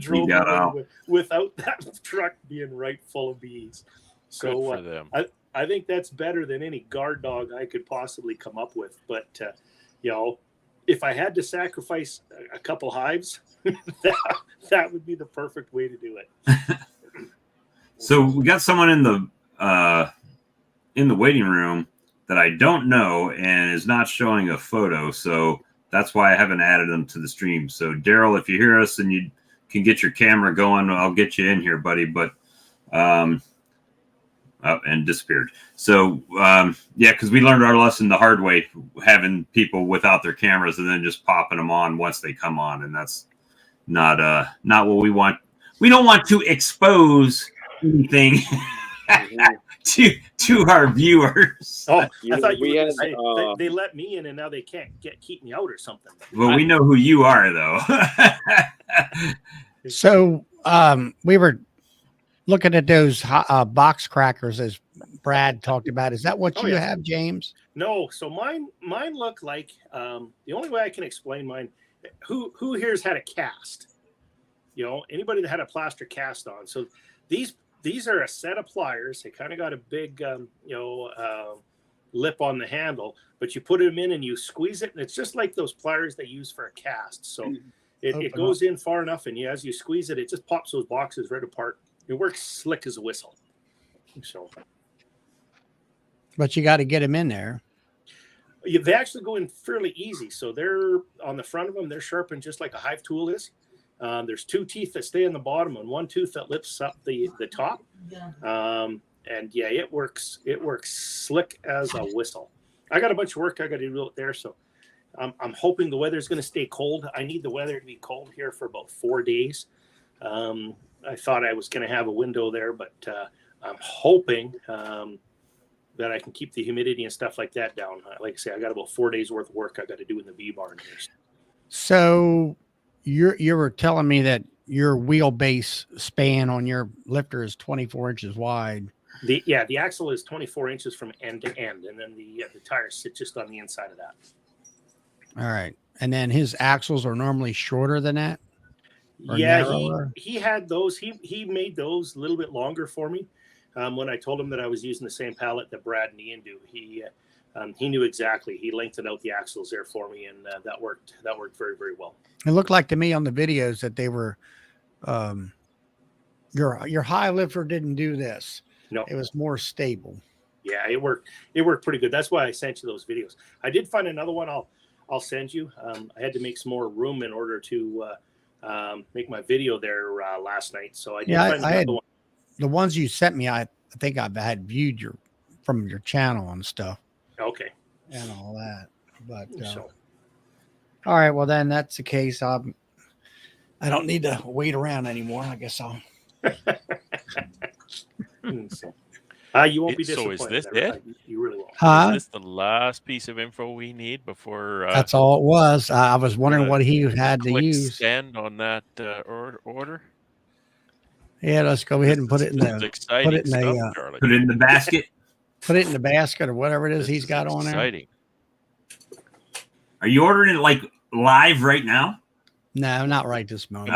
drove away without that truck being right full of bees. So good for them. I think that's better than any guard dog I could possibly come up with. But if I had to sacrifice a couple hives, that would be the perfect way to do it. So we got someone in the waiting room that I don't know and is not showing a photo. So that's why I haven't added them to the stream. So Daryl, if you hear us and you can get your camera going, I'll get you in here, buddy. But and disappeared. So yeah, because we learned our lesson the hard way, having people without their cameras and then just popping them on once they come on, and that's not what we want. We don't want to expose anything to our viewers. Oh, I thought you were say they let me in and now they can't keep me out or something. Well, we know who you are, though. So we were looking at those box crackers as Brad talked about. Is that what you have, James? No. So mine look like the only way I can explain mine. Who here's had a cast? You know, anybody that had a plaster cast on. So these are a set of pliers. They kind of got a big lip on the handle, but you put them in and you squeeze it, and it's just like those pliers they use for a cast. So it goes in far enough, and as you squeeze it, it just pops those boxes right apart. It works slick as a whistle. So, but you got to get them in there. They actually go in fairly easy. So they're on the front of them. They're sharpened just like a hive tool is. There's two teeth that stay in the bottom and one tooth that lifts up the top. And yeah, it works slick as a whistle. I got a bunch of work I got to do out there. So I'm hoping the weather's going to stay cold. I need the weather to be cold here for about 4 days. I thought I was going to have a window there, but I'm hoping that I can keep the humidity and stuff like that down. Like I say, I got about 4 days worth of work I got to do in the bee barn here. So you were telling me that your wheelbase span on your lifter is 24 inches wide. The axle is 24 inches from end to end, and then the tires sit just on the inside of that. All right, and then his axles are normally shorter than that. Yeah, he had those. He made those a little bit longer for me. When I told him that I was using the same pallet that Brad and Ian do, he knew exactly. He lengthened out the axles there for me, and that worked. That worked very, very well. It looked like to me on the videos that they were, your high lifter didn't do this. No, it was more stable. Yeah, it worked. It worked pretty good. That's why I sent you those videos. I did find another one. I'll send you. I had to make some more room in order to make my video there last night. So I did find another one. The ones you sent me, I think I had viewed from your channel and stuff. Okay. And all that. But all right, well then that's the case. I don't need to wait around anymore. I guess I'll. You won't be disappointed. So is this it? You really won't. Is this the last piece of info we need before? That's all it was. I was wondering what he had to use. Stand on that order. Yeah, let's go ahead and put it in the put it in the basket. Put it in the basket or whatever it is he's got on there. Exciting. Are you ordering it like live right now? No, not right this moment.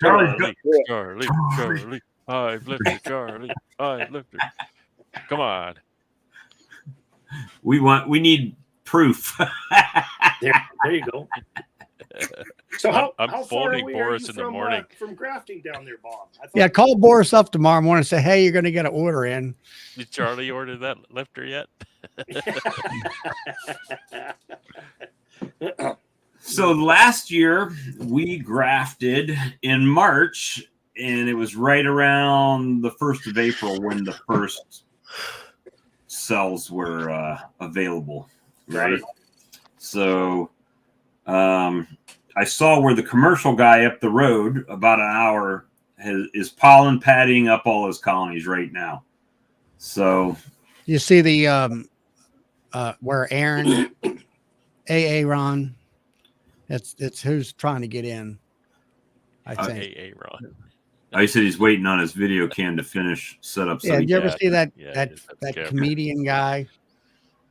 Charlie. Hive lifter, Charlie. Hive lifter. Come on. We need proof. there you go. So I'm how phoning far away Boris are you in the morning. From grafting down there, Bob? Yeah, call Boris up tomorrow morning and say, hey, you're going to get an order in. Did Charlie order that lifter yet? So last year we grafted in March, and it was right around the 1st of April when the first cells were available, right? So I saw where the commercial guy up the road, about an hour, is pollen pattying up all his colonies right now. So you see the where Aaron, Ron, it's who's trying to get in. I think Ron. I said he's waiting on his video cam to finish setup. Yeah, did you ever see that comedian guy?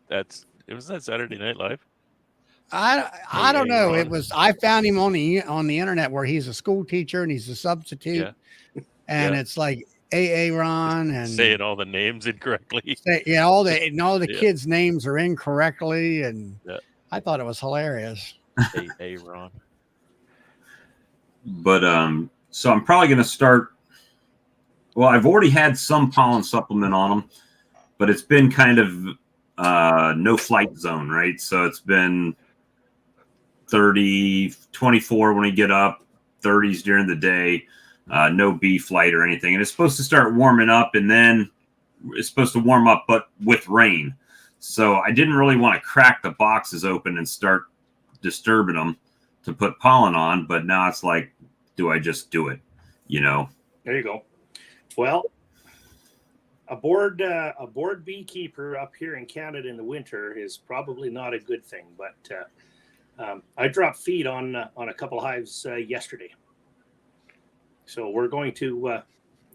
Was that Saturday Night Live? I don't know. It was. I found him on the internet where he's a school teacher and he's a substitute, and it's like Ron and saying all the names incorrectly. All the kids' names are incorrectly, and I thought it was hilarious. Ron. But so I'm probably going to start. Well, I've already had some pollen supplement on them, but it's been kind of no flight zone, right? So it's been 30, 24 when we get up, 30s during the day, no bee flight or anything. And it's supposed to start warming up, and then it's supposed to warm up, but with rain. So I didn't really want to crack the boxes open and start disturbing them to put pollen on. But now it's like, do I just do it? You know? There you go. Well, a bored beekeeper up here in Canada in the winter is probably not a good thing. But I dropped feed on a couple hives yesterday, so we're going to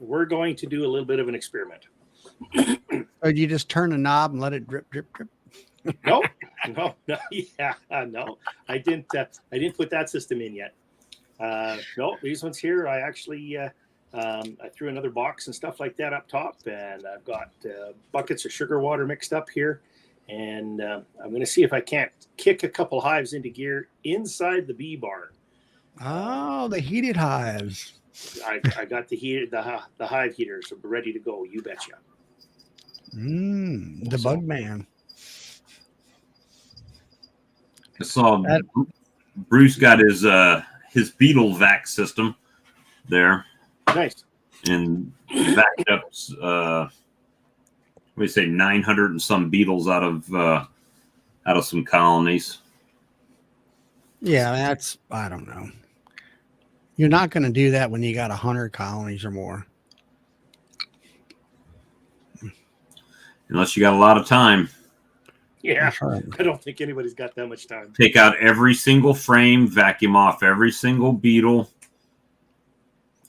do a little bit of an experiment. Or you just turn a knob and let it drip, drip, drip? No, yeah, no. I didn't put that system in yet. No, these ones here, I actually I threw another box and stuff like that up top, and I've got buckets of sugar water mixed up here, and I'm going to see if I can't kick a couple hives into gear inside the bee barn. Oh, the heated hives. I got the hive heaters ready to go. You betcha. The bug man. I saw Bruce got his beetle vac system there. Nice. And vacuumed up what do you say, 900 and some beetles out of some colonies. Yeah, that's, I don't know. You're not going to do that when you got 100 colonies or more. Unless you got a lot of time. Yeah, I don't think anybody's got that much time. Take out every single frame, vacuum off every single beetle.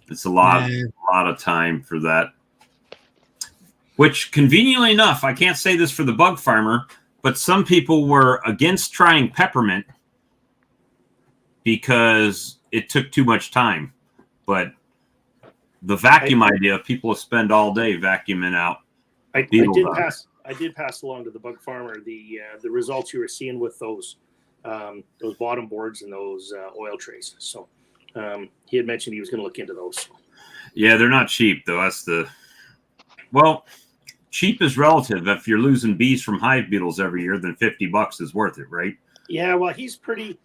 It's a lot of time for that. Which, conveniently enough, I can't say this for the bug farmer, but some people were against trying peppermint because it took too much time. But the vacuum idea, people spend all day vacuuming out. I did pass along to the bug farmer the results you were seeing with those bottom boards and those oil trays. So he had mentioned he was going to look into those. Yeah, they're not cheap though. Cheap is relative. If you're losing bees from hive beetles every year, then $50 is worth it, right? Yeah, well, he's pretty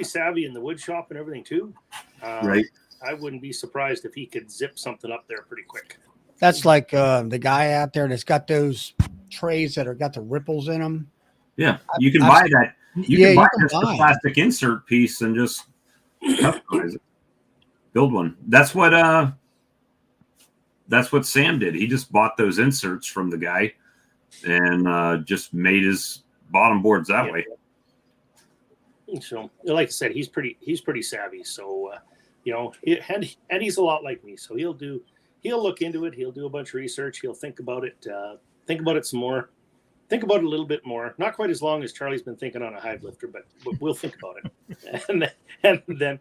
savvy in the wood shop and everything too. Right. I wouldn't be surprised if he could zip something up there pretty quick. That's like the guy out there that's got those trays that are got the ripples in them. Yeah, you can buy that. You can buy just the plastic insert piece and just customize it. Build one. That's what Sam did. He just bought those inserts from the guy and just made his bottom boards that way. So, like I said, he's pretty savvy. So, and he's a lot like me. So he'll look into it. He'll do a bunch of research. He'll think about it some more. Think about it a little bit more. Not quite as long as Charlie's been thinking on a hive lifter, but we'll think about it, and then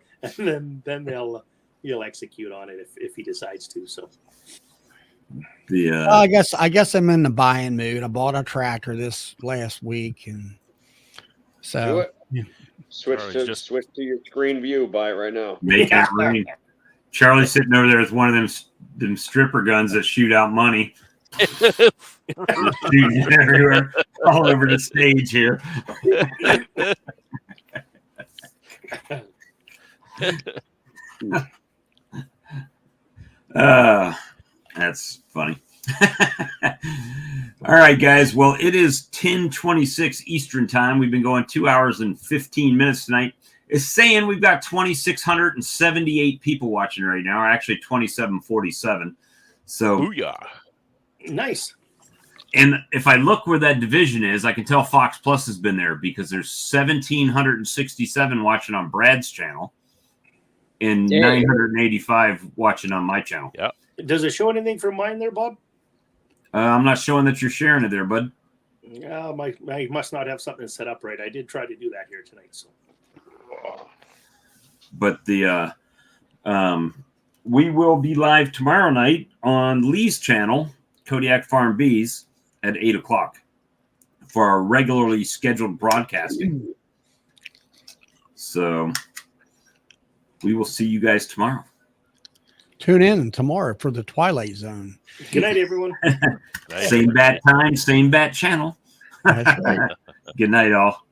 he'll execute on it if he decides to. So, I guess I'm in the buying mood. I bought a tractor this last week, and so do it. Yeah. Switch to your screen view. Buy it right now. Make it rain. Charlie's sitting over there with one of them stripper guns that shoot out money. Shooting everywhere, all over the stage here. That's funny. All right, guys. Well, it is 10:26 Eastern time. We've been going 2 hours and 15 minutes tonight. It's saying we've got 2,678 people watching right now, or actually 2,747. So, booyah. Nice. And if I look where that division is, I can tell Fox Plus has been there because there's 1,767 watching on Brad's channel and 985 watching on my channel. Yeah. Does it show anything from mine there, Bob? I'm not showing that you're sharing it there, bud. Yeah, I must not have something set up right. I did try to do that here tonight. So, but we will be live tomorrow night on Lee's channel, Kodiak Farm Bees, at 8:00 for our regularly scheduled broadcasting. So we will see you guys tomorrow. Tune in tomorrow for the Twilight Zone. Good night, everyone. Same bat time, same bat channel. That's right. Good night, all.